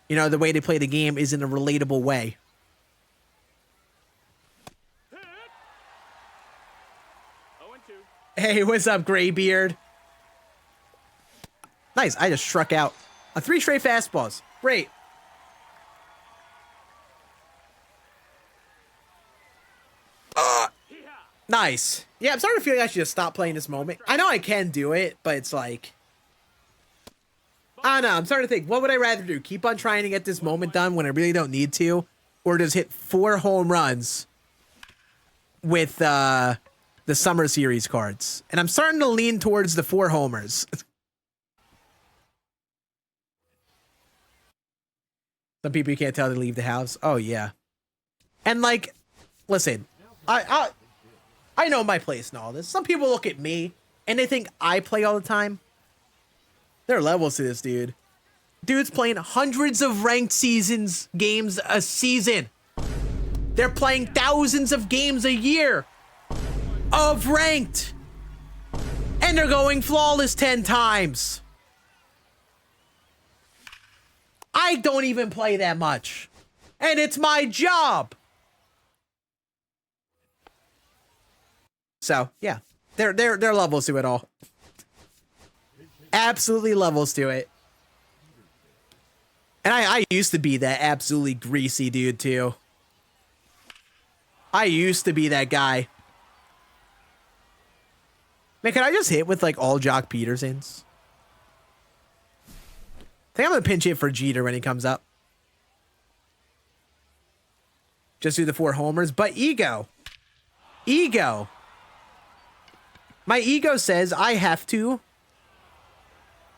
you know, the way they play the game is in a relatable way. Hey, what's up, Graybeard? Nice, I just struck out on 3 straight fastballs. Great. Nice. Yeah, I'm starting to feel like I should just stop playing this moment. I know I can do it, but it's like, I don't know. I'm starting to think, what would I rather do? Keep on trying to get this moment done when I really don't need to, or just hit 4 home runs with the Summer Series cards? And I'm starting to lean towards the 4 homers. Some people you can't tell to leave the house. Oh yeah. And like, listen, I know my place and all this. Some people look at me and they think I play all the time. There are levels to this, dude. Dude's playing hundreds of ranked games a season. They're playing thousands of games a year of ranked. And they're going flawless 10 times. I don't even play that much. And it's my job. So, yeah. They're levels to it all. Absolutely levels to it. And I used to be that absolutely greasy dude, too. I used to be that guy. Man, can I just hit with, like, all Jock Petersons? I think I'm going to pinch hit for Jeter when he comes up. Just do the 4 homers. But ego. Ego. My ego says I have to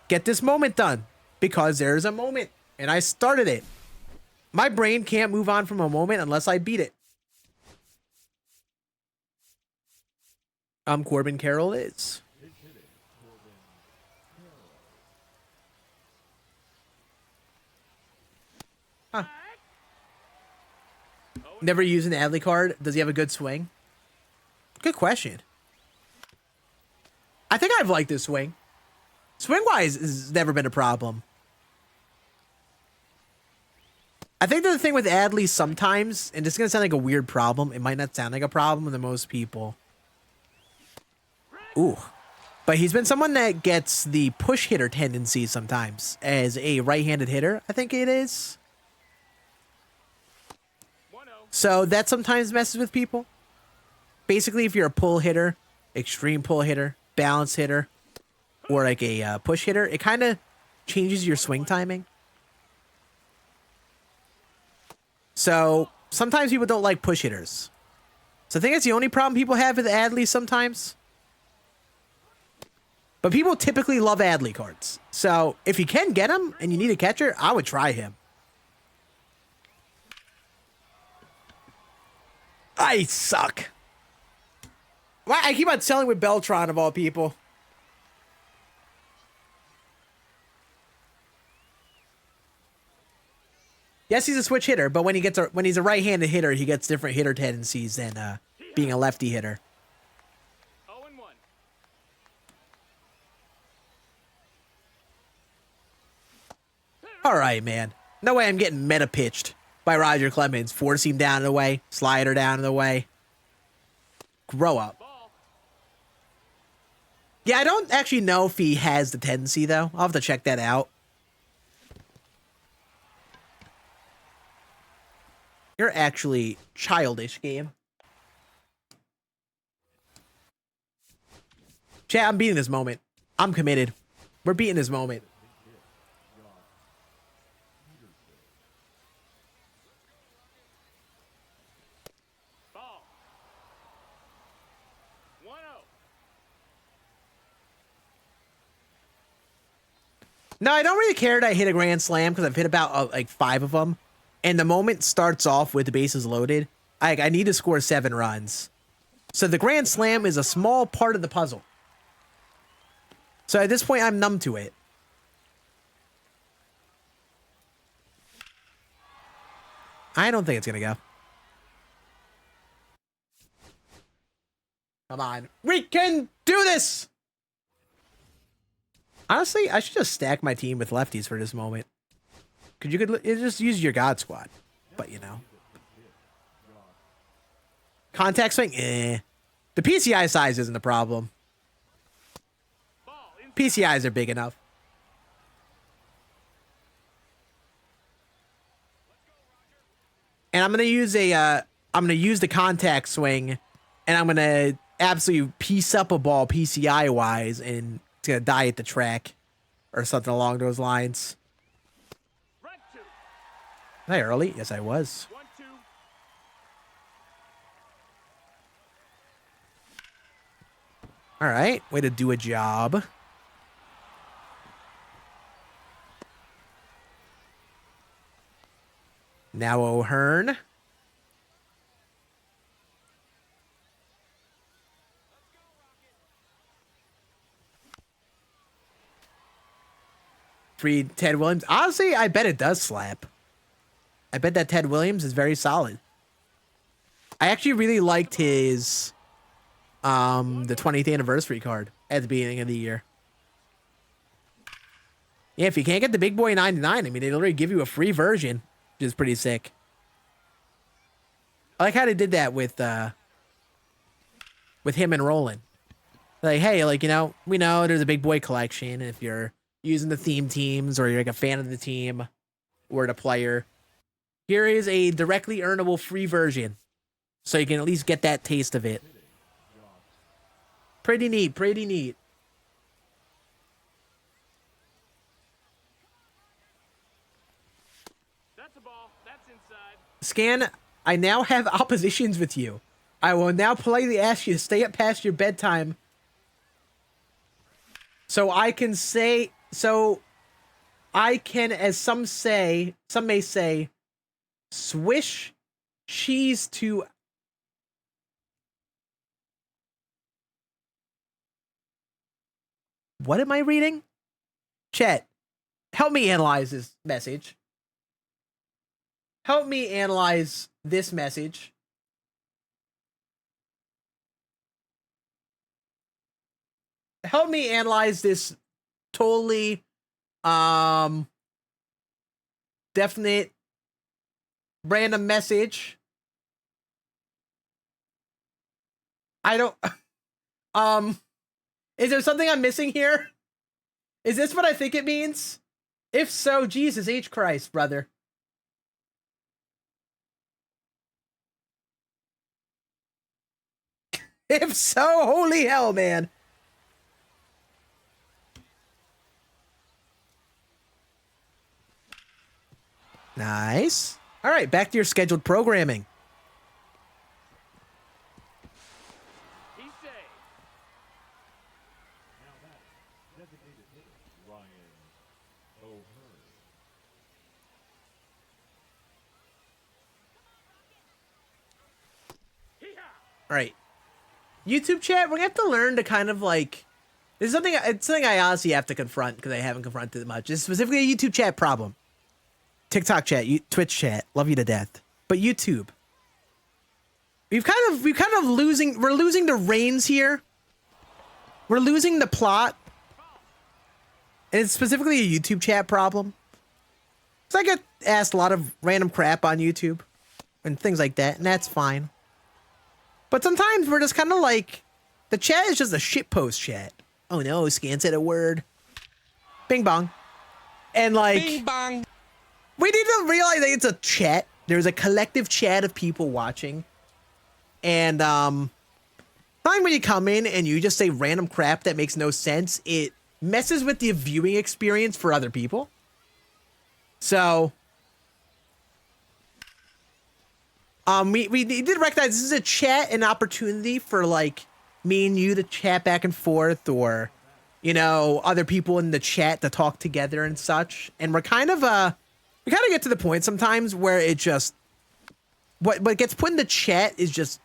get this moment done. Because there's a moment. And I started it. My brain can't move on from a moment unless I beat it. Corbin Carroll is. Huh. Never used an Adley card. Does he have a good swing? Good question. I think I've liked this swing. Swing-wise has never been a problem. I think the thing with Adley sometimes, and it's going to sound like a weird problem. It might not sound like a problem to most people. Ooh. But he's been someone that gets the push hitter tendency sometimes as a right-handed hitter, I think it is. So that sometimes messes with people. Basically, if you're a pull hitter, extreme pull hitter, balance hitter, or like a push hitter, it kind of changes your swing timing. So sometimes people don't like push hitters. So I think that's the only problem people have with Adley sometimes. But people typically love Adley cards. So if you can get him and you need a catcher, I would try him. I suck. Why I keep on selling with Beltron of all people. Yes, he's a switch hitter, but when he's a right-handed hitter, he gets different hitter tendencies than being a lefty hitter. 0-1. All right, man. No way I'm getting meta pitched by Roger Clemens. Four seam down and away, slider down and away. Grow up. Yeah, I don't actually know if he has the tendency, though. I'll have to check that out. You're actually childish, game. Chat, I'm beating this moment. I'm committed. We're beating this moment. Ball. 1-0. No, I don't really care that I hit a grand slam because I've hit about like 5 of them. And the moment starts off with the bases loaded. I need to score 7 runs. So the grand slam is a small part of the puzzle. So at this point, I'm numb to it. I don't think it's going to go. Come on. We can do this! Honestly, I should just stack my team with lefties for this moment. You could just use your God Squad. But, you know. Contact swing? Eh. The PCI size isn't the problem. PCIs are big enough. And I'm gonna use the contact swing, and I'm gonna absolutely piece up a ball PCI wise, and it's gonna die at the track, or something along those lines. Was I early? Yes, I was. 1-2. All right, way to do a job. Now O'Hearn. Free Ted Williams. Honestly, I bet it does slap. I bet that Ted Williams is very solid. I actually really liked his the 20th anniversary card at the beginning of the year. Yeah, if you can't get the big boy 99, I mean, they literally give you a free version, which is pretty sick. I like how they did that with him and Roland. Like, hey, like, you know, we know there's a big boy collection. And if you're using the theme teams or you're like a fan of the team or the player, here is a directly earnable free version. So you can at least get that taste of it. Pretty neat, pretty neat. That's a ball. That's inside. Scann, I now have oppositions with you. I will now politely ask you to stay up past your bedtime so I can, as some may say, swish cheese to... What am I reading? Chat, help me analyze this message. Help me analyze this message. Help me analyze this totally definite random message. I don't is there something I'm missing here? Is this what I think it means? If so, Jesus H. Christ, brother. If so, holy hell, man. Nice. All right, back to your scheduled programming. He's safe. All right. YouTube chat, we're gonna have to learn to kind of like, it's something I honestly have to confront because I haven't confronted it much. It's specifically a YouTube chat problem. TikTok chat, Twitch chat, love you to death. But YouTube, we're losing the reins here. We're losing the plot. And it's specifically a YouTube chat problem. So I get asked a lot of random crap on YouTube and things like that, and that's fine. But sometimes we're just kind of like, the chat is just a shitpost chat. Oh no, Scann said a word. Bing bong. And like, Bing bang. we need to realize that it's a chat. There's a collective chat of people watching. And time when you come in and you just say random crap that makes no sense, it messes with the viewing experience for other people. So we did recognize this is a chat, an opportunity for like me and you to chat back and forth, or you know, other people in the chat to talk together and such. And we kind of get to the point sometimes where it just what gets put in the chat is just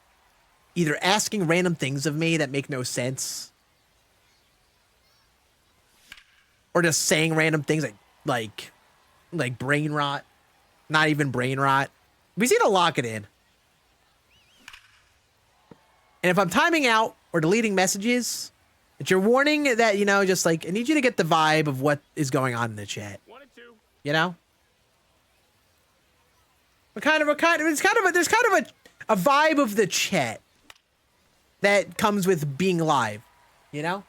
either asking random things of me that make no sense, or just saying random things like brain rot, not even brain rot. We need to lock it in. And if I'm timing out or deleting messages, it's your warning that, you know, just like, I need you to get the vibe of what is going on in the chat. 1 and 2. You know? There's kind of a vibe of the chat that comes with being live, you know?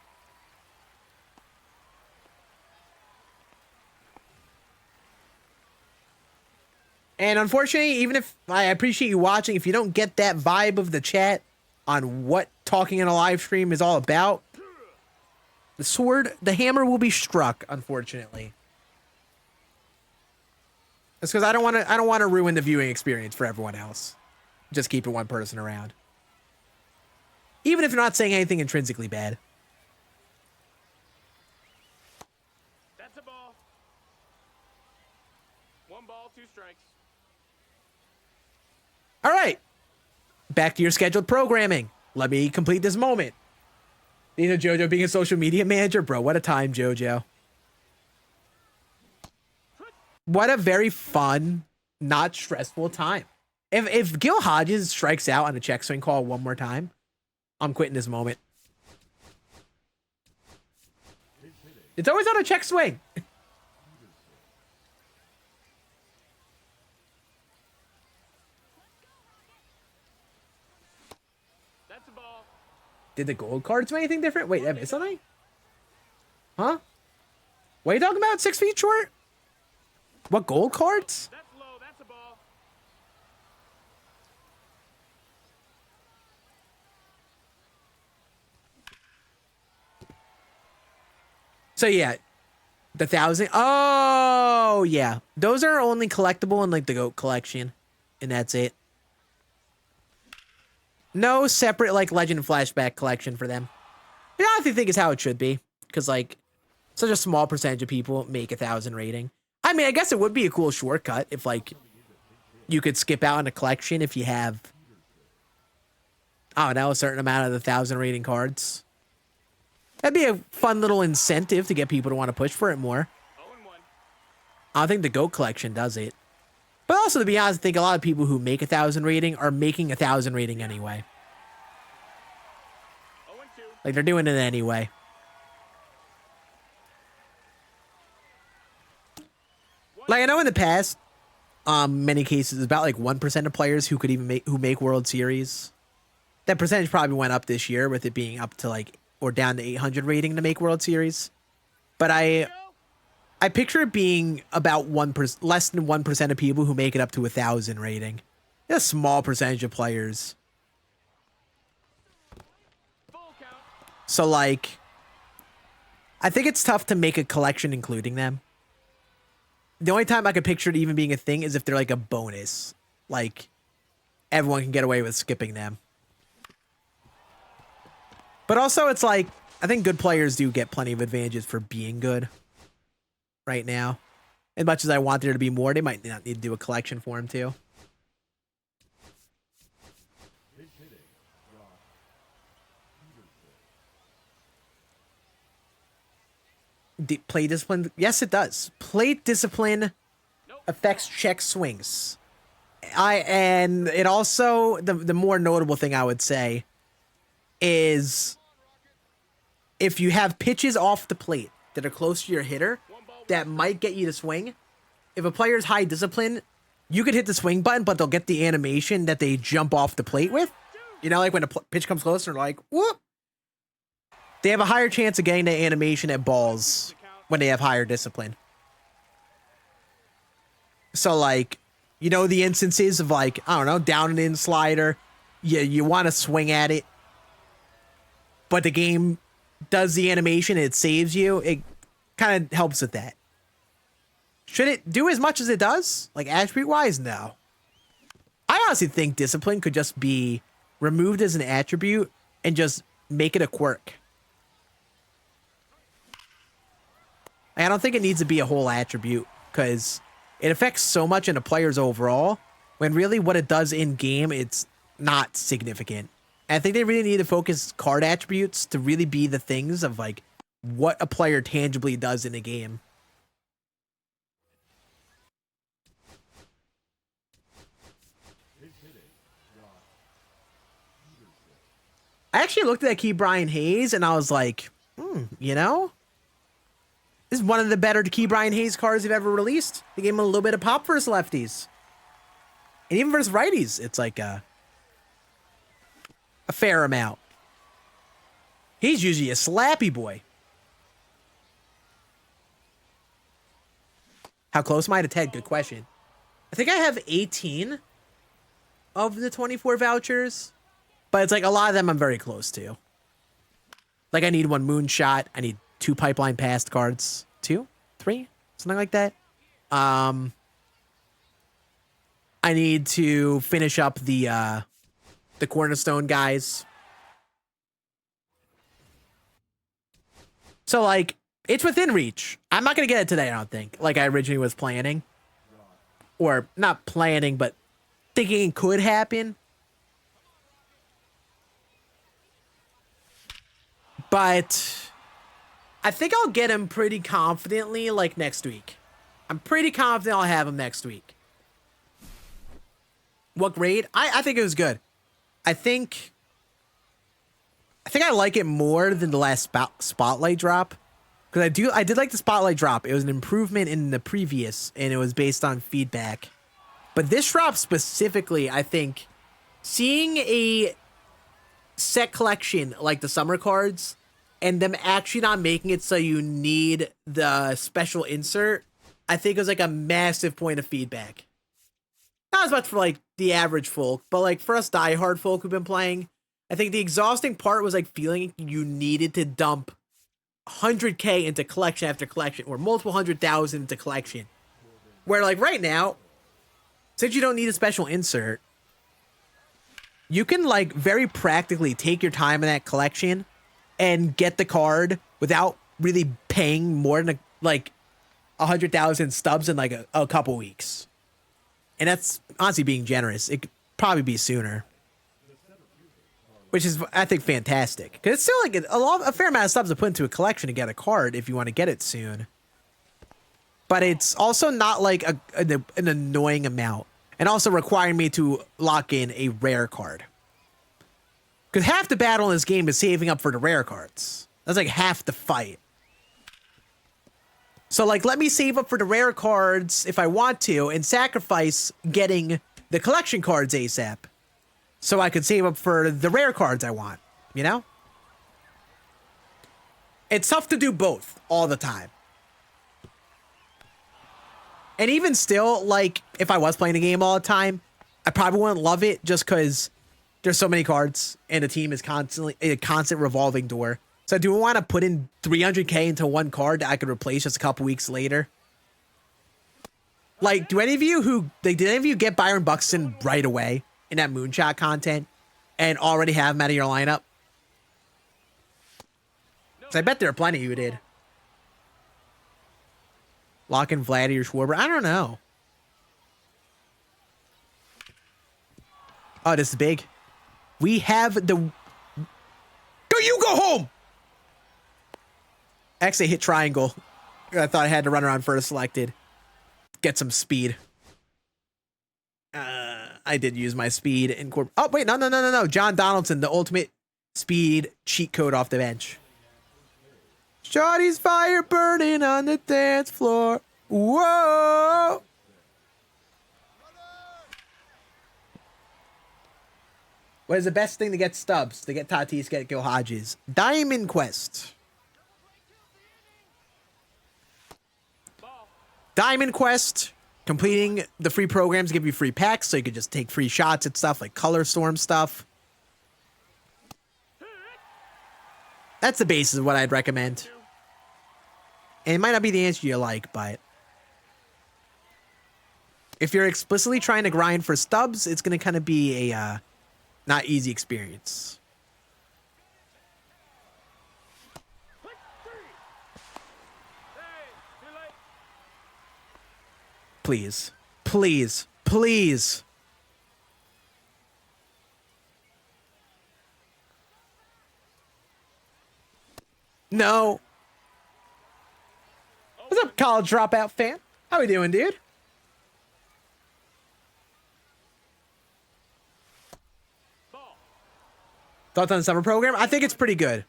And unfortunately, even if I appreciate you watching, if you don't get that vibe of the chat on what talking in a live stream is all about, the hammer will be struck, unfortunately. That's because I don't want to ruin the viewing experience for everyone else. Just keeping one person around. Even if you're not saying anything intrinsically bad. That's a ball. 1 ball, 2 strikes. All right. Back to your scheduled programming. Let me complete this moment. You know, JoJo being a social media manager, bro. What a time, JoJo. What a very fun, not stressful time. If Gil Hodges strikes out on a check swing call one more time, I'm quitting this moment. It's always on a check swing. That's a ball. Did the gold cards do anything different? Wait, I missed something? Huh? What are you talking about? 6 feet short? What gold cards? That's low. That's a ball. So yeah, the 1,000. Oh yeah, those are only collectible in like the GOAT collection, and that's it. No separate like Legend Flashback collection for them. You know, I think is how it should be, because like such a small percentage of people make 1,000 rating. I mean, I guess it would be a cool shortcut if like you could skip out on a collection if you have, I don't know, a certain amount of the 1,000 rating cards. That'd be a fun little incentive to get people to want to push for it more. 0-1. I don't think the GOAT collection does it. But also, to be honest, I think a lot of people who make 1,000 rating are making 1,000 rating anyway. 0-2. Like, they're doing it anyway. Like, I know in the past, many cases, about like 1% of players who could even make World Series. That percentage probably went up this year with it being up to like, or down to 800 rating to make World Series. But I picture it being about 1%, less than 1% of people who make it up to 1,000 rating. A small percentage of players. Full count. So like, I think it's tough to make a collection including them. The only time I could picture it even being a thing is if they're like a bonus. Like, everyone can get away with skipping them. But also, it's like, I think good players do get plenty of advantages for being good right now. As much as I want there to be more, they might not need to do a collection for them too. Play discipline? Yes, it does. Plate discipline affects check swings. And it also, the more notable thing I would say is if you have pitches off the plate that are close to your hitter that might get you to swing, if a player's high discipline, you could hit the swing button, but they'll get the animation that they jump off the plate with. You know, like when a pitch comes close, they're like, whoop. They have a higher chance of getting the animation at balls when they have higher discipline. So, like, you know, the instances of, like, I don't know, down and in slider, you want to swing at it, but the game does the animation, it saves you. It kind of helps with that. Should it do as much as it does? Like, attribute-wise? No. I honestly think discipline could just be removed as an attribute and just make it a quirk. I don't think it needs to be a whole attribute because it affects so much in a player's overall when really what it does in game, it's not significant. And I think they really need to focus card attributes to really be the things of like what a player tangibly does in a game. I actually looked at that Key Brian Hayes and I was like, you know, this is one of the better Key Brian Hayes cards they've ever released. They gave him a little bit of pop versus lefties. And even versus righties, it's like a fair amount. He's usually a slappy boy. How close am I to Ted? Good question. I think I have 18 of the 24 vouchers. But it's like a lot of them I'm very close to. Like I need 1 moonshot. I need 2 pipeline past cards. 2? 3? Something like that. I need to finish up the cornerstone guys. So like it's within reach. I'm not gonna get it today, I don't think. Like I originally was planning. Or not planning, but thinking it could happen. But I think I'll get him pretty confidently like next week. I'm pretty confident I'll have him next week. What grade? I think it was good. I think I like it more than the last spotlight drop. Because I did like the spotlight drop. It was an improvement in the previous, and it was based on feedback. But this drop specifically, I think, seeing a set collection like the summer cards, and them actually not making it so you need the special insert, I think it was like a massive point of feedback. Not as much for like the average folk, but like for us diehard folk who've been playing, I think the exhausting part was like feeling you needed to dump 100K into collection after collection, or multiple 100,000 into collection. Where like right now, since you don't need a special insert, you can like very practically take your time in that collection and get the card without really paying more than like 100,000 stubs in like a couple weeks. And that's honestly being generous. It could probably be sooner. Which is, I think, fantastic. Because it's still like a fair amount of stubs to put into a collection to get a card if you want to get it soon. But it's also not like an annoying amount. And also requiring me to lock in a rare card. Because half the battle in this game is saving up for the rare cards. That's like half the fight. So like, let me save up for the rare cards if I want to, and sacrifice getting the collection cards ASAP. So I could save up for the rare cards I want, you know? It's tough to do both all the time. And even still, like, if I was playing a game all the time, I probably wouldn't love it just because there's so many cards and the team is constantly a constant revolving door. So do I want to put in 300K into one card that I could replace just a couple weeks later? Like, did any of you get Byron Buxton right away in that moonshot content and already have him out of your lineup? Because I bet there are plenty who did. Lock in Vladdy or Schwarber. I don't know. Oh, this is big. We have the... Go, you go home! Actually, hit triangle. I thought I had to run around first selected. Get some speed. I did use my speed in corp. Oh, wait, no. John Donaldson, the ultimate speed cheat code off the bench. Shawty's fire burning on the dance floor. Whoa! What is the best thing to get stubs? To get Tatis, get Gil Hodges. Diamond Quest. Diamond Quest. Completing the free programs give you free packs, so you could just take free shots at stuff like Color Storm stuff. That's the basis of what I'd recommend. And it might not be the answer you like, but if you're explicitly trying to grind for stubs, it's going to kind of be a not easy experience. Please. Please. Please. No. What's up, college dropout fan? How we doing, dude? Thoughts on the summer program? I think it's pretty good.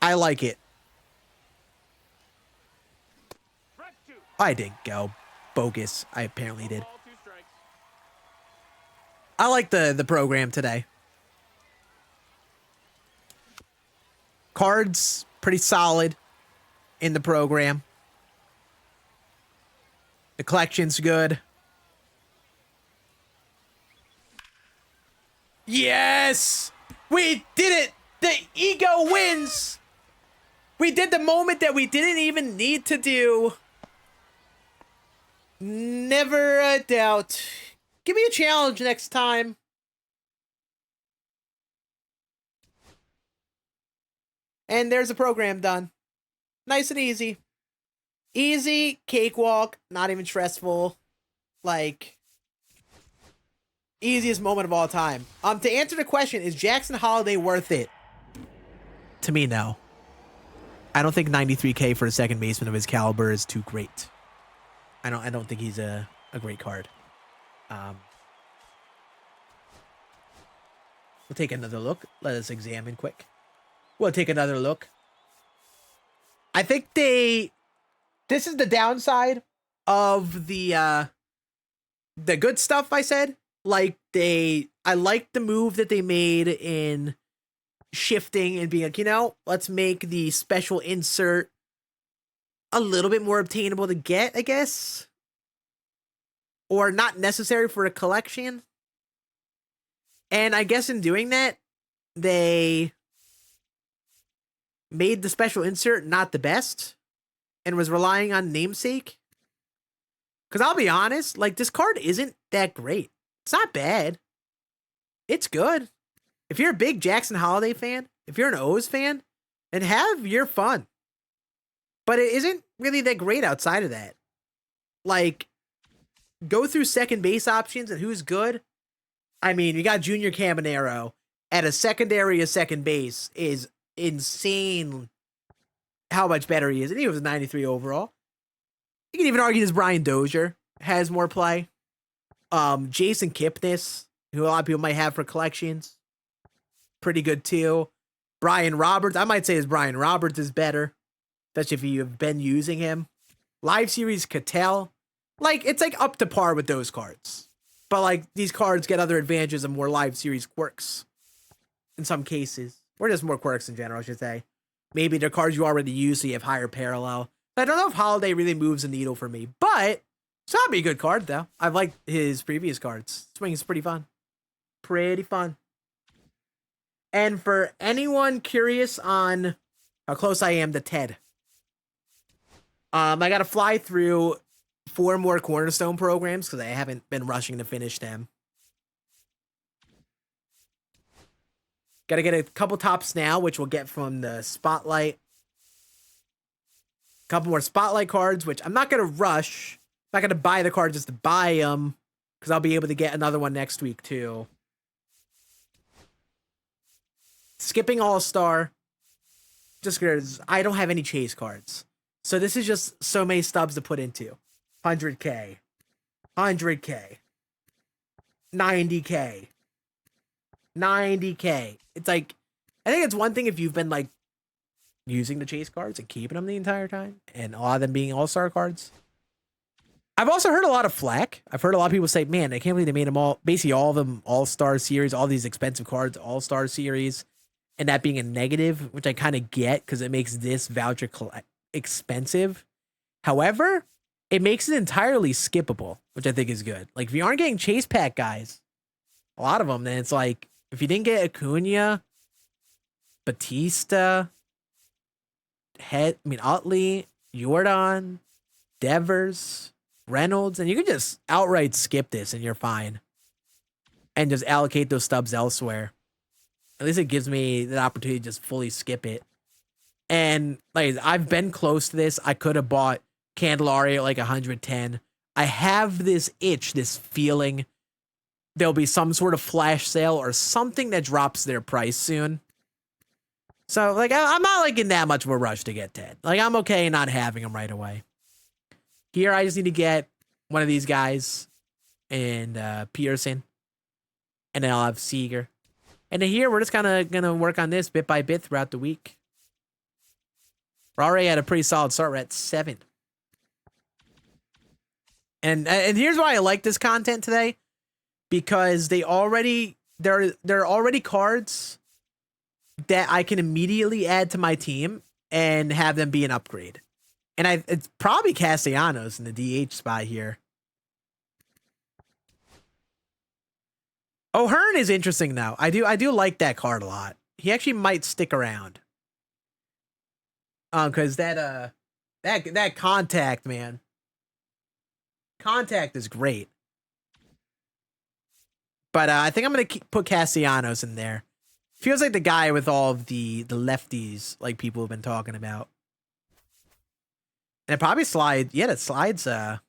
I like it. I didn't go. Bogus. I apparently did. I like the program today. Cards, pretty solid in the program. The collection's good. Yes! We did it! The ego wins! We did the moment that we didn't even need to do. Never a doubt. Give me a challenge next time. And there's a program done. Nice and easy. Easy, cakewalk, not even stressful. Like, easiest moment of all time. To answer the question, is Jackson Holiday worth it? To me, no. I don't think 93K for a second baseman of his caliber is too great. I don't think he's a great card. We'll take another look. Let us examine quick. We'll take another look. I think this is the downside of the good stuff I said. Like I like the move that they made in shifting and being like, you know, let's make the special insert a little bit more obtainable to get, I guess. Or not necessary for a collection. And I guess in doing that, they made the special insert not the best and was relying on namesake. Because I'll be honest, like, this card isn't that great. It's not bad. It's good. If you're a big Jackson Holiday fan, if you're an O's fan, then have your fun. But it isn't really that great outside of that. Like, go through second base options and who's good. I mean, you got Junior Caminero at a secondary of second base is insane how much better he is. And he was a 93 overall. You can even argue this Brian Dozier has more play. Jason Kipnis, who a lot of people might have for collections, pretty good too. Brian Roberts, I might say his Brian Roberts is better, especially if you've been using him. Live Series Cattell, like, it's like up to par with those cards. But like, these cards get other advantages of more Live Series quirks in some cases, or just more quirks in general, I should say. Maybe they're cards you already use, so you have higher parallel. I don't know if Holiday really moves the needle for me, but it's not be a good card though. I've liked his previous cards. Swing is pretty fun. Pretty fun. And for anyone curious on how close I am to Ted, I got to fly through 4 more Cornerstone programs because I haven't been rushing to finish them. Got to get a couple tops now, which we'll get from the Spotlight. A couple more Spotlight cards, which I'm not going to rush. I'm not going to buy the card just to buy them because I'll be able to get another one next week too. Skipping All-Star, just because I don't have any chase cards. So this is just so many stubs to put into. 100K, 100K, 90K, 90K. It's like, I think it's one thing if you've been like using the chase cards and keeping them the entire time, and a lot of them being all-star cards. I've also heard a lot of flack. I've heard a lot of people say, man, I can't believe they made them all, basically all of them all-star series, all these expensive cards, all-star series, and that being a negative, which I kind of get because it makes this voucher expensive. However, it makes it entirely skippable, which I think is good. Like, if you aren't getting chase pack guys, a lot of them, then it's like, if you didn't get Acuna, Batista, Utley, Jordan, Devers, Reynolds, and you can just outright skip this and you're fine. And just allocate those stubs elsewhere. At least it gives me the opportunity to just fully skip it. And like, I've been close to this. I could have bought Candelaria at like 110. I have this itch, this feeling there'll be some sort of flash sale or something that drops their price soon. So like, I'm not like in that much of a rush to get Ted. Like, I'm okay not having him right away. Here, I just need to get one of these guys and Pearson, and then I'll have Seager. And then here, we're just kind of going to work on this bit by bit throughout the week. We're already at a pretty solid start. We're at 7. And here's why I like this content today. Because there are already cards that I can immediately add to my team and have them be an upgrade. And it's probably Castellanos in the DH spot here. O'Hearn is interesting though. I do like that card a lot. He actually might stick around. Because that contact, man. Contact is great. But I think I'm going to put Castellanos in there. Feels like the guy with all of the lefties like people have been talking about. And it probably slides. Yeah, it slides. I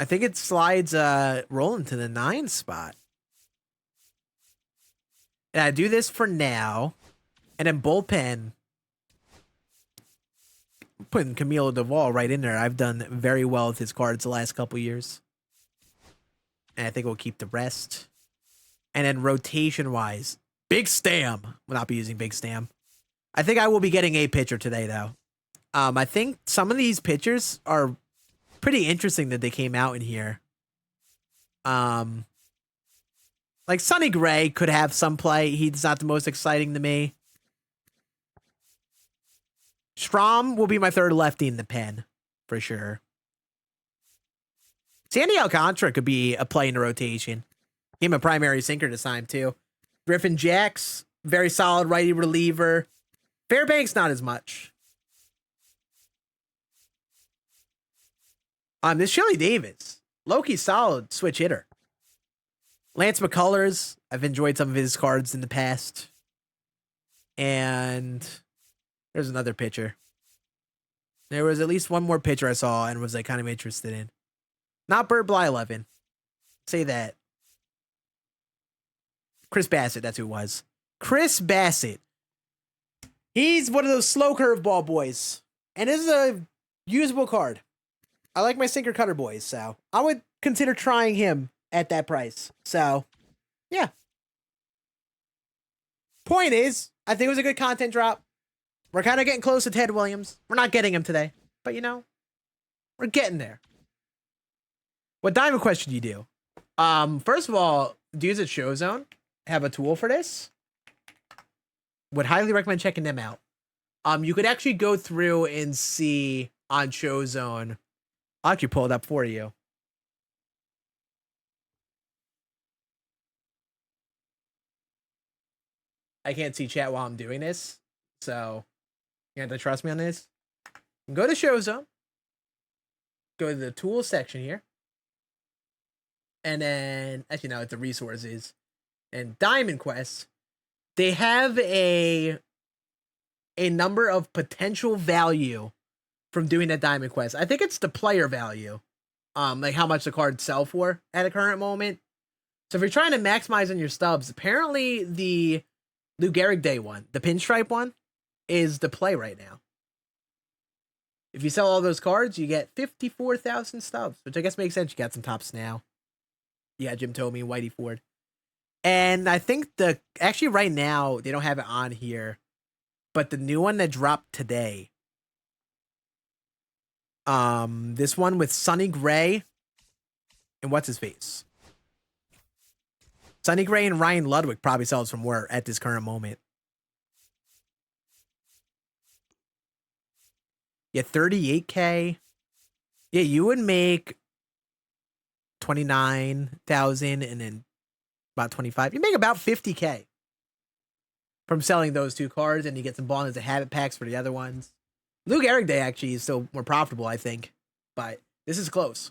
think it slides rolling to the 9 spot. And I do this for now. And then bullpen. Putting Camilo Duvall right in there. I've done very well with his cards the last couple years. And I think we'll keep the rest. And then rotation-wise, Big Stam. Will not be using Big Stam. I think I will be getting a pitcher today, though. I think some of these pitchers are pretty interesting that they came out in here. Like Sonny Gray could have some play. He's not the most exciting to me. Strom will be my third lefty in the pen, for sure. Sandy Alcantara could be a play in the rotation. Give him a primary sinker this time, too. Griffin Jacks, very solid righty reliever. Fairbanks, not as much. This Shelly Davis, low-key solid switch hitter. Lance McCullers, I've enjoyed some of his cards in the past. And there's another pitcher. There was at least one more pitcher I saw and was like kind of interested in. Not Bert Blyleven. Say that. Chris Bassett, that's who it was. Chris Bassett. He's one of those slow curveball boys. And this is a usable card. I like my sinker cutter boys, so I would consider trying him at that price. So, yeah. Point is, I think it was a good content drop. We're kind of getting close to Ted Williams. We're not getting him today, but you know, we're getting there. What Diamond Quest should you do? First of all, dudes at Showzone have a tool for this. Would highly recommend checking them out. You could actually go through and see on Showzone. I'll actually pull it up for you. I can't see chat while I'm doing this, so you have to trust me on this. Go to Showzone. Go to the tools section here. And then, as you know, it's the resources. And Diamond Quest, they have a number of potential value from doing that Diamond Quest. I think it's the player value. Like how much the cards sell for at a current moment. So if you're trying to maximize on your stubs, apparently the Lou Gehrig Day one, the pinstripe one, is the play right now. If you sell all those cards, you get 54,000 stubs, which I guess makes sense. You got some tops now. Yeah, Jim Tomey, Whitey Ford. And I think actually right now, they don't have it on here, but the new one that dropped today, this one with Sonny Gray and what's his face? Sonny Gray and Ryan Ludwig probably sells from where at this current moment. Yeah, 38K. Yeah, you would make 29,000 and then about 25. You make about 50K from selling those two cards, and you get some bonus and habit packs for the other ones. Lou Gehrig Day actually is still more profitable, I think, but this is close.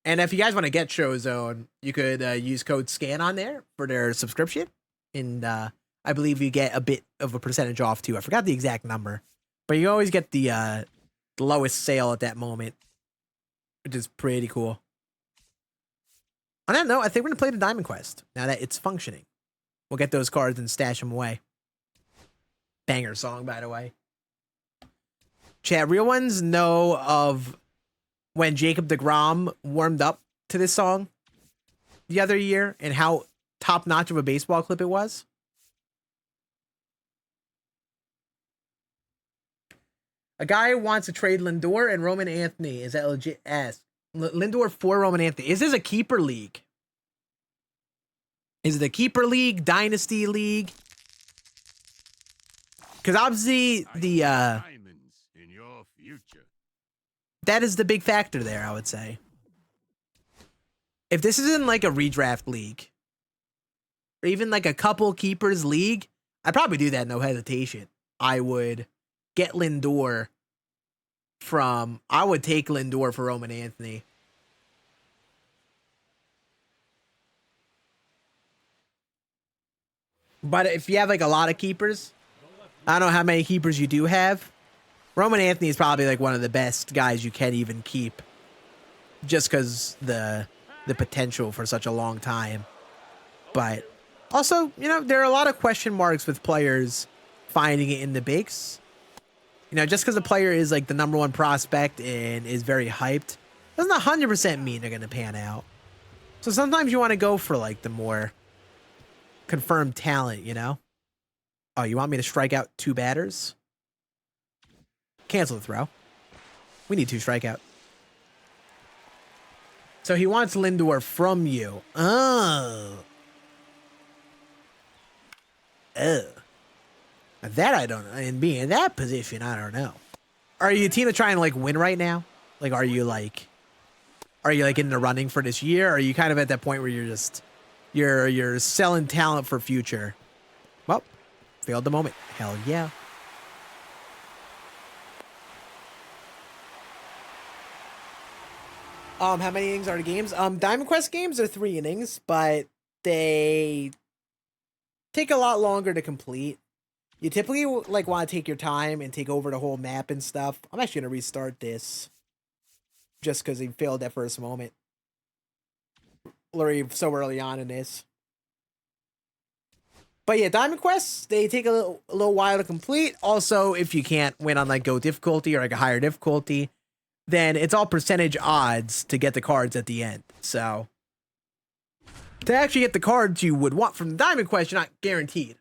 And if you guys want to get Showzone, you could use code Scann on there for their subscription, and I believe you get a bit of a percentage off too. I forgot the exact number, but you always get the lowest sale at that moment, which is pretty cool. On that note, I think we're going to play the Diamond Quest now that it's functioning. We'll get those cards and stash them away. Banger song, by the way. Chat, real ones know of when Jacob deGrom warmed up to this song the other year and how top-notch of a baseball clip it was. A guy wants to trade Lindor and Roman Anthony. Is that legit? Ask. Lindor for Roman Anthony. Is this a keeper league? Is it a keeper league? Dynasty league? Because obviously the Diamonds in your future. that is the big factor there, I would say. If this isn't like a redraft league, or even like a couple keepers league, I'd probably do that, no hesitation. I would get Lindor I would take Lindor for Roman Anthony. But if you have like a lot of keepers, I don't know how many keepers you do have. Roman Anthony is probably like one of the best guys you can even keep, just because the potential for such a long time. But also, you know, there are a lot of question marks with players finding it in the bigs. You know, just because a player is like the #1 prospect and is very hyped doesn't 100% mean they're going to pan out. So sometimes you want to go for like the more confirmed talent, you know? Oh, you want me to strike out 2 batters? Cancel the throw. We need 2 strikeout. So he wants Lindor from you. Oh. That I don't know. And being in that position, I don't know. Are you a team to try and like win right now? Like, are you like in the running for this year? Or are you kind of at that point where you're just, you're selling talent for future? Well, failed the moment. Hell yeah. How many innings are the games? Diamond Quest games are 3 innings, but they take a lot longer to complete. You typically like want to take your time and take over the whole map and stuff. I'm actually gonna restart this just because he failed that first moment. Literally so early on in this. But yeah, Diamond Quests, they take a little while to complete. Also, if you can't win on like Go difficulty or like a higher difficulty, then it's all percentage odds to get the cards at the end. So to actually get the cards you would want from the Diamond Quest, you're not guaranteed.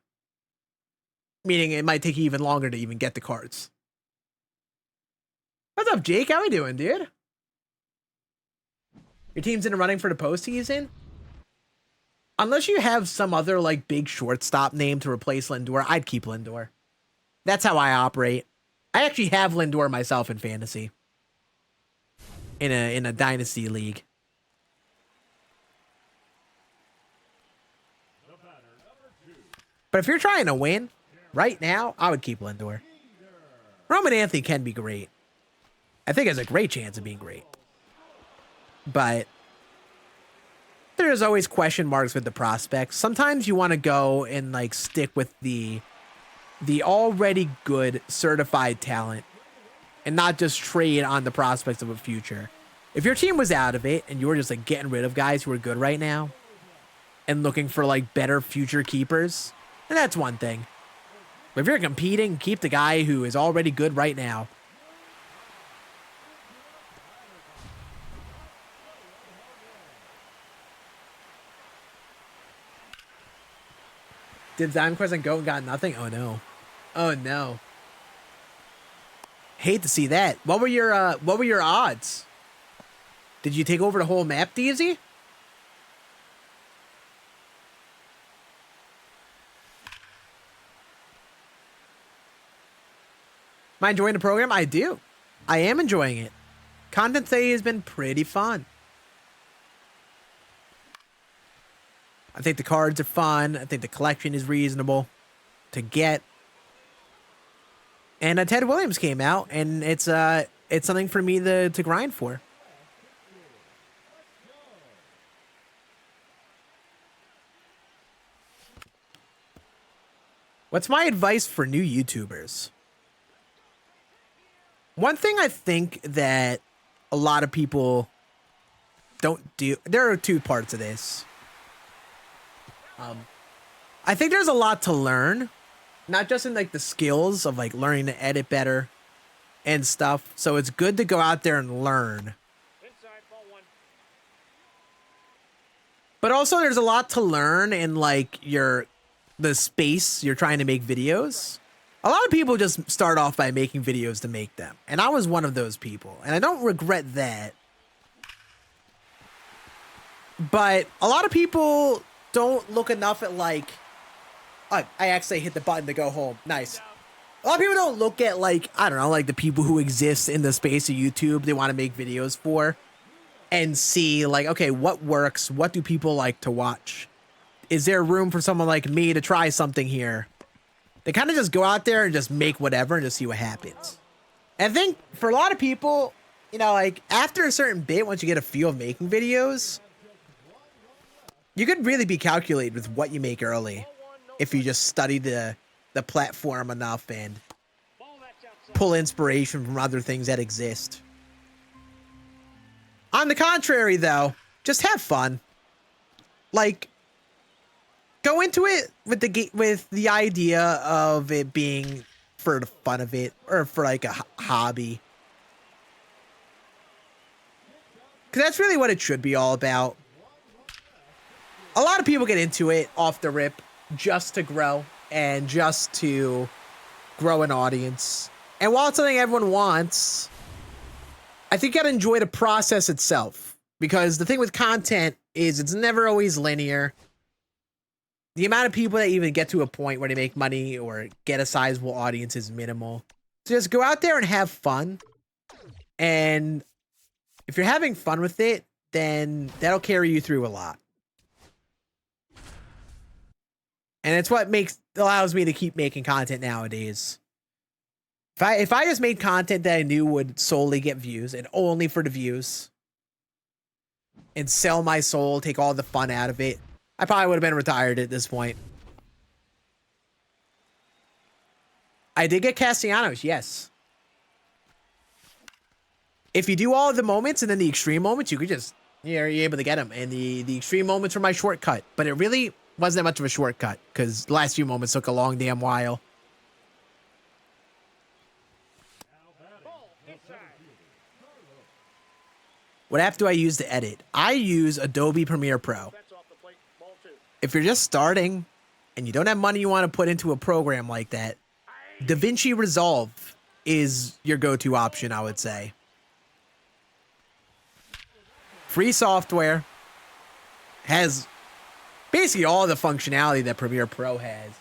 Meaning it might take you even longer to even get the cards. What's up, Jake? How we doing, dude? Your team's in the running for the postseason? Unless you have some other like big shortstop name to replace Lindor, I'd keep Lindor. That's how I operate. I actually have Lindor myself in fantasy. In a dynasty league. But if you're trying to win right now, I would keep Lindor. Roman Anthony can be great. I think has a great chance of being great. But there's always question marks with the prospects. Sometimes you want to go and like stick with the already good certified talent and not just trade on the prospects of a future. If your team was out of it and you were just like getting rid of guys who are good right now and looking for like better future keepers, then that's one thing. But if you're competing, keep the guy who is already good right now. Did Diamond Quest go and got nothing? Oh no. Oh no. Hate to see that. What were your odds? Did you take over the whole map, DZ? Am I enjoying the program? I do. I am enjoying it. Content today has been pretty fun. I think the cards are fun. I think the collection is reasonable to get. And Ted Williams came out, and it's something for me to grind for. What's my advice for new YouTubers? One thing I think that a lot of people don't do, there are 2 parts of this. I think there's a lot to learn, not just in like the skills of like learning to edit better and stuff. So it's good to go out there and learn. But also there's a lot to learn in like the space you're trying to make videos. A lot of people just start off by making videos to make them. And I was one of those people. And I don't regret that. But a lot of people don't look enough at like... I actually hit the button to go home. Nice. A lot of people don't look at like, I don't know, like the people who exist in the space of YouTube they want to make videos for. And see like, okay, what works? What do people like to watch? Is there room for someone like me to try something here? They kind of just go out there and just make whatever and just see what happens. And I think for a lot of people, you know, like after a certain bit, once you get a feel of making videos, you could really be calculated with what you make early if you just study the platform enough and pull inspiration from other things that exist. On the contrary, though, just have fun. Like, go into it with the idea of it being for the fun of it or for like a hobby. Because that's really what it should be all about. lot of people get into it off the rip just to grow and just to grow an audience. And while it's something everyone wants, I think you gotta enjoy the process itself, because the thing with content is it's never always linear. The amount of people that even get to a point where they make money or get a sizable audience is minimal. So just go out there and have fun. And if you're having fun with it, then that'll carry you through a lot. And it's what allows me to keep making content nowadays. If I just made content that I knew would solely get views and only for the views and sell my soul, take all the fun out of it, I probably would have been retired at this point. I did get Castellanos, yes. If you do all of the moments and then the extreme moments, you could just, you're able to get them. And the extreme moments were my shortcut, but it really wasn't that much of a shortcut because the last few moments took a long damn while. What app do I use to edit? I use Adobe Premiere Pro. If you're just starting and you don't have money you want to put into a program like that, DaVinci Resolve is your go-to option, I would say. Free software, has basically all the functionality that Premiere Pro has.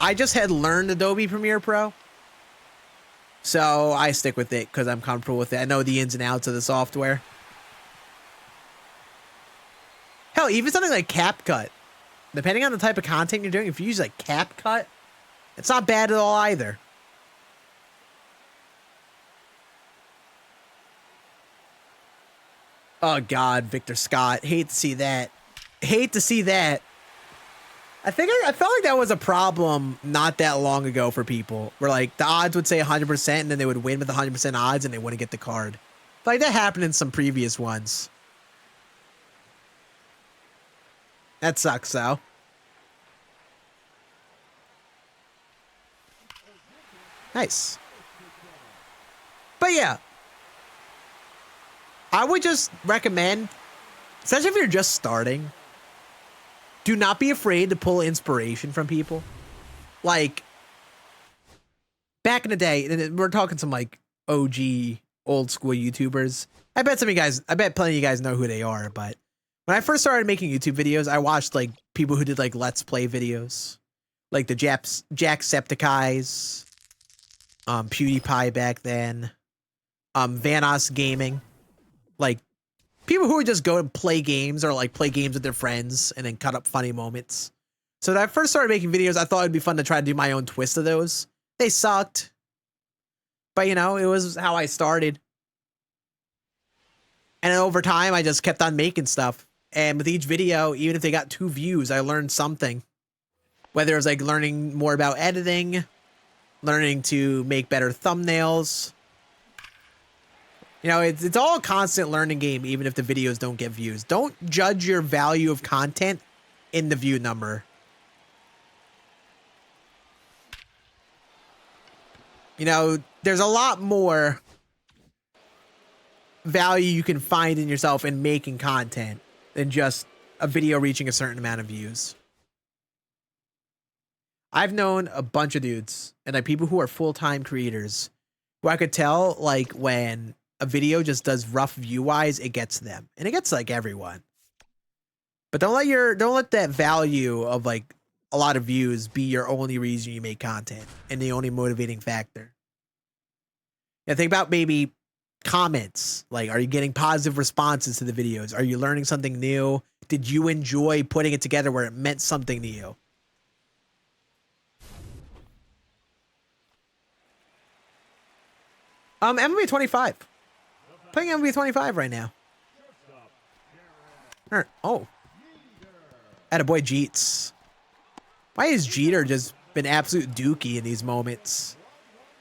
I just had learned Adobe Premiere Pro, so I stick with it because I'm comfortable with it. I know the ins and outs of the software. Hell, even something like CapCut, depending on the type of content you're doing, if you use like CapCut, it's not bad at all either. Oh God, Victor Scott. Hate to see that. Hate to see that. I felt like that was a problem not that long ago for people, where like the odds would say 100% and then they would win with 100% odds and they wouldn't get the card. Like that happened in some previous ones. That sucks though. Nice. But yeah, I would just recommend, especially if you're just starting, do not be afraid to pull inspiration from people. Like, back in the day, and we're talking some like OG old school YouTubers. I bet plenty of you guys know who they are, but when I first started making YouTube videos, I watched like people who did like Let's Play videos. Like the Jacksepticeye's, PewDiePie back then, Vanoss Gaming. Like, people who would just go and play games or like play games with their friends and then cut up funny moments. So when I first started making videos, I thought it'd be fun to try to do my own twist of those. They sucked. But you know, it was how I started. And then over time, I just kept on making stuff. And with each video, even if they got 2 views, I learned something. Whether it was like learning more about editing, learning to make better thumbnails. You know, it's all a constant learning game, even if the videos don't get views. Don't judge your value of content in the view number. You know, there's a lot more value you can find in yourself in making content than just a video reaching a certain amount of views. I've known a bunch of dudes and like people who are full-time creators who I could tell like when a video just does rough view-wise, it gets them. And it gets like everyone. But don't let that value of like a lot of views be your only reason you make content and the only motivating factor. Yeah, think about maybe comments. Like, are you getting positive responses to the videos? Are you learning something new? Did you enjoy putting it together where it meant something to you? MLB 25. Playing MLB 25 right now. Oh. Attaboy Jeets. Why has Jeter just been absolute dookie in these moments?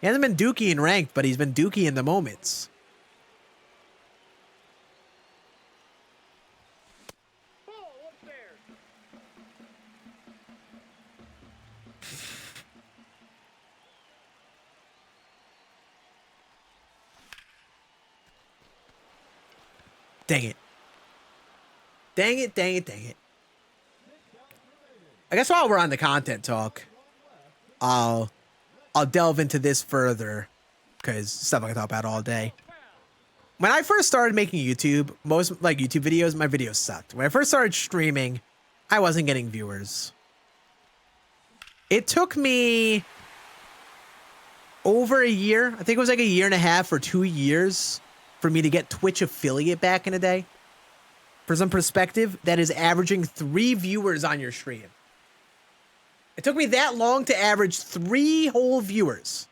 He hasn't been dookie in ranked, but he's been dookie in the moments. Dang it. Dang it, dang it, dang it. I guess while we're on the content talk, I'll delve into this further because stuff I can talk about all day. When I first started making YouTube, most like YouTube videos, my videos sucked. When I first started streaming, I wasn't getting viewers. It took me over a year. I think it was like a year and a half or 2 years for me to get Twitch affiliate back in a day. For some perspective, that is averaging 3 viewers on your stream. It took me that long to average 3 whole viewers.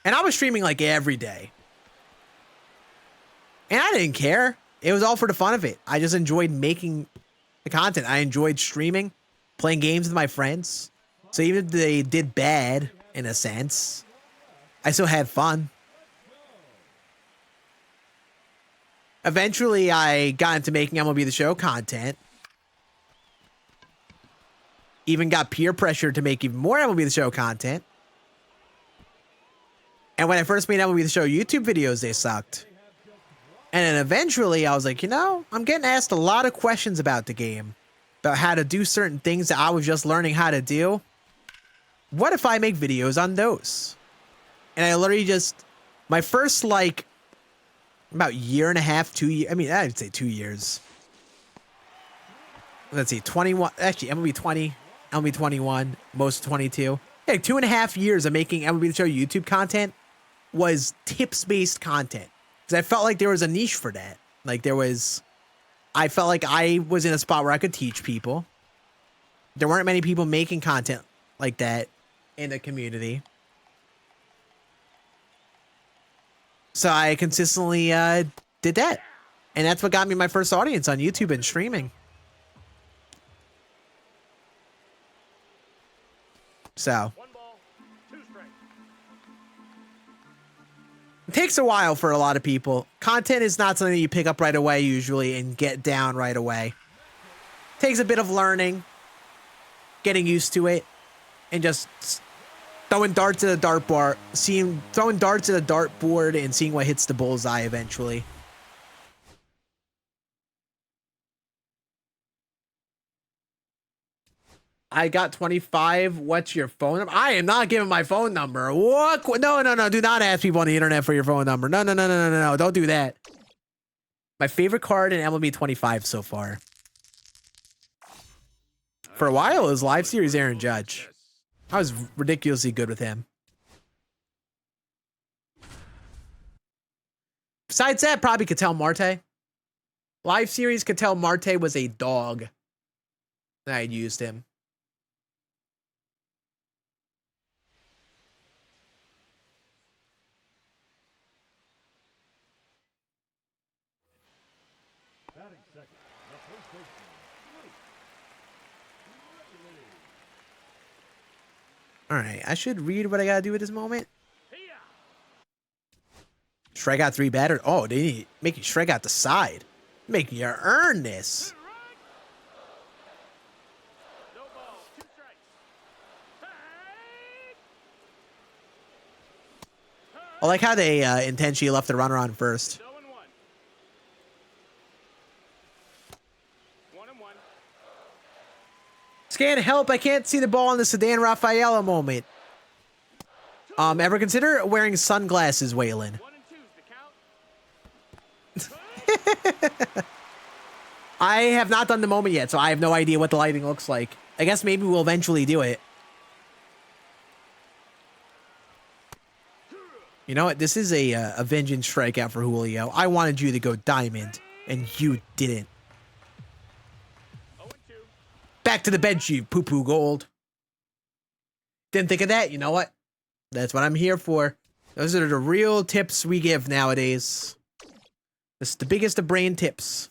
And I was streaming like every day. And I didn't care. It was all for the fun of it. I just enjoyed making the content. I enjoyed streaming, playing games with my friends. So even if they did bad, in a sense, I still had fun. Eventually, I got into making MLB The Show content. Even got peer pressure to make even more MLB The Show content. And when I first made MLB The Show YouTube videos, they sucked. And then eventually, I was like, you know, I'm getting asked a lot of questions about the game. About how to do certain things that I was just learning how to do. What if I make videos on those? And I literally just... My first, like... about year and a half, 2 years. I mean, I'd say 2 years. Let's see, 21. Actually, MLB 20, MLB 21, most 22. Yeah, 2.5 years of making MLB The Show YouTube content was tips-based content. Because I felt like there was a niche for that. Like there was... I felt like I was in a spot where I could teach people. There weren't many people making content like that in the community. So I consistently did that. And that's what got me my first audience on YouTube and streaming. So. It takes a while for a lot of people. Content is not something you pick up right away usually and get down right away. It takes a bit of learning, getting used to it, and just throwing darts at the dartboard, throwing darts at a dartboard and seeing what hits the bullseye eventually. I got 25. What's your phone number? I am not giving my phone number. What? No. Do not ask people on the internet for your phone number. No. Don't do that. My favorite card in MLB 25 so far. For a while, it was Live Series Aaron Judge. I was ridiculously good with him. Besides that, probably Ketel Marte. Live Series Ketel Marte was a dog. I had used him. All right, I should read what I gotta do at this moment. Strike out 3 batters. Oh, they need make you strike out the side. Making you earn this. I like how they intentionally left the runner on first. Scan, help, I can't see the ball in the Sedan Rafaela moment. Ever consider wearing sunglasses, Waylon? I have not done the moment yet, so I have no idea what the lighting looks like. I guess maybe we'll eventually do it. You know what? This is a vengeance strikeout for Julio. I wanted you to go diamond, and you didn't. Back to the bench, you poo-poo gold. Didn't think of that. You know what? That's what I'm here for. Those are the real tips we give nowadays. This is the biggest of brain tips.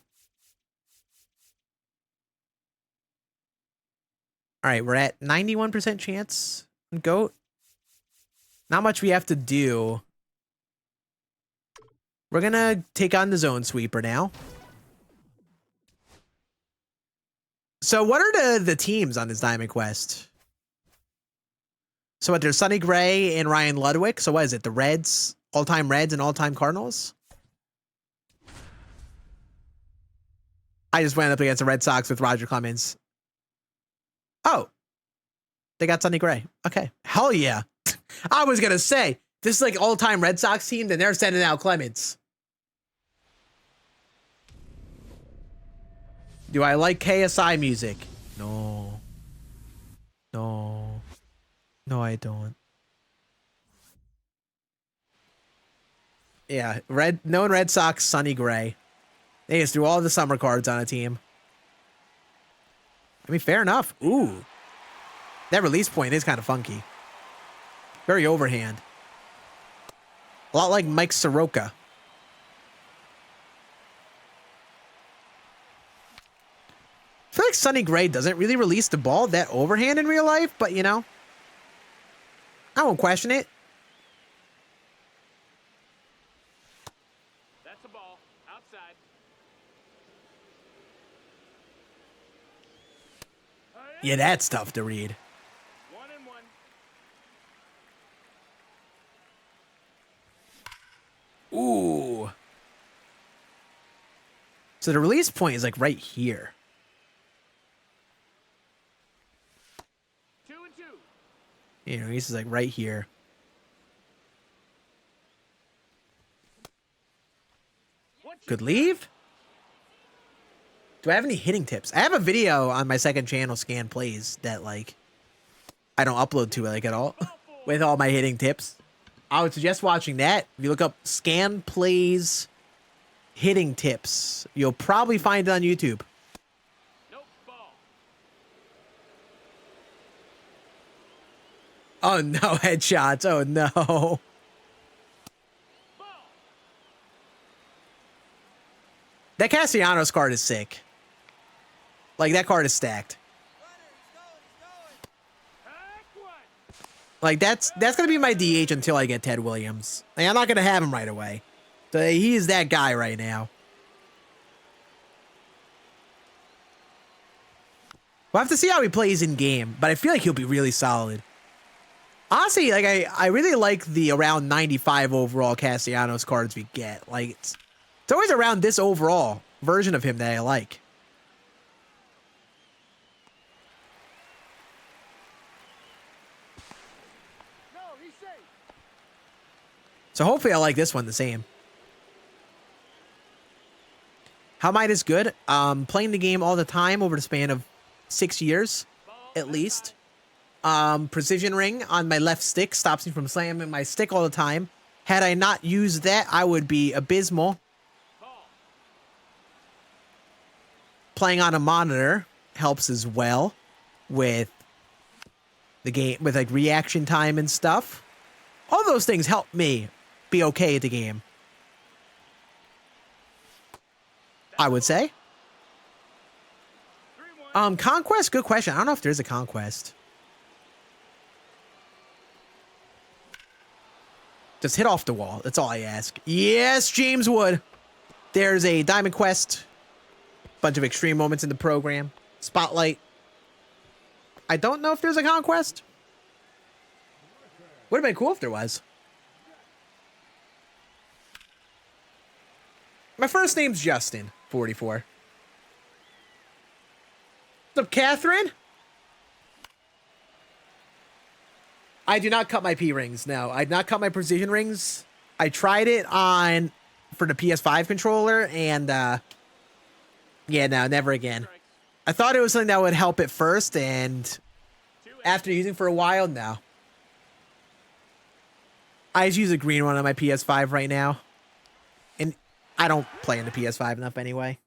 All right, we're at 91% chance on GOAT. Not much we have to do. We're going to take on the zone sweeper now. So what are the teams on this Diamond Quest? So what, there's Sonny Gray and Ryan Ludwig. So what is it? The Reds, all-time Reds and all-time Cardinals? I just went up against the Red Sox with Roger Clemens. Oh, they got Sonny Gray. Okay. Hell yeah. I was going to say, this is like all-time Red Sox team, then they're sending out Clemens. Do I like KSI music? No. No. No, I don't. Yeah, known Red Sox, Sonny Gray. They just threw all the summer cards on a team. I mean, fair enough. Ooh. That release point is kind of funky. Very overhand. A lot like Mike Soroka. I feel like Sonny Gray doesn't really release the ball that overhand in real life, but you know, I won't question it. That's a ball. Outside. Yeah, that's tough to read. 1-1. Ooh. So the release point is like right here. 2-2. You know, he's like right here. Good leave. Do I have any hitting tips? I have a video on my second channel, Scann Plays, that like I don't upload to like at all with all my hitting tips. I would suggest watching that. If you look up Scann Plays hitting tips, you'll probably find it on YouTube. Nope, ball. Oh no, headshots. Oh no. Ball. That Castellanos card is sick. Like, that card is stacked. Like, that's going to be my DH until I get Ted Williams. Like, I'm not going to have him right away. So he is that guy right now. We'll have to see how he plays in game, but I feel like he'll be really solid. Honestly, like, I really like the around 95 overall Castellanos cards we get. Like, it's always around this overall version of him that I like. No, he's safe. So hopefully I like this one the same. How am I this good? Playing the game all the time over the span of 6 years, at least. Precision ring on my left stick stops me from slamming my stick all the time. Had I not used that, I would be abysmal. Playing on a monitor helps as well with the game, with like reaction time and stuff. All those things help me be okay at the game, I would say. 3-1. Conquest, good question. I don't know if there's a conquest. Just hit off the wall. That's all I ask. Yes, James Wood. There's a Diamond Quest. Bunch of extreme moments in the program. Spotlight. I don't know if there's a conquest. Would have been cool if there was. My first name's Justin, 44. What's up, Catherine? I do not cut my P rings. No, I did not cut my precision rings. I tried it on for the PS5 controller, and yeah, no, never again. I thought it was something that would help at first, and after using for a while, no. I just use a green one on my PS5 right now, and I don't play in the PS5 enough anyway,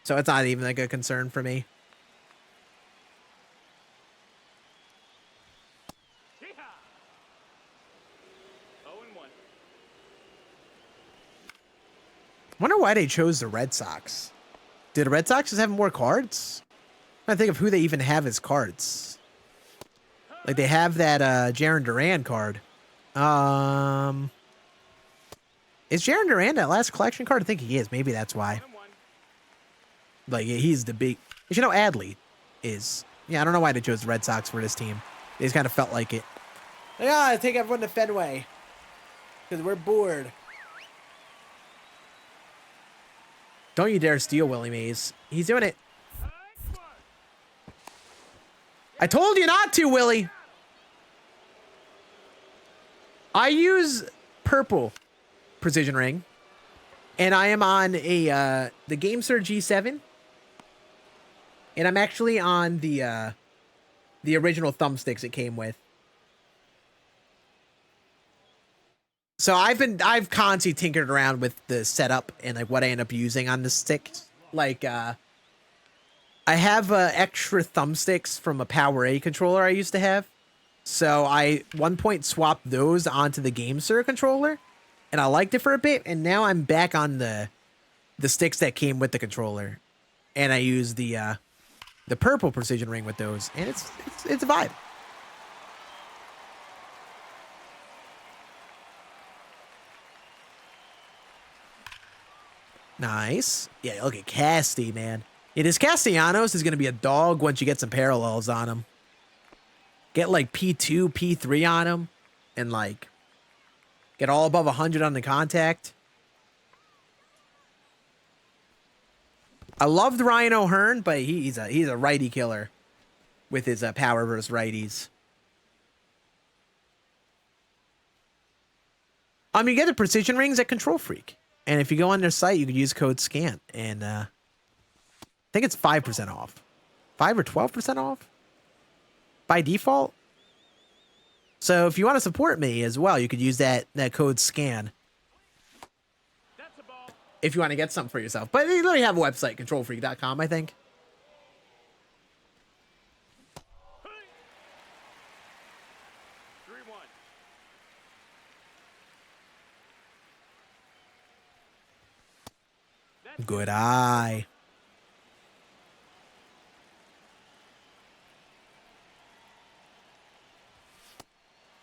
so it's not even like a concern for me. Wonder why they chose the Red Sox. Did the Red Sox just have more cards? I'm trying to think of who they even have as cards. Like, they have that Jarren Duran card. Is Jarren Duran that last collection card? I think he is. Maybe that's why. Like, yeah, he's the big... You know, Adley is. Yeah, I don't know why they chose the Red Sox for this team. They just kind of felt like it. Like, take everyone to Fenway. Because we're bored. Don't you dare steal Willie Mays. He's doing it. I told you not to, Willie. I use purple precision ring, and I am on a the GameSir G7, and I'm actually on the original thumbsticks it came with. So I've constantly tinkered around with the setup and like what I end up using on the sticks. Like I have extra thumbsticks from a Power A controller I used to have. So I one point swapped those onto the GameSir controller, and I liked it for a bit, and now I'm back on the sticks that came with the controller, and I use the purple precision ring with those, and it's a vibe. Nice. Yeah, look at Casty, man. It is Castellanos is going to be a dog once you get some parallels on him. Get like P2, P3 on him, and like get all above 100 on the contact. I loved Ryan O'Hearn, but he's a righty killer with his power versus righties. You get the precision rings at Control Freak. And if you go on their site, you can use code SCANN. And I think it's 5% off. 5 or 12% off by default. So if you want to support me as well, you could use that code SCANN. If you want to get something for yourself. But they literally have a website, controlfreak.com, I think. Good eye.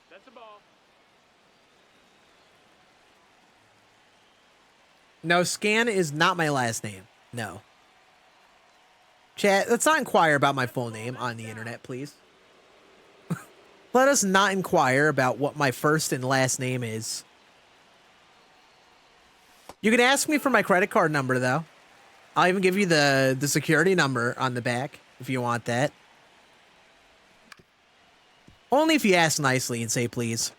That's the ball. No, Scann is not my last name. No. Chat, let's not inquire about my full name on the internet, please. Let us not inquire about what my first and last name is. You can ask me for my credit card number, though. I'll even give you the security number on the back if you want that. Only if you ask nicely and say please.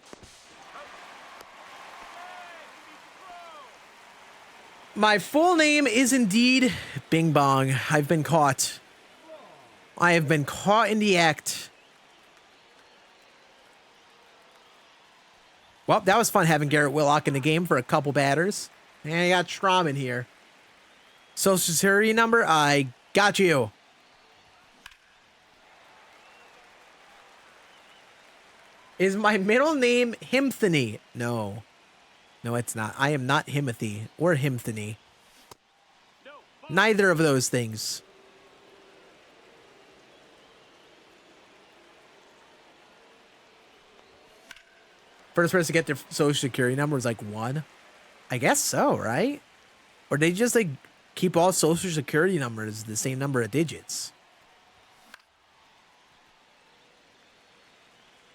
My full name is indeed Bing Bong. I've been caught. I have been caught in the act. Well, that was fun having Garrett Willock in the game for a couple batters. And I got Strom in here. Social security number, I got you. Is my middle name Himthony? No. No, it's not. I am not Himothy or Himthony. Neither of those things. First person to get their social security number is like 1. I guess so, right? Or they just like keep all social security numbers the same number of digits.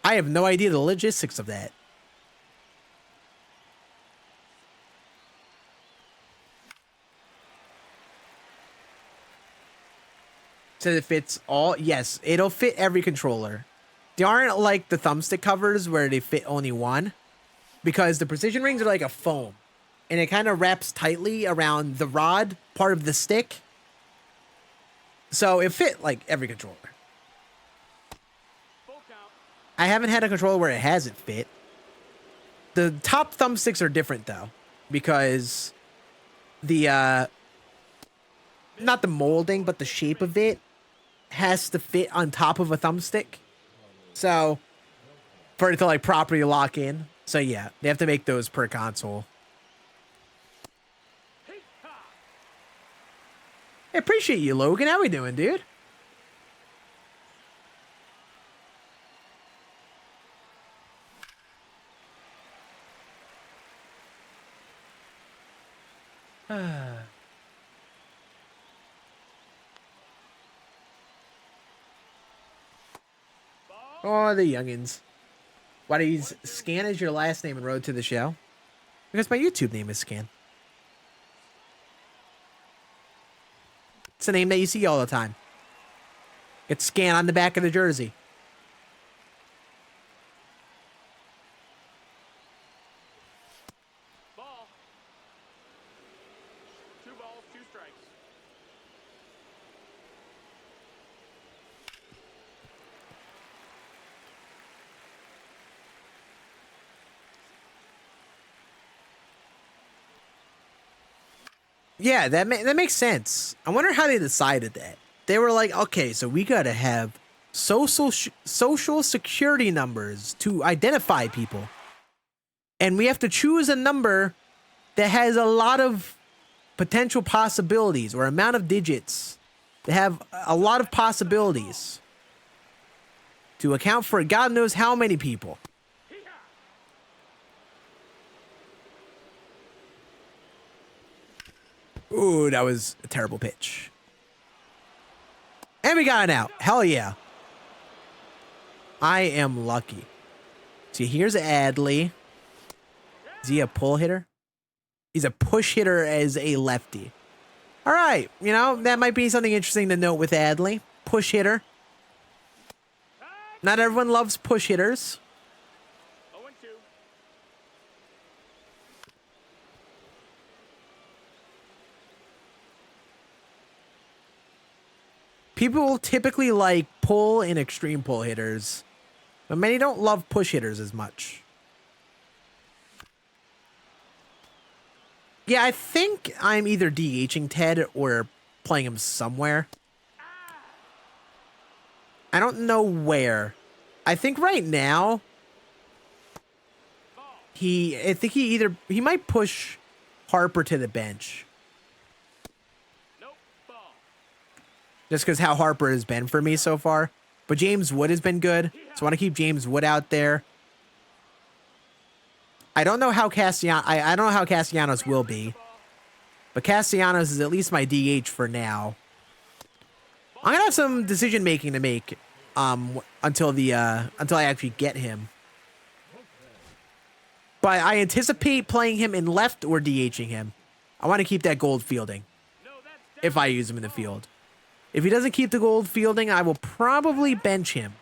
I have no idea the logistics of that. Says it fits all. Yes, it'll fit every controller. They aren't like the thumbstick covers where they fit only one, because the precision rings are like a foam. And it kind of wraps tightly around the rod part of the stick. So it fit like every controller. I haven't had a controller where it hasn't fit. The top thumbsticks are different though, because the not the molding, but the shape of it has to fit on top of a thumbstick. So for it to like properly lock in. So yeah, they have to make those per console. I appreciate you, Logan. How we doing, dude? Oh, the youngins. Why do you use Scann as your last name and Road to the Show? Because my YouTube name is Scann. It's a name that you see all the time. It's Scann on the back of the jersey. Ball. 2 balls, 2 strikes. Yeah, that makes sense. I wonder how they decided that. They were like, okay, so we gotta have social security numbers to identify people, and we have to choose a number that has a lot of potential possibilities or amount of digits that have a lot of possibilities to account for God knows how many people. Ooh, that was a terrible pitch. And we got an out. Hell yeah. I am lucky. See, here's Adley. Is he a pull hitter? He's a push hitter as a lefty. All right. You know, that might be something interesting to note with Adley. Push hitter. Not everyone loves push hitters. 0-2. People typically like pull and extreme pull hitters, but many don't love push hitters as much. Yeah, I think I'm either DHing Ted or playing him somewhere. I don't know where. I think right now he might push Harper to the bench. Nope. Ball. Just because how Harper has been for me so far. But James Wood has been good, so I want to keep James Wood out there. I don't know how I don't know how Castellanos will be, but Castellanos is at least my DH for now. I'm gonna have some decision making to make until I actually get him. But I anticipate playing him in left or DHing him. I want to keep that gold fielding if I use him in the field. If he doesn't keep the gold fielding, I will probably bench him.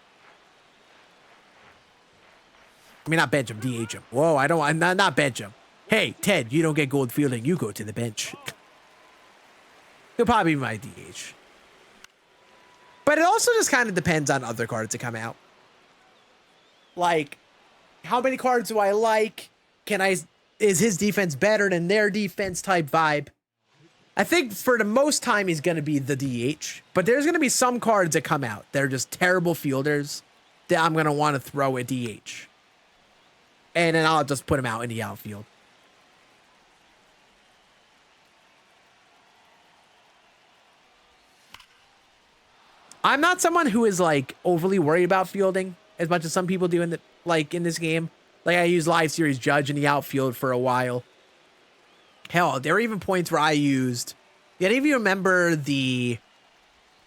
I mean, not bench him, DH him. Whoa, I'm not bench him. Hey, Ted, you don't get gold fielding. You go to the bench. He'll probably be my DH. But it also just kind of depends on other cards that come out. Like, how many cards do I like? Is his defense better than their defense type vibe? I think for the most time, he's going to be the DH. But there's going to be some cards that come out. They're just terrible fielders that I'm going to want to throw at DH. And then I'll just put him out in the outfield. I'm not someone who is like overly worried about fielding as much as some people do in this game. Like I used Live Series Judge in the outfield for a while. Hell, there were even points where I used. Do any of you remember the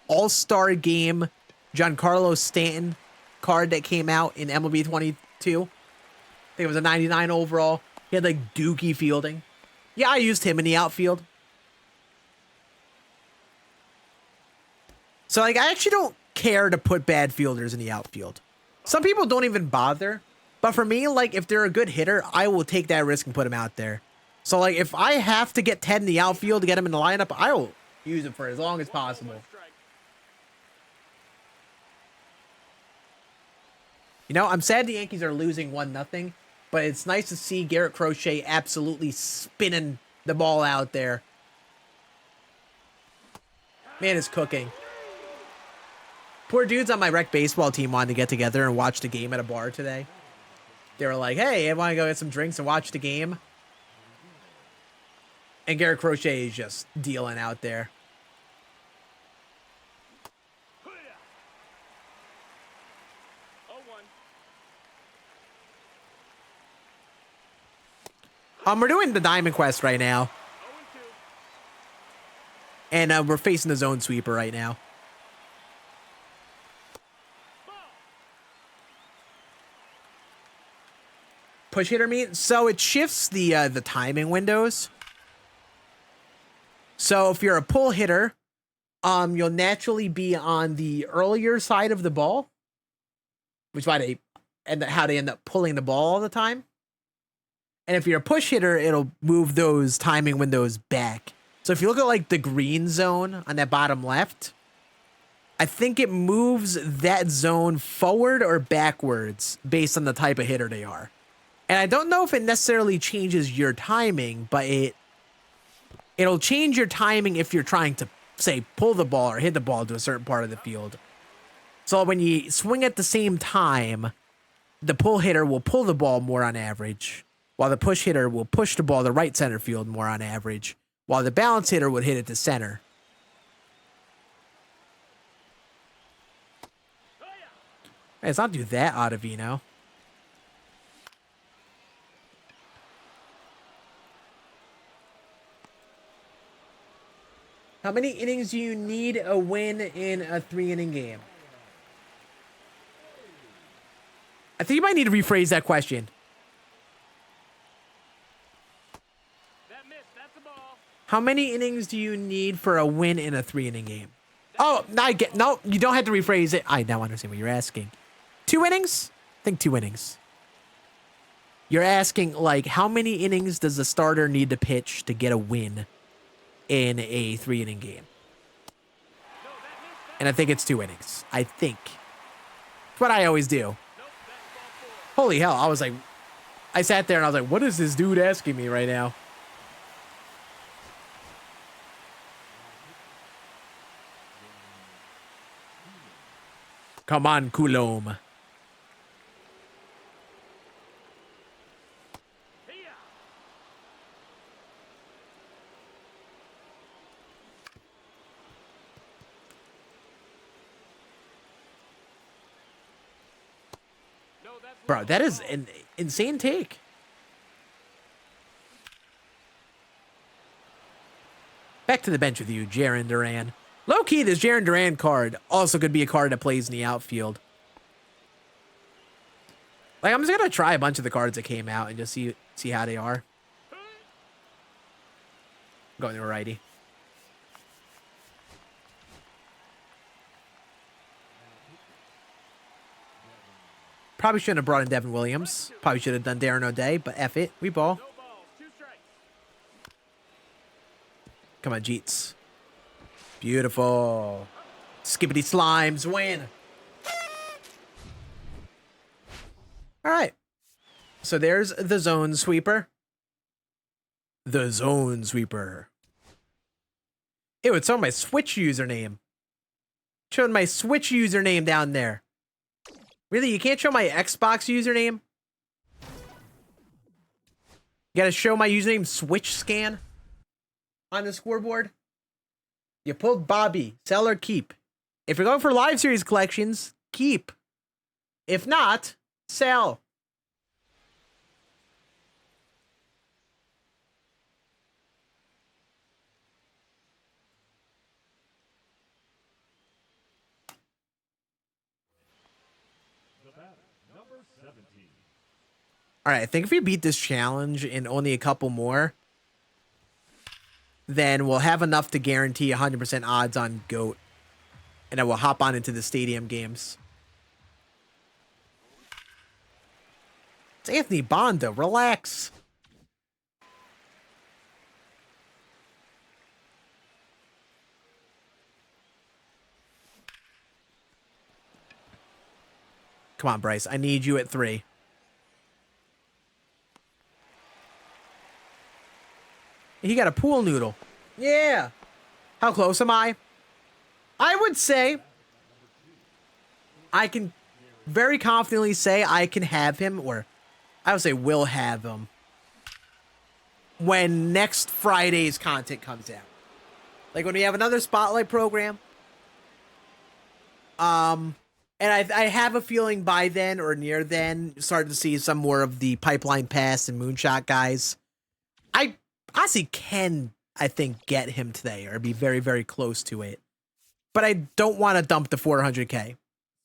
All-Star Game Giancarlo Stanton card that came out in MLB 22? I think it was a 99 overall. He had like dookie fielding. Yeah, I used him in the outfield. So like I actually don't care to put bad fielders in the outfield. Some people don't even bother. But for me, like if they're a good hitter, I will take that risk and put him out there. So like if I have to get Ted in the outfield to get him in the lineup, I will use him for as long as possible. You know, I'm sad the Yankees are losing 1-0. But it's nice to see Garrett Crochet absolutely spinning the ball out there. Man is cooking. Poor dudes on my rec baseball team wanted to get together and watch the game at a bar today. They were like, hey, I want to go get some drinks and watch the game. And Garrett Crochet is just dealing out there. We're doing the Diamond Quest right now. And we're facing the zone sweeper right now. Push hitter meet. So it shifts the timing windows. So if you're a pull hitter, you'll naturally be on the earlier side of the ball, which is why they how they end up pulling the ball all the time. And if you're a push hitter, it'll move those timing windows back. So if you look at like the green zone on that bottom left, I think it moves that zone forward or backwards based on the type of hitter they are. And I don't know if it necessarily changes your timing, but it'll change your timing if you're trying to, say, pull the ball or hit the ball to a certain part of the field. So when you swing at the same time, the pull hitter will pull the ball more on average, while the push hitter will push the ball to right center field more on average, while the balance hitter would hit it to center. Hey, let's not do that, Ottavino. How many innings do you need a win in a 3-inning game? I think you might need to rephrase that question. That missed. That's a ball. How many innings do you need for a win in a 3-inning game? Oh, no, you don't have to rephrase it. I now understand what you're asking. 2 innings? I think 2 innings. You're asking, like, how many innings does the starter need to pitch to get a win in a 3-inning game? And I think it's 2 innings. I think. It's what I always do. Holy hell, I was like, I sat there and I was like, what is this dude asking me right now? Come on, Coulomb. Bro, that is an insane take. Back to the bench with you, Jarren Duran. Low-key, this Jarren Duran card also could be a card that plays in the outfield. Like, I'm just going to try a bunch of the cards that came out and just see how they are. Going to a righty. Probably shouldn't have brought in Devin Williams. Probably should have done Darren O'Day, but F it. We ball. No balls. 2 strikes. Come on, Jeets. Beautiful. Skippity Slimes win. All right. So there's the zone sweeper. The zone sweeper. Ew, it's on my Switch username. Showing my Switch username down there. Really, you can't show my Xbox username? You gotta show my username Switch Scan on the scoreboard? You pulled Bobby. Sell or keep. If you're going for live series collections, keep. If not, sell. All right, I think if we beat this challenge in only a couple more, then we'll have enough to guarantee 100% odds on GOAT. And then we'll hop on into the stadium games. It's Anthony Bonda. Relax. Come on, Bryce. I need you at 3. He got a pool noodle. Yeah. How close am I? I would say I can very confidently say I can have him, or I would say will have him, when next Friday's content comes out. Like when we have another Spotlight program. And I have a feeling by then or near then, starting to see some more of the Pipeline Pass and Moonshot guys. I honestly can, I think, get him today or be very, very close to it. But I don't want to dump the 400K. Especially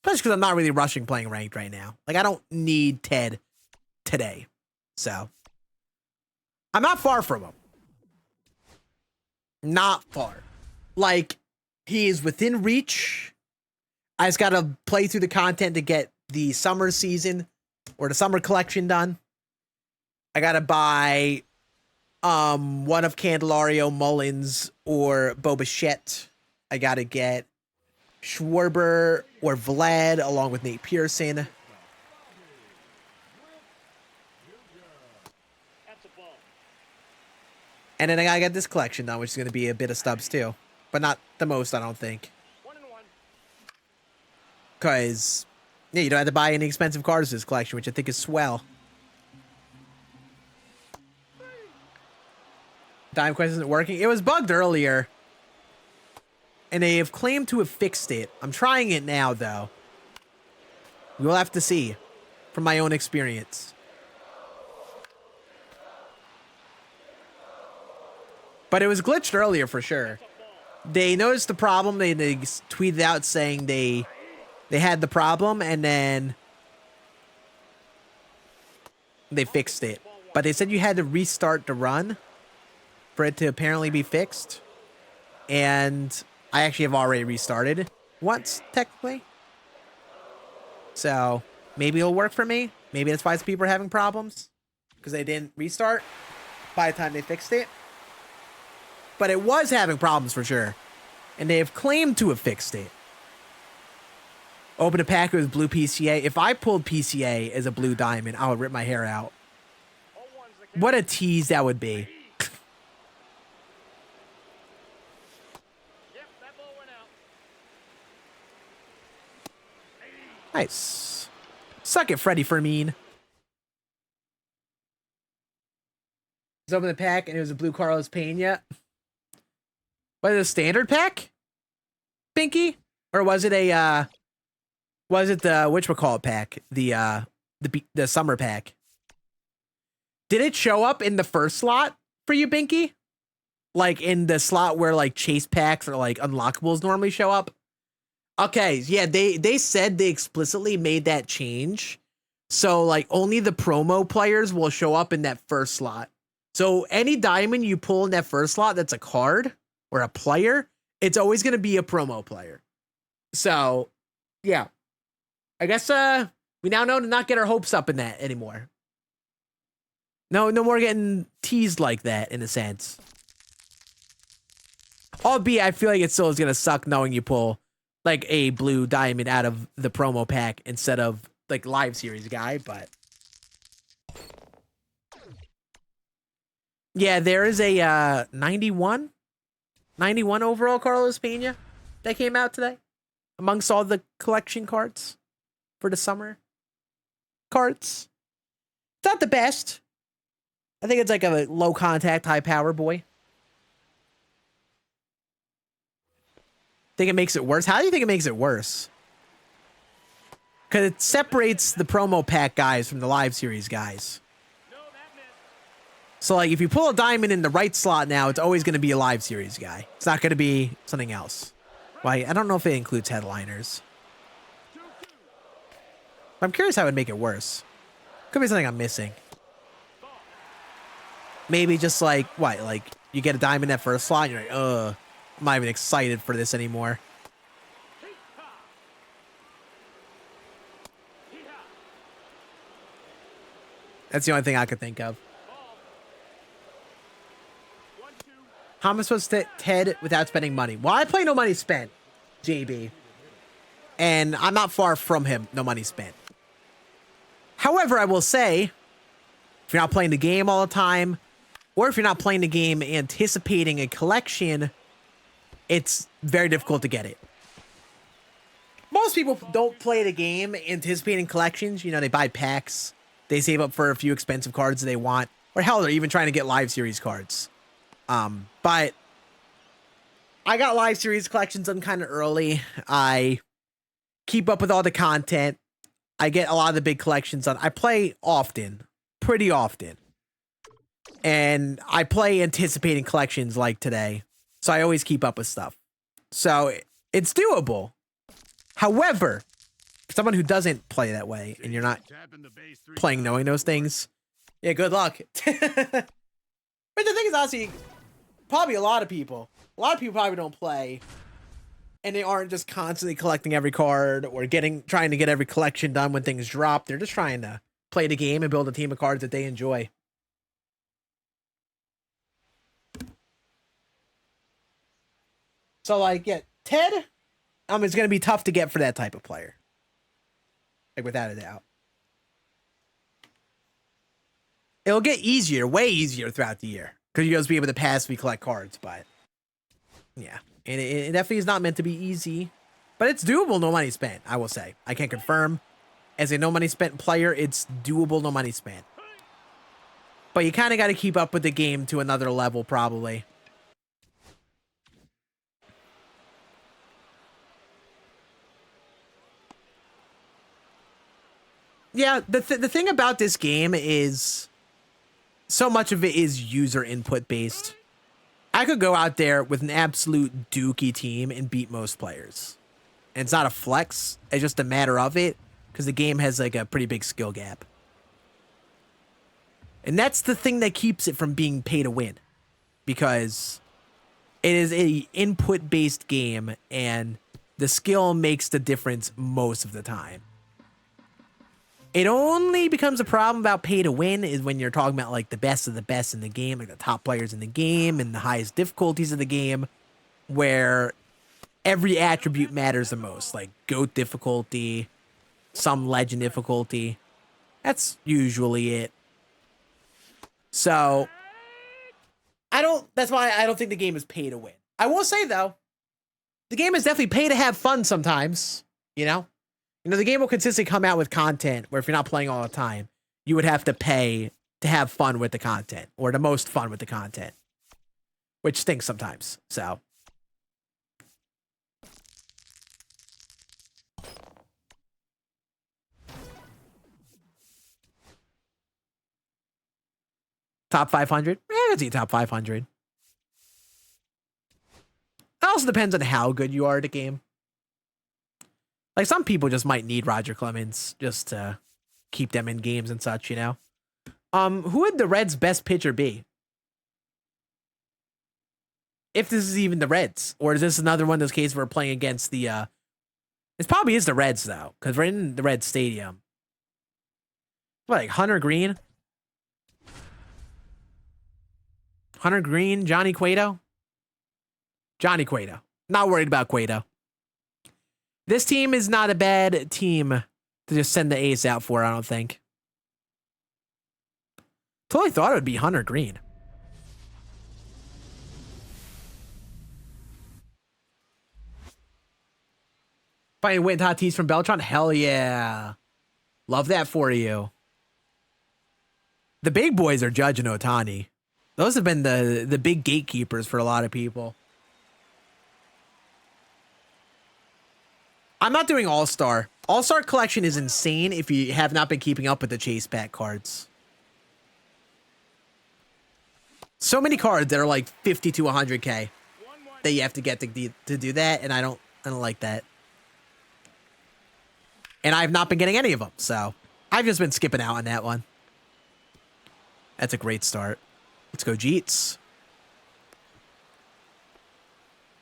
because I'm not really rushing playing ranked right now. Like, I don't need Ted today. So, I'm not far from him. Not far. Like, He is within reach. I just got to play through the content to get the summer season or the summer collection done. I got to buy one of Candelario, Mullins, or Boba. I got to get Schwarber or Vlad along with Nate Pearson. That's a ball. And then I got to get this collection done, which is going to be a bit of stubs too. But not the most, I don't think. 1-1. Because, yeah, you don't have to buy any expensive cards for this collection, which I think is swell. Dime Quest isn't working. It was bugged earlier. And they have claimed to have fixed it. I'm trying it now, though. We'll have to see from my own experience. But it was glitched earlier for sure. They noticed the problem. They tweeted out saying they had the problem, and then they fixed it. But they said you had to restart the run for it to apparently be fixed. And I actually have already restarted once, technically. So maybe it'll work for me. Maybe that's why some people are having problems, because they didn't restart by the time they fixed it. But it was having problems for sure. And they have claimed to have fixed it. Open a pack with blue PCA. If I pulled PCA as a blue diamond, I would rip my hair out. What a tease that would be. Yep, that ball went out. Nice. Suck it, Freddie Fermin. Just open the pack and it was a blue Carlos Pena. Was it a standard pack? Pinky? Or was it a was it the whatchamacallit pack? The summer pack. Did it show up in the first slot for you, Binky? Like in the slot where like chase packs or like unlockables normally show up? Okay, yeah, they said they explicitly made that change. So like only the promo players will show up in that first slot. So any diamond you pull in that first slot that's a card or a player, it's always going to be a promo player. So, yeah. I guess we now know to not get our hopes up in that anymore. No more getting teased like that, in a sense. Albeit, I feel like it still is going to suck knowing you pull like a blue diamond out of the promo pack instead of like live series guy, but yeah, there is a 91 overall Carlos Pena that came out today amongst all the collection cards for the summer cards. It's not the best. I think it's like a low contact, high power boy. Think it makes it worse? How do you think it makes it worse? Because it separates the promo pack guys from the live series guys. No, that missed. So, like, if you pull a diamond in the right slot now, it's always going to be a live series guy. It's not going to be something else. Why? I don't know if it includes headliners. I'm curious how it would make it worse. Could be something I'm missing. Maybe just like, what? Like, you get a diamond at first slot, and you're like, ugh, I'm not even excited for this anymore. That's the only thing I could think of. How am I supposed to Ted without spending money? Well, I play no money spent, JB. And I'm not far from him, no money spent. However, I will say, if you're not playing the game all the time, or if you're not playing the game anticipating a collection, it's very difficult to get it. Most people don't play the game anticipating collections. You know, they buy packs. They save up for a few expensive cards they want. Or hell, they're even trying to get live series cards. But I got live series collections done kind of early. I keep up with all the content. I get a lot of the big collections done. I play often, pretty often. And I play anticipating collections like today. So I always keep up with stuff. So it's doable. However, for someone who doesn't play that way and you're not playing knowing those things, yeah, good luck. But the thing is, honestly, probably a lot of people probably don't play And they aren't just constantly collecting every card or trying to get every collection done when things drop. They're just trying to play the game and build a team of cards that they enjoy. So, like, yeah, Ted, it's going to be tough to get for that type of player. Like, without a doubt. It'll get easier, way easier throughout the year. Because you'll just be able to passively collect cards, but... yeah. And it definitely is not meant to be easy. But it's doable, no money spent, I will say. I can confirm. As a no money spent player, it's doable, no money spent. But you kind of got to keep up with the game to another level, probably. Yeah, the thing about this game is so much of it is user input based. I could go out there with an absolute dookie team and beat most players. And it's not a flex, it's just a matter of it, because the game has like a pretty big skill gap. And that's the thing that keeps it from being pay to win, because it is a input based game and the skill makes the difference most of the time. It only becomes a problem about pay to win is when you're talking about like the best of the best in the game, like the top players in the game and the highest difficulties of the game, where every attribute matters the most, like GOAT difficulty, some legend difficulty. That's usually it. So that's why I don't think the game is pay to win. I will say though, the game is definitely pay to have fun sometimes, you know? The game will consistently come out with content where if you're not playing all the time, you would have to pay to have fun with the content, or the most fun with the content, which stinks sometimes. So, top 500? Yeah, I can see top 500. It also depends on how good you are at the game. Like, some people just might need Roger Clemens just to keep them in games and such, you know? Who would the Reds' best pitcher be? If this is even the Reds. Or is this another one of those cases where we're playing against the, It probably is the Reds, though, because we're in the Reds Stadium. What, like Hunter Green? Hunter Green, Johnny Cueto? Johnny Cueto. Not worried about Cueto. This team is not a bad team to just send the ace out for, I don't think. Totally thought it would be Hunter Green. Finding Win Tatis from Beltron? Hell yeah. Love that for you. The big boys are Judge and Ohtani. Those have been the big gatekeepers for a lot of people. I'm not doing All-Star. All-Star collection is insane if you have not been keeping up with the chase pack cards. So many cards that are like 50 to 100k that you have to get to do that, and I don't like that. And I've not been getting any of them, so I've just been skipping out on that one. That's a great start. Let's go Jeets.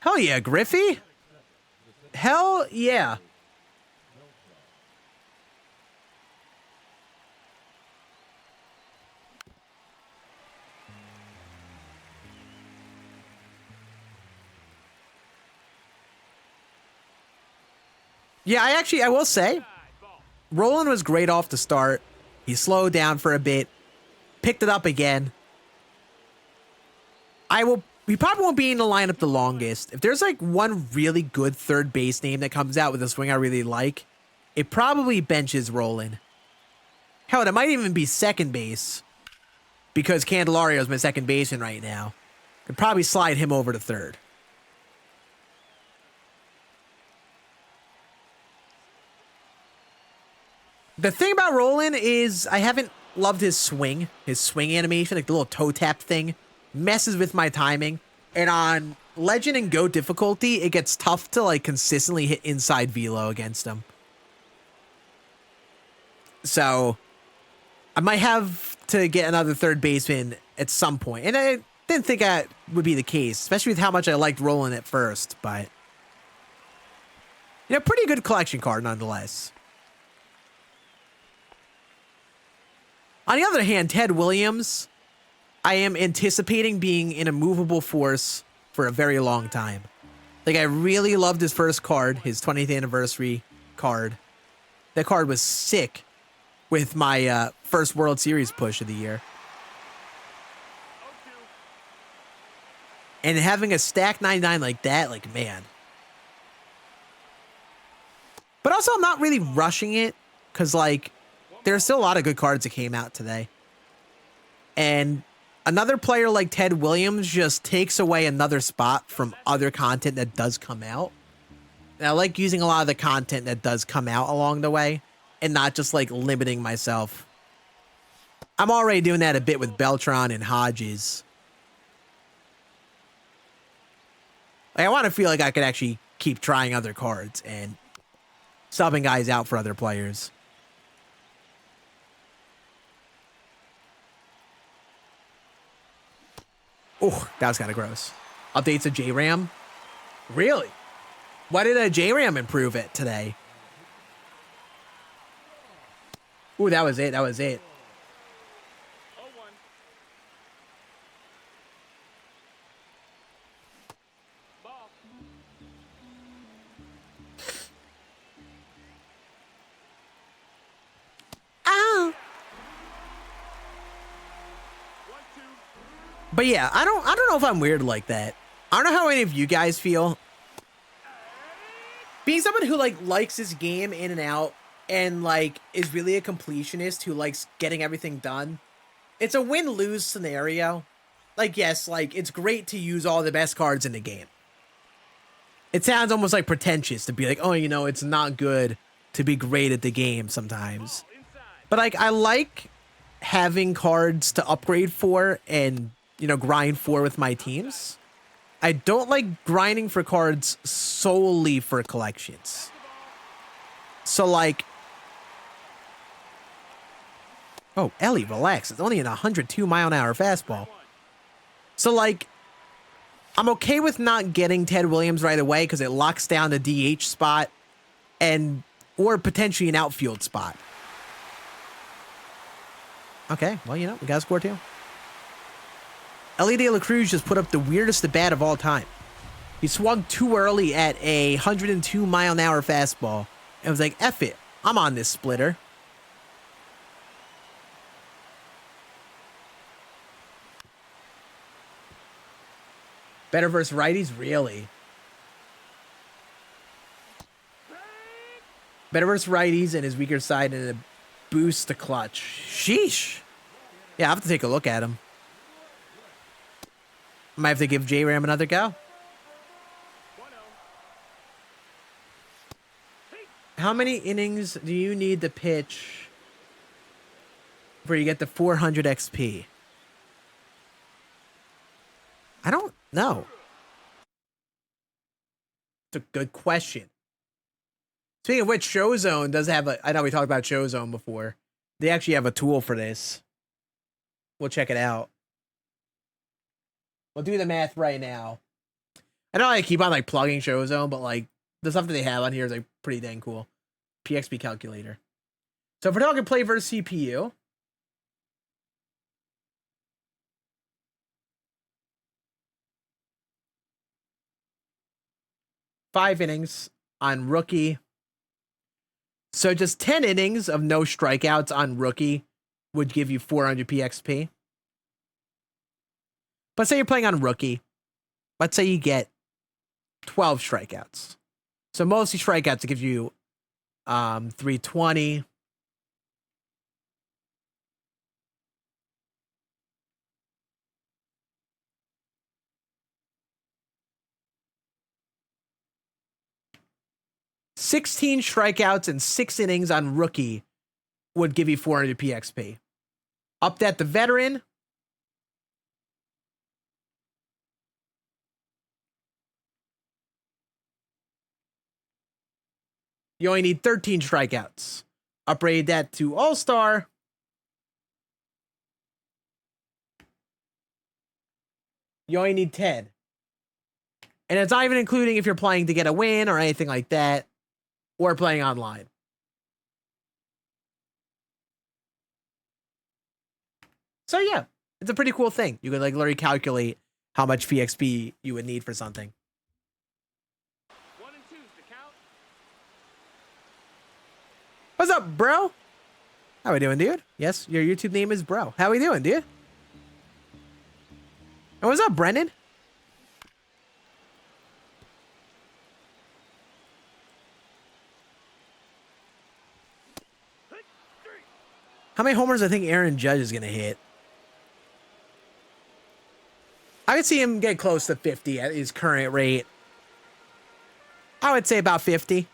Hell yeah, Griffey. Hell yeah. Yeah, I will say, Roland was great off the start. He slowed down for a bit, picked it up again. He probably won't be in the lineup the longest. If there's like one really good third base name that comes out with a swing I really like, it probably benches Roland. Hell, it might even be second base, because Candelario's my second baseman right now. Could probably slide him over to third. The thing about Roland is I haven't loved his swing animation, like the little toe tap thing. Messes with my timing, and on Legend and Go difficulty, it gets tough to like consistently hit inside velo against him. So I might have to get another third baseman at some point, and I didn't think that would be the case, especially with how much I liked Roland at first. But You know, pretty good collection card nonetheless. On the other hand, Ted Williams, I am anticipating being an immovable force for a very long time. Like, I really loved his first card, his 20th anniversary card. That card was sick with my first World Series push of the year. And having a stack 99 like that, like, man. But also, I'm not really rushing it because, like, there's still a lot of good cards that came out today. And another player like Ted Williams just takes away another spot from other content that does come out. And I like using a lot of the content that does come out along the way and not just, like, limiting myself. I'm already doing that a bit with Beltran and Hodges. Like, I want to feel like I could actually keep trying other cards and subbing guys out for other players. Oh, that was kind of gross. Updates of JRAM? Really? Why did a JRAM improve it today? Ooh, that was it. That was it. 0-1. Ball. Ow! 1-2. But yeah, I don't know if I'm weird like that. I don't know how any of you guys feel. Being someone who likes this game in and out and is really a completionist who likes getting everything done. It's a win-lose scenario. Yes, it's great to use all the best cards in the game. It sounds almost pretentious to be like, oh, it's not good to be great at the game sometimes. But I like having cards to upgrade for and grind for with my teams. I don't like grinding for cards solely for collections. So oh, Ellie, relax. It's only an 102-mile-an-hour fastball. So I'm okay with not getting Ted Williams right away because it locks down the DH spot or potentially an outfield spot. Okay, well, we got to score too. Ellie De La Cruz just put up the weirdest at bat of all time. He swung too early at a 102-mile-an-hour fastball and was like, F it, I'm on this splitter. Better versus righties? Really? Better versus righties and his weaker side and a boost to clutch. Sheesh. Yeah, I have to take a look at him. Might have to give JRAM another go. 1-0. How many innings do you need to pitch before you get the 400 XP? I don't know. It's a good question. Speaking of which, Showzone does have I know we talked about Showzone before. They actually have a tool for this. We'll check it out. We'll do the math right now. I know I keep on plugging Showzone, but the stuff that they have on here is pretty dang cool. PXP calculator. So if we're talking play versus CPU, five innings on rookie. So just 10 innings of no strikeouts on rookie would give you 400 PXP. But say you're playing on rookie. Let's say you get 12 strikeouts. So mostly strikeouts to give you 320. $16 strikeouts and 6 innings on rookie would give you 400 PXP. Up that the veteran. You only need 13 strikeouts. Upgrade that to All-Star. You only need 10. And it's not even including if you're playing to get a win or anything like that. or playing online. So yeah, it's a pretty cool thing. You could like literally calculate how much VXP you would need for something. 1 and 2's the count. What's up, bro? How we doing, dude? Yes, your YouTube name is bro. How we doing, dude? And what's up, Brendan? How many homers I think Aaron Judge is gonna hit? I could see him get close to 50 at his current rate. I would say about 50.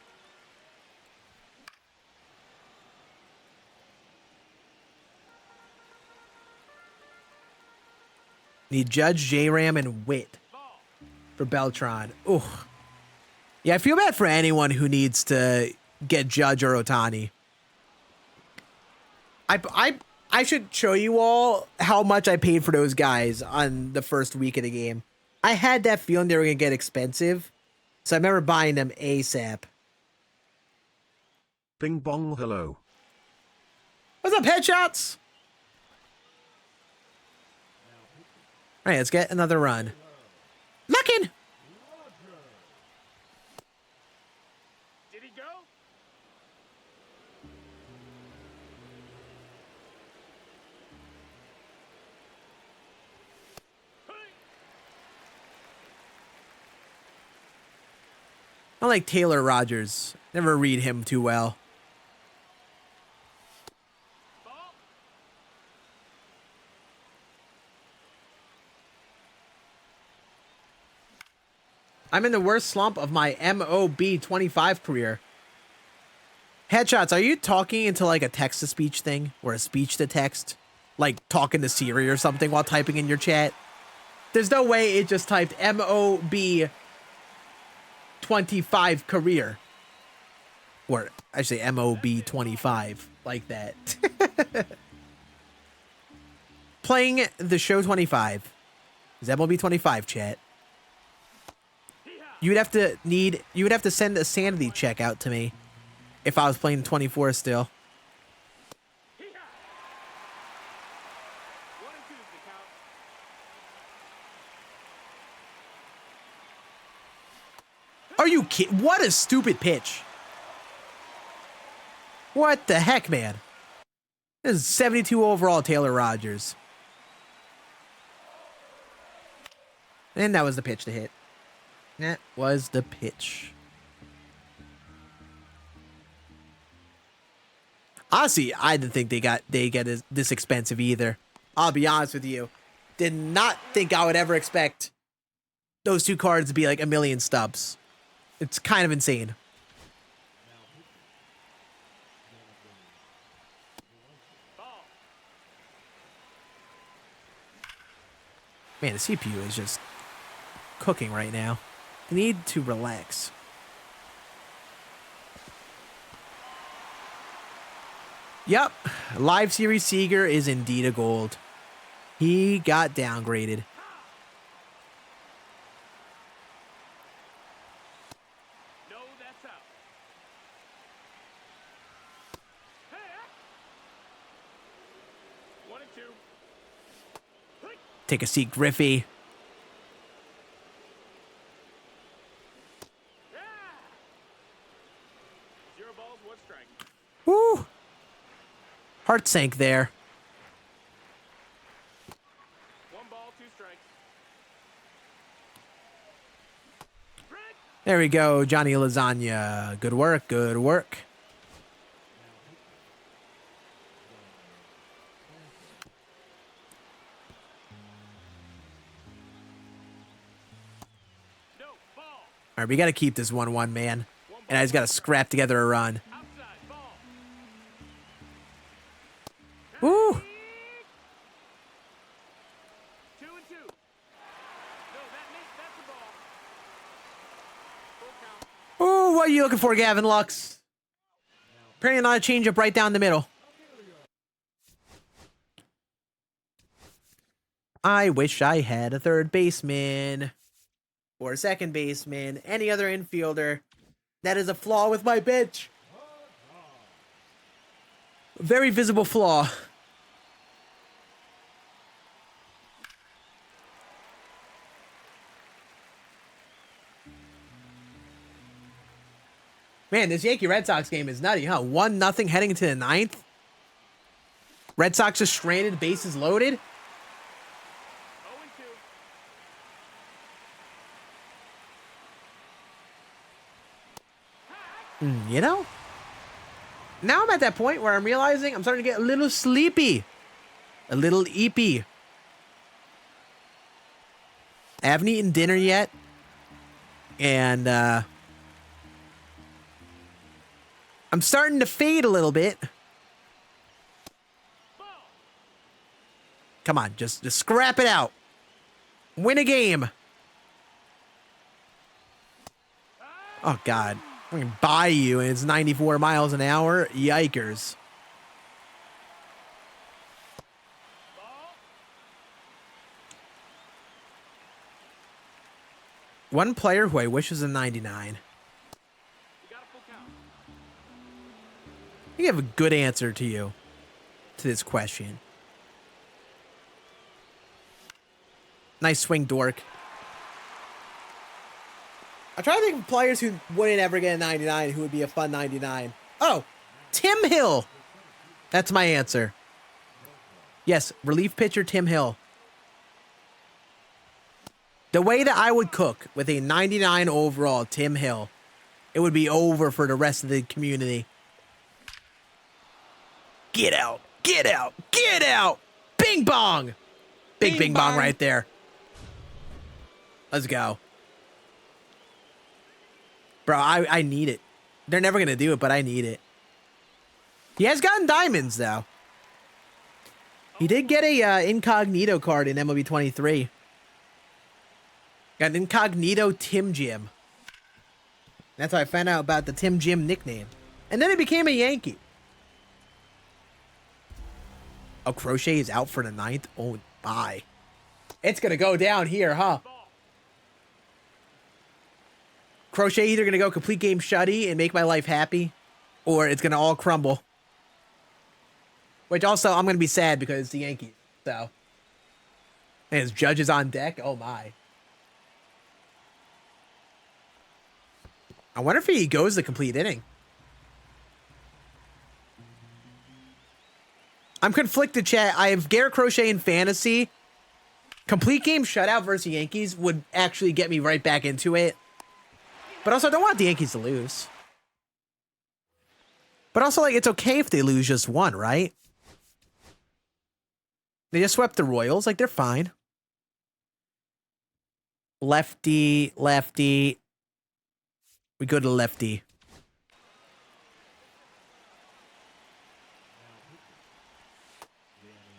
Need Judge, J-Ram, and Witt for Beltron. Ooh. Yeah, I feel bad for anyone who needs to get Judge or Ohtani. I should show you all how much I paid for those guys on the first week of the game. I had that feeling they were going to get expensive, so I remember buying them ASAP. Bing bong hello. What's up, headshots? All right, let's get another run. Looking! Did he go? I like Taylor Rogers. Never read him too well. Ball. I'm in the worst slump of my MOB 25 career. Headshots, are you talking into like a text-to-speech thing or a speech-to-text? Like talking to Siri or something while typing in your chat? There's no way it just typed MOB 25 career. Or I say MOB 25 like that. Playing the show 25 is MOB 25, chat. You would have to send a sanity check out to me if I was playing 24 still. 1 and 2's the count. Are you kidding? What a stupid pitch. What the heck, man? This is 72 overall Taylor Rogers. And that was the pitch to hit. That was the pitch. Honestly, I didn't think they get this expensive either. I'll be honest with you. Did not think I would ever expect those two cards to be like 1 million stubs. It's kind of insane. Ball. Man, the CPU is just cooking right now. I need to relax. Yep, Live Series Seager is indeed a gold. He got downgraded. No, that's out. Hey, 1 and 2. Take a seat, Griffey. Yeah. 0 balls, 1 strike. Woo! Heart sank there. 1 ball, 2 strikes. Break. There we go, Johnny Lasagna. Good work, good work. No, ball. All right, we got to keep this 1-1, man. And I just got to scrap together a run. Outside, ball. Woo! 2 and 2. No, that's the ball. Full count. Ooh, what are you looking for, Gavin Lux? Apparently not a changeup right down the middle. I wish I had a third baseman or a second baseman, any other infielder That is a flaw with my bench. Very visible flaw. Man, this Yankee Red Sox game is nutty, huh? 1-0 heading into the 9th. Red Sox are stranded, bases loaded. 0-2. You know? Now I'm at that point where I'm realizing I'm starting to get a little sleepy. A little eepy. I haven't eaten dinner yet. And, I'm starting to fade a little bit. Come on, just scrap it out. Win a game. Oh, God. I'm going to buy you, and it's 94 miles an hour. Yikers. One player who I wish was a 99. I have a good answer to you, to this question. Nice swing, dork. I'm trying to think of players who wouldn't ever get a 99 who would be a fun 99. Oh, Tim Hill. That's my answer. Yes, relief pitcher Tim Hill. The way that I would cook with a 99 overall Tim Hill, it would be over for the rest of the community. Get out. Get out. Get out. Bing bong. Big bing bong right there. Let's go. Bro, I need it. They're never going to do it, but I need it. He has gotten diamonds, though. He did get a incognito card in MLB 23. Got an incognito Tim Jim. That's how I found out about the Tim Jim nickname. And then he became a Yankee. Oh, Crochet is out for the 9th? Oh, my. It's going to go down here, huh? Crochet either going to go complete game shutty and make my life happy, or it's going to all crumble. Which also, I'm going to be sad because it's the Yankees, so. And his Judge is on deck? Oh, my. I wonder if he goes the complete inning. I'm conflicted, chat. I have Garrett Crochet in fantasy. Complete game shutout versus Yankees would actually get me right back into it. But also, I don't want the Yankees to lose. But also, like, it's okay if they lose just one, right? They just swept the Royals. Like, they're fine. Lefty, lefty. We go to lefty.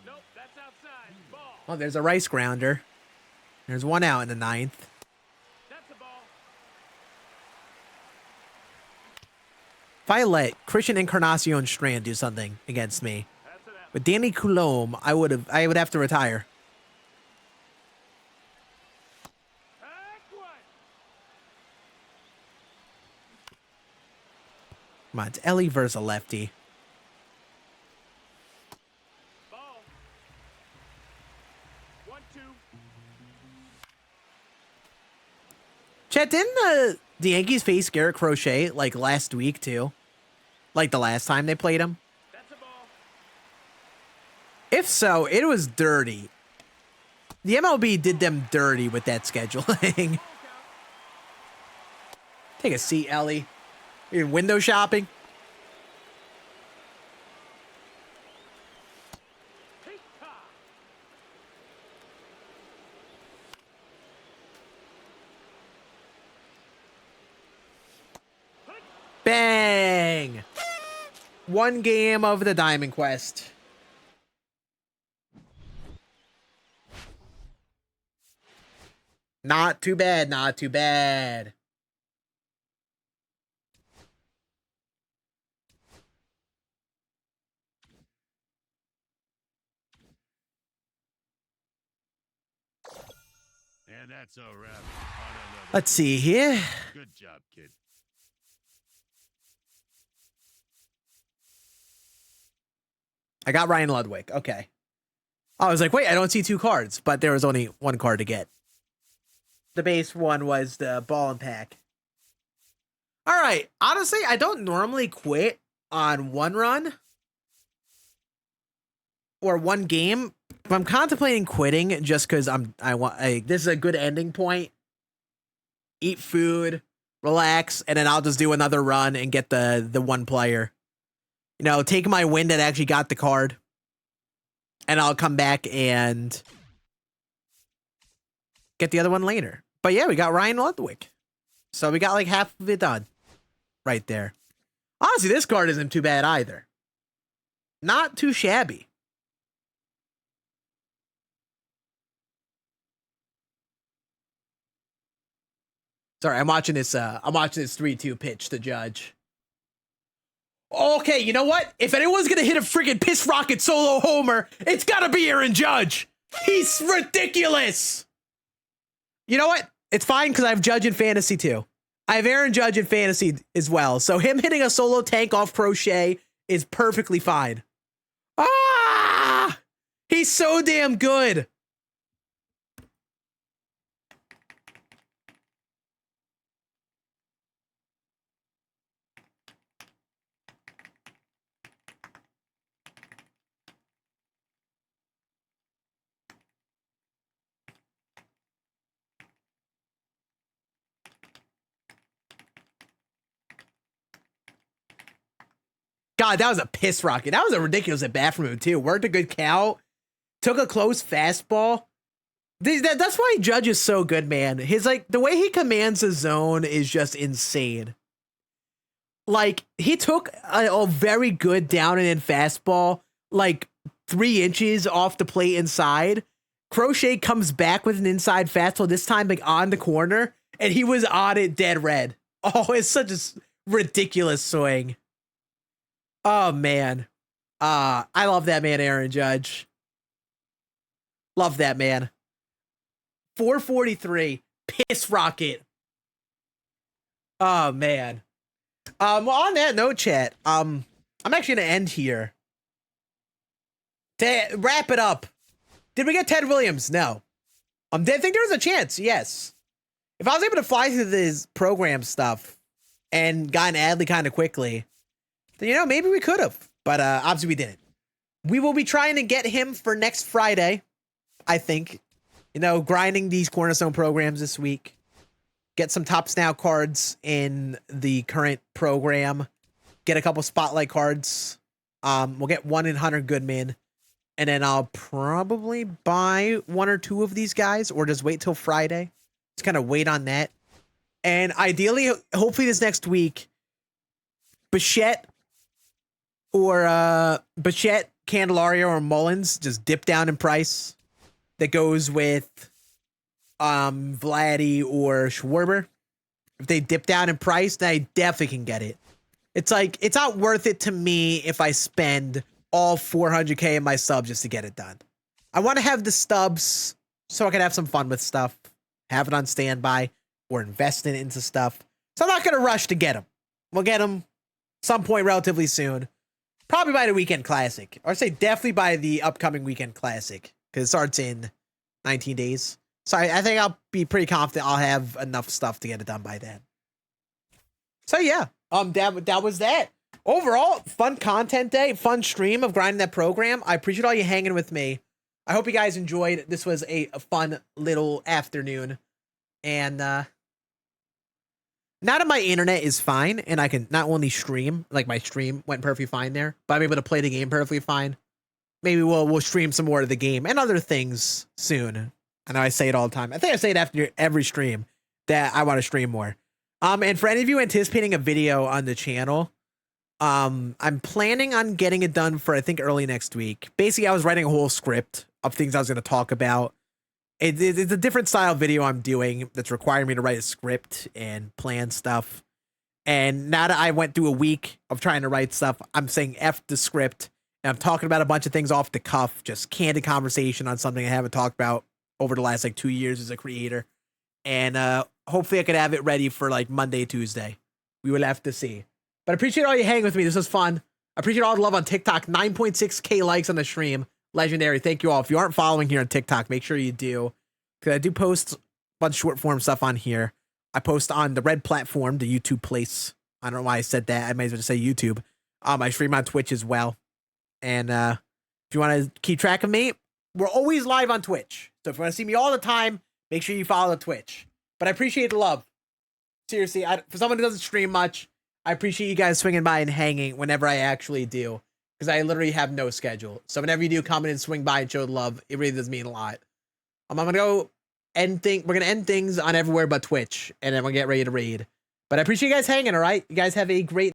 Nope, that's outside. Ball. Oh, there's a Rice grounder. There's one out in the 9th. That's a ball. If I let Christian Encarnacion Strand do something against me, That's an F. with Danny Coulombe, I would have to retire. Back one. Come on, it's Ellie versus a lefty. Ball. 1-2. Chet, didn't the Yankees face Garrett Crochet like last week too? Like the last time they played him? That's a ball. If so, it was dirty. The MLB did them dirty with that scheduling. Take a seat, Ellie. You're window shopping. Tick-tock. Bang! One game of the Diamond Quest. Not too bad, not too bad. And that's a wrap. Let's see here. Good job, kid. I got Ryan Ludwig. Okay. I was like, wait, I don't see 2 cards, but there was only 1 card to get. The base one was the ball and pack. All right. Honestly, I don't normally quit on 1 run or 1 game, but I'm contemplating quitting just because this is a good ending point. Eat food, relax, and then I'll just do another run and get the 1 player. You know, take my win that actually got the card, and I'll come back and get the other one later. But yeah, we got Ryan Ludwig. So we got like half of it done right there. Honestly, this card isn't too bad either. Not too shabby. Sorry, I'm watching this 3-2 pitch to Judge. Okay, you know what? If anyone's gonna hit a friggin' piss rocket solo homer, it's gotta be Aaron Judge. He's ridiculous. You know what? It's fine because I have Judge in fantasy too. I have Aaron Judge in fantasy as well. So him hitting a solo tank off Crochet is perfectly fine. Ah! He's so damn good. God, that was a piss rocket. That was a ridiculous at bat from him, too. Worked a good count. Took a close fastball. That's why Judge is so good, man. His, like, the way he commands the zone is just insane. Like, he took a very good down and in fastball, like 3 inches off the plate inside. Crochet comes back with an inside fastball, this time, like, on the corner, and he was on it dead red. Oh, it's such a ridiculous swing. Oh, man. I love that man, Aaron Judge. Love that man. 443. Piss rocket. Oh, man. Well, on that note, chat, I'm actually going to end here. To wrap it up. Did we get Ted Williams? No. I think there was a chance, yes. If I was able to fly through this program stuff and got an Adley kind of quickly, then, you know, maybe we could have, but obviously we didn't. We will be trying to get him for next Friday, I think. You know, grinding these Cornerstone programs this week. Get some top snout cards in the current program. Get a couple spotlight cards. We'll get 1 in Hunter Goodman. And then I'll probably buy 1 or 2 of these guys, or just wait till Friday. Just kind of wait on that. And ideally, hopefully this next week, Bichette, Candelario, or Mullins just dip down in price. That goes with Vladdy or Schwarber. If they dip down in price, then I definitely can get it. It's like, it's not worth it to me if I spend all 400K in my subs just to get it done. I want to have the stubs so I can have some fun with stuff, have it on standby, or invest it into stuff. So I'm not going to rush to get them. We'll get them some point relatively soon. Probably by the Weekend Classic. Or I'd say definitely by the upcoming Weekend Classic, because it starts in 19 days. So I think I'll be pretty confident I'll have enough stuff to get it done by then. So yeah, that was that. Overall, fun content day, fun stream of grinding that program. I appreciate all you hanging with me. I hope you guys enjoyed. This was a fun little afternoon. And now that my internet is fine and I can not only stream, like my stream went perfectly fine there, but I'm able to play the game perfectly fine. Maybe we'll stream some more of the game and other things soon. I know I say it all the time. I think I say it after every stream that I want to stream more. And for any of you anticipating a video on the channel, I'm planning on getting it done for, I think, early next week. Basically, I was writing a whole script of things I was going to talk about. It's a different style video I'm doing that's requiring me to write a script and plan stuff. And now that I went through a week of trying to write stuff, I'm saying F the script. And I'm talking about a bunch of things off the cuff, just candid conversation on something I haven't talked about over the last, like, 2 years as a creator. And hopefully I could have it ready for, like, Monday, Tuesday. We will have to see. But I appreciate all you hanging with me. This was fun. Appreciate all the love on TikTok. 9.6K likes on the stream. Legendary. Thank you all. If you aren't following here on TikTok, make sure you do. Because I do post a bunch of short form stuff on here. I post on the red platform, the YouTube place. I don't know why I said that. I might as well just say YouTube. I stream on Twitch as well. And if you want to keep track of me, we're always live on Twitch. So if you want to see me all the time, make sure you follow Twitch. But I appreciate the love. Seriously, for someone who doesn't stream much, I appreciate you guys swinging by and hanging whenever I actually do. Because I literally have no schedule. So whenever you do come in and swing by and show the love, it really does mean a lot. I'm going to go end we're going to end things on everywhere but Twitch. And then we'll get ready to raid. But I appreciate you guys hanging, all right? You guys have a great